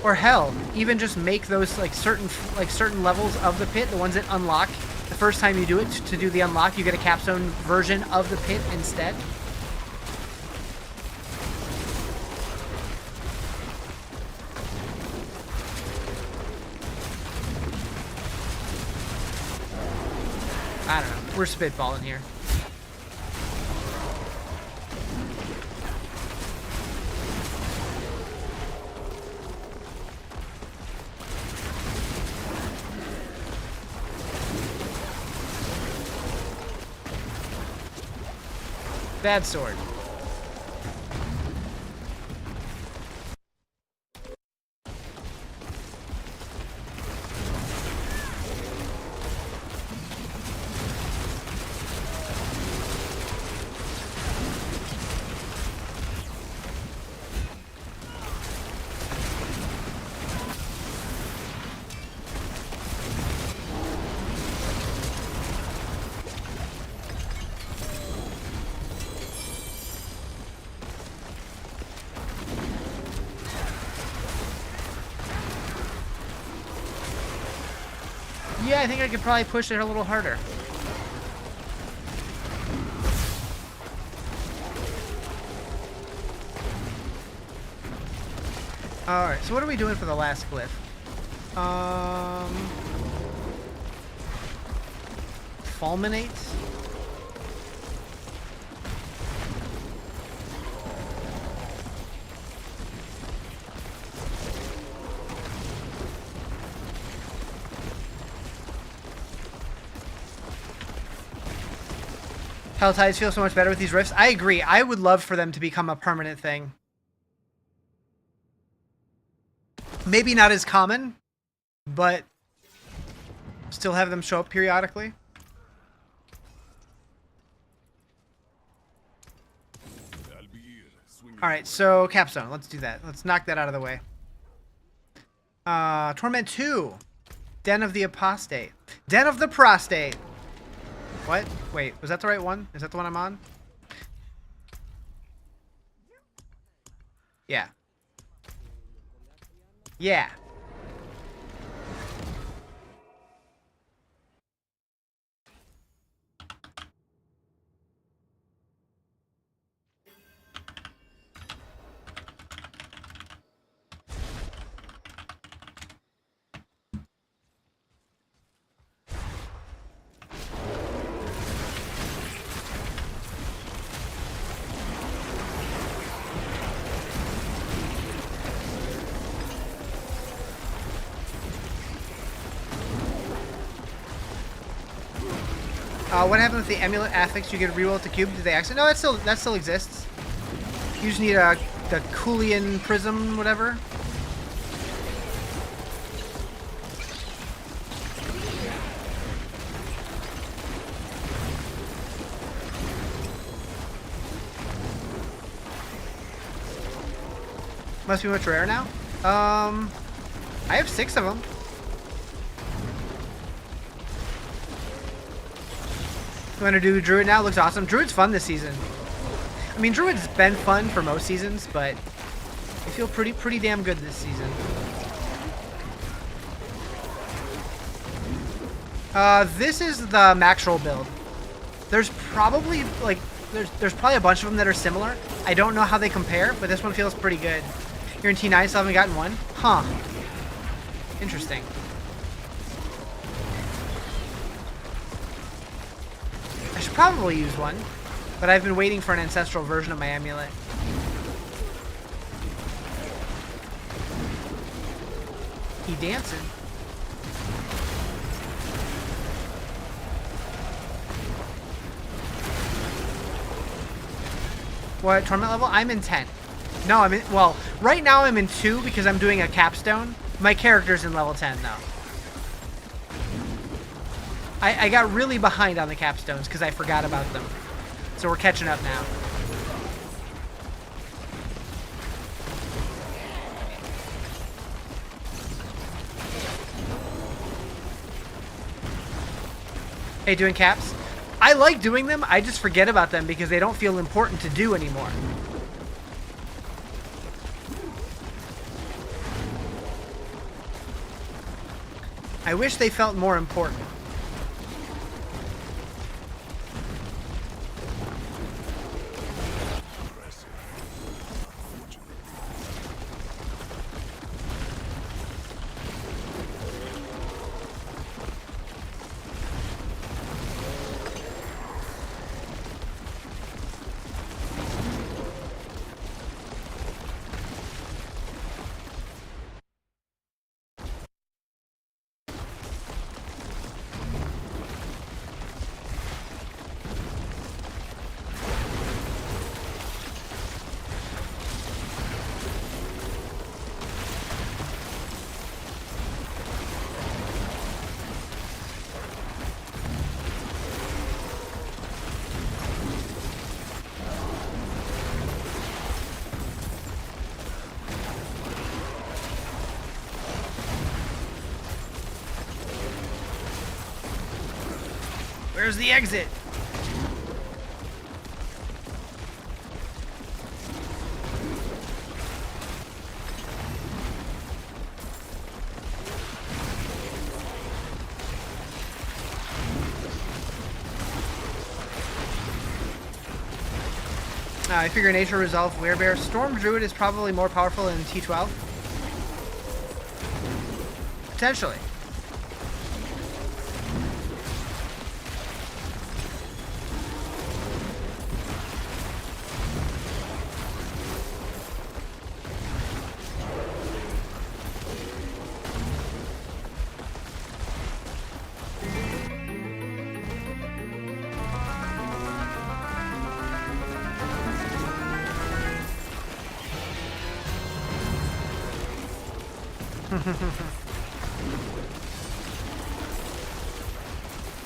Or hell, even just make those, certain levels of the pit, the ones that unlock. The first time you do it, to do the unlock, you get a capstone version of the pit instead. I don't know. We're spitballing here. Bad sword. Yeah, I think I could probably push it a little harder. Alright, so what are we doing for the last glyph? Fulminate? Hell Tides feel so much better with these rifts. I agree. I would love for them to become a permanent thing. Maybe not as common, but still have them show up periodically. Alright, so Capstone. Let's do that. Let's knock that out of the way. Torment 2. Den of the Apostate. Den of the Prostate. What? Wait, was that the right one? Is that the one I'm on? Yeah. Yeah. What happened with the amulet affix? You get reroll at the cube. Did they accident? No, that still exists. You just need the Coolian prism, whatever. Must be much rare now. I have 6 of them. You want to do Druid now? Looks awesome. Druid's fun this season. I mean, Druid's been fun for most seasons, but I feel pretty damn good this season. This is the max roll build. There's probably there's probably a bunch of them that are similar. I don't know how they compare, but this one feels pretty good. You're in T9, still haven't gotten one? Huh. Interesting. should probably use one, but I've been waiting for an ancestral version of my amulet. He dancing. What torment level? I'm in 10. No, I'm in, well, right now I'm in 2 because I'm doing a capstone. My character's in level 10 though. I got really behind on the capstones because I forgot about them. So we're catching up now. Hey, doing caps? I like doing them, I just forget about them because they don't feel important to do anymore. I wish they felt more important. Where's the exit? I figure nature resolve werebear. Storm Druid is probably more powerful in T12. Potentially.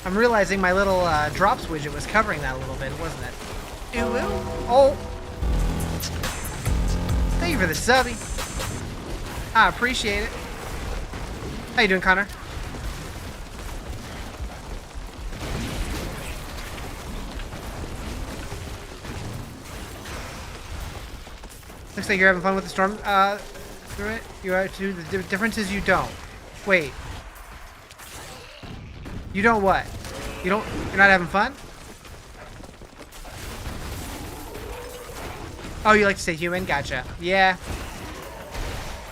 I'm realizing my little drops widget was covering that a little bit, wasn't it? Ew, ew. Oh! Thank you for the subby. I appreciate it. How you doing, Connor? Looks like you're having fun with the storm. Druid? You are too. The difference is you don't. Wait. You don't what? You don't. You're not having fun? Oh, you like to say human? Gotcha. Yeah.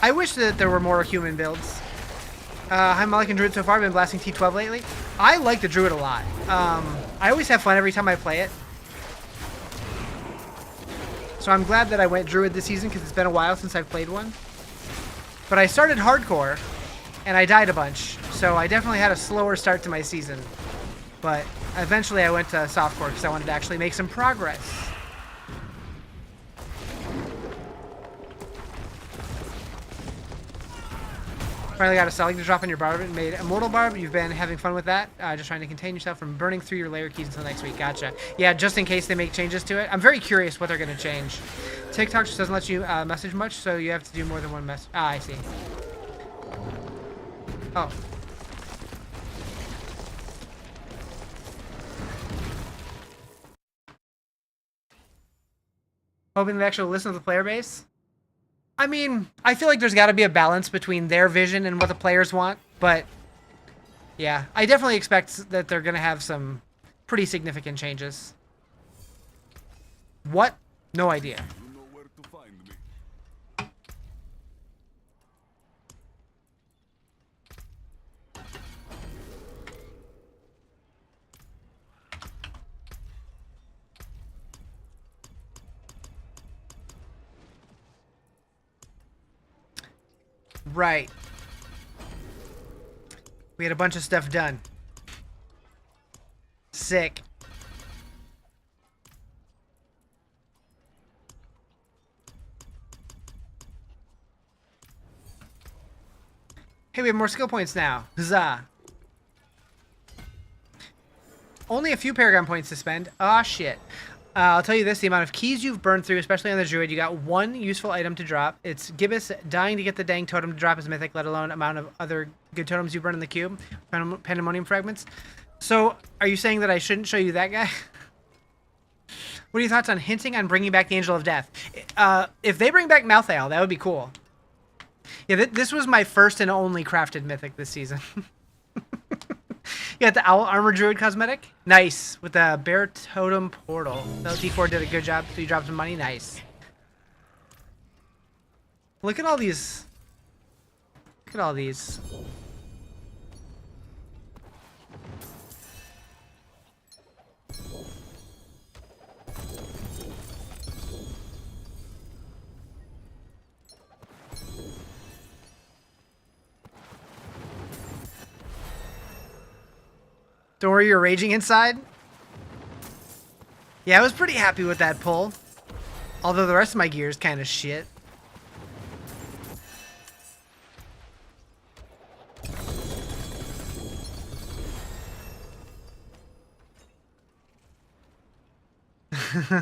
I wish that there were more human builds. I'm liking Druid so far. I've been blasting T12 lately. I like the Druid a lot. I always have fun every time I play it. So I'm glad that I went Druid this season because it's been a while since I've played one. But I started hardcore, and I died a bunch, so I definitely had a slower start to my season. But eventually I went to softcore because I wanted to actually make some progress. Finally got a selling to drop on your barb and made Immortal Barb. You've been having fun with that, just trying to contain yourself from burning through your layer keys until next week. Gotcha. Yeah, just in case they make changes to it. I'm very curious what they're going to change. TikTok just doesn't let you message much, so you have to do more than one message. Ah, I see. Oh. Hoping they actually listen to the player base? I mean, I feel like there's got to be a balance between their vision and what the players want, but yeah, I definitely expect that they're going to have some pretty significant changes. What? No idea. You know where to find me. Right. We had a bunch of stuff done. Sick. Hey, we have more skill points now. Huzzah. Only a few Paragon points to spend. Ah, shit. I'll tell you this, the amount of keys you've burned through, especially on the Druid, you got one useful item to drop. It's Gibbous dying to get the dang totem to drop as mythic, let alone amount of other good totems you burn in the cube. Pandemonium fragments. So, are you saying that I shouldn't show you that guy? What are your thoughts on hinting on bringing back the Angel of Death? If they bring back Malthael, that would be cool. Yeah, this was my first and only crafted mythic this season. You got the Owl Armor Druid cosmetic. Nice. With the Bear Totem Portal. The D4 did a good job, so you dropped some money. Nice. Look at all these. Look at all these. Don't worry, you're raging inside. Yeah, I was pretty happy with that pull. Although the rest of my gear is kind of shit.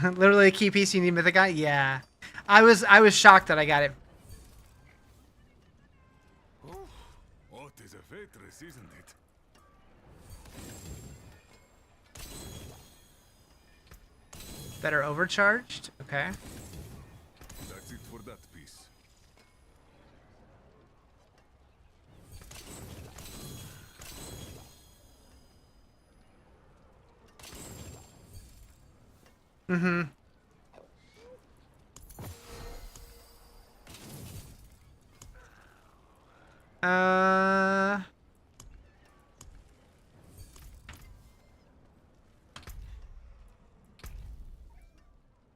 Literally a key piece you need mythic on? Yeah. I was shocked that I got it. Oh, what is a waitress, isn't it? Better overcharged. Okay. That's it for that piece. Mm-hmm.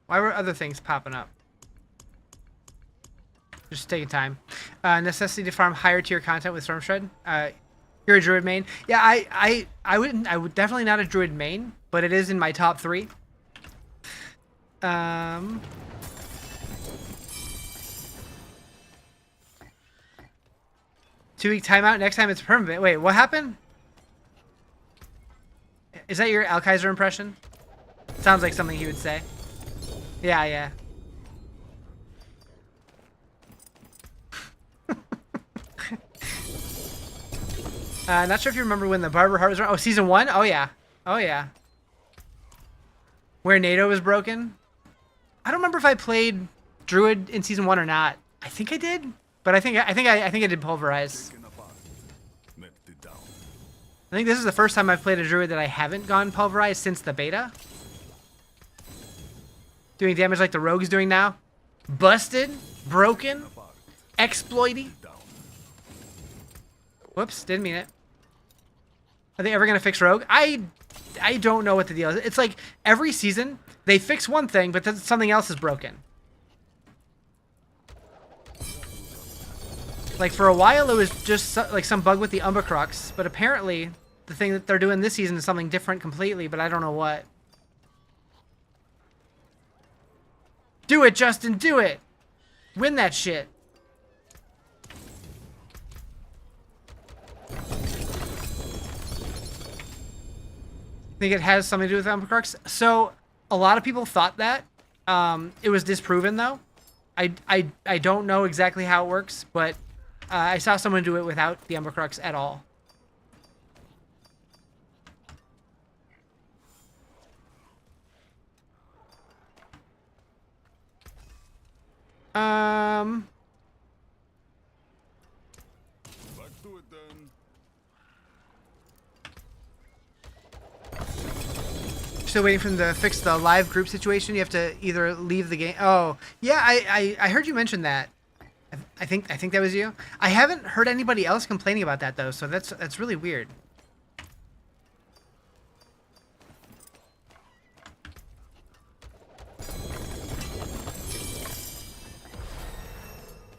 Why were other things popping up? Just taking time. Necessity to farm higher tier content with Storm Shred. You're a Druid main. Yeah, I would definitely not a Druid main, but it is in my top 3. 2-week timeout. Next time it's permanent. Wait, what happened? Is that your Alkaiser impression? Sounds like something he would say. Yeah, yeah. Not sure if you remember when the Barber Heart was around. Oh, season 1? Oh, yeah. Oh, yeah. Where NATO was broken? I don't remember if I played Druid in season 1 or not. I think I did, but I think I did Pulverize. I think this is the first time I've played a Druid that I haven't gone Pulverize since the beta. Doing damage like the Rogue's doing now. Busted. Broken. Exploity. Whoops, didn't mean it. Are they ever going to fix Rogue? I don't know what the deal is. It's like every season, they fix one thing, but then something else is broken. Like for a while, it was just like some bug with the Umbacrux, but apparently the thing that they're doing this season is something different completely, but I don't know what. Do it, Justin, do it! Win that shit. Think it has something to do with Umbacrux? So, a lot of people thought that. It was disproven, though. I don't know exactly how it works, but I saw someone do it without the Umbacrux at all. Back to it then. Still waiting for them to fix the live group situation. You have to either leave the game. Oh, yeah, I heard you mention that. I think that was you. I haven't heard anybody else complaining about that though, so that's really weird.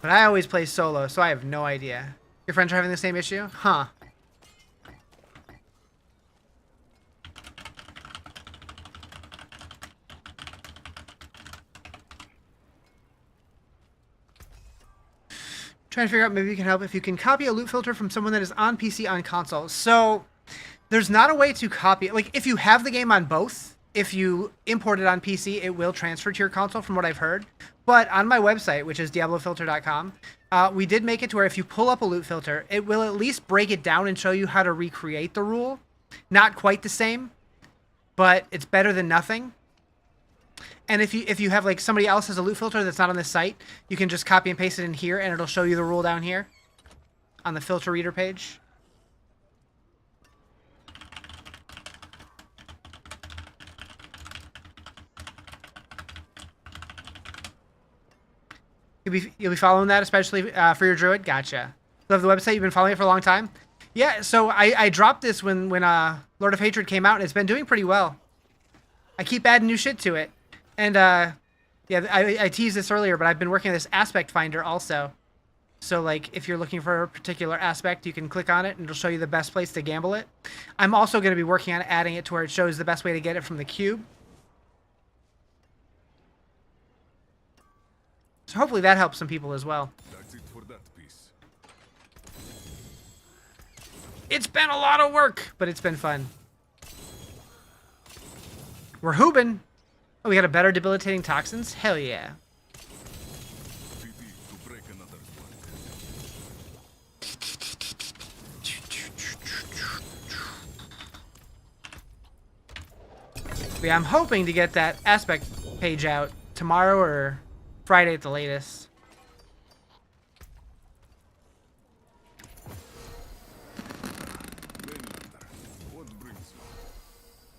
But I always play solo, so I have no idea. Your friends are having the same issue? Huh. Trying to figure out maybe you can help if you can copy a loot filter from someone that is on PC on console. So there's not a way to copy it. Like if you have the game on both, if you import it on PC, it will transfer to your console from what I've heard. But on my website, which is diablofilter.com, we did make it to where if you pull up a loot filter, it will at least break it down and show you how to recreate the rule. Not quite the same, but it's better than nothing. And if you have like somebody else has a loot filter that's not on this site, you can just copy and paste it in here and it'll show you the rule down here on the filter reader page. You'll be following that, especially for your Druid? Gotcha. Love the website. You've been following it for a long time? Yeah, so I dropped this when Lord of Hatred came out, and it's been doing pretty well. I keep adding new shit to it. And, yeah, I teased this earlier, but I've been working on this aspect finder also. So, like, if you're looking for a particular aspect, you can click on it, and it'll show you the best place to gamble it. I'm also going to be working on adding it to where it shows the best way to get it from the cube. So hopefully that helps some people as well. That's it for that piece. It's been a lot of work, but it's been fun. We're hoobin'. Oh, we got a better debilitating toxins? Hell yeah. PP to break another one. Yeah, I'm hoping to get that aspect page out tomorrow or Friday at the latest. What brings you?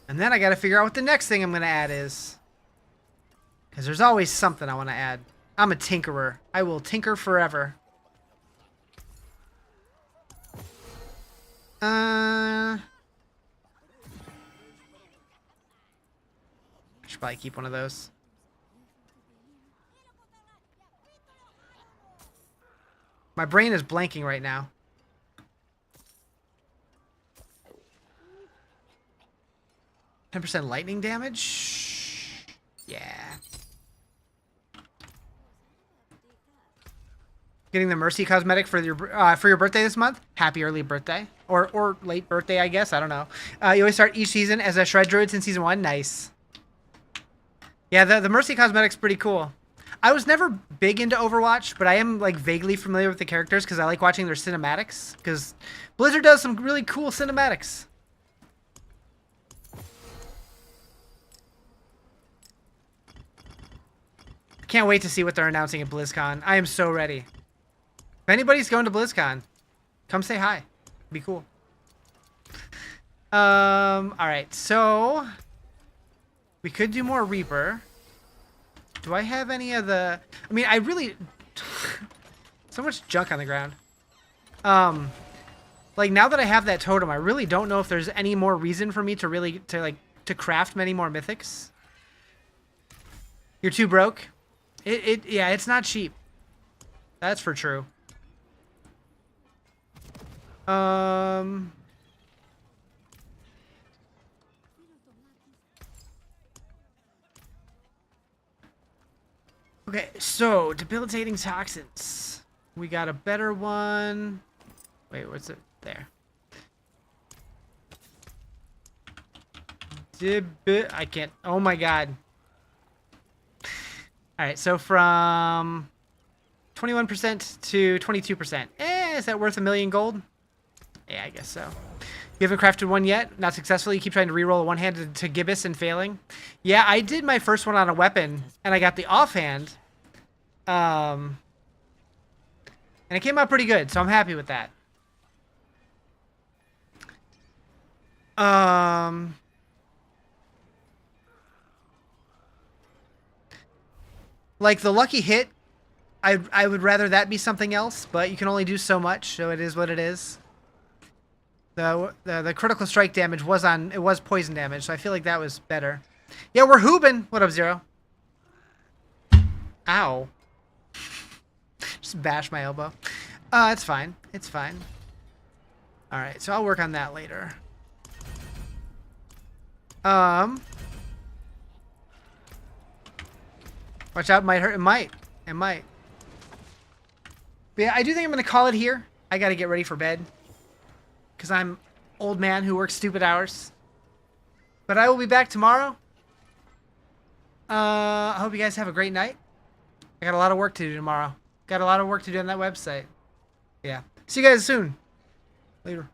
And then I gotta figure out what the next thing I'm gonna add is. Because there's always something I want to add. I'm a tinkerer. I will tinker forever. I should probably keep one of those. My brain is blanking right now. 10% lightning damage? Yeah. Getting the Mercy cosmetic for your birthday this month? Happy early birthday. Or late birthday, I guess. I don't know. You always start each season as a Shred Druid since season 1. Nice. Yeah, the Mercy cosmetic's pretty cool. I was never big into Overwatch, but I am like vaguely familiar with the characters because I like watching their cinematics. Because Blizzard does some really cool cinematics. Can't wait to see what they're announcing at BlizzCon. I am so ready. If anybody's going to BlizzCon, come say hi. Be cool. Alright, so we could do more Reaper. Do I have any of the... I mean, I really... so much junk on the ground. Like, now that I have that totem, I really don't know if there's any more reason for me to really... to craft many more mythics. You're too broke? Yeah, it's not cheap. That's for true. Okay, so debilitating toxins. We got a better one. Wait, what's it? There. I can't. Oh my god. Alright, so from 21% to 22%. Is that worth 1,000,000 gold? Yeah, I guess so. You haven't crafted one yet? Not successfully? You keep trying to reroll a one-handed to Gibbous and failing? Yeah, I did my first one on a weapon, and I got the offhand. And it came out pretty good, so I'm happy with that. Like the lucky hit, I would rather that be something else, but you can only do so much, so it is what it is. The critical strike damage was poison damage, so I feel like that was better. Yeah, we're hoobin'. What up, Zero? Ow. Just bash my elbow. It's fine. It's fine. All right, so I'll work on that later. Watch out, might hurt. It might. It might. But yeah, I do think I'm going to call it here. I got to get ready for bed. Because I'm old man who works stupid hours. But I will be back tomorrow. I hope you guys have a great night. I got a lot of work to do tomorrow. Got a lot of work to do on that website. Yeah. See you guys soon. Later.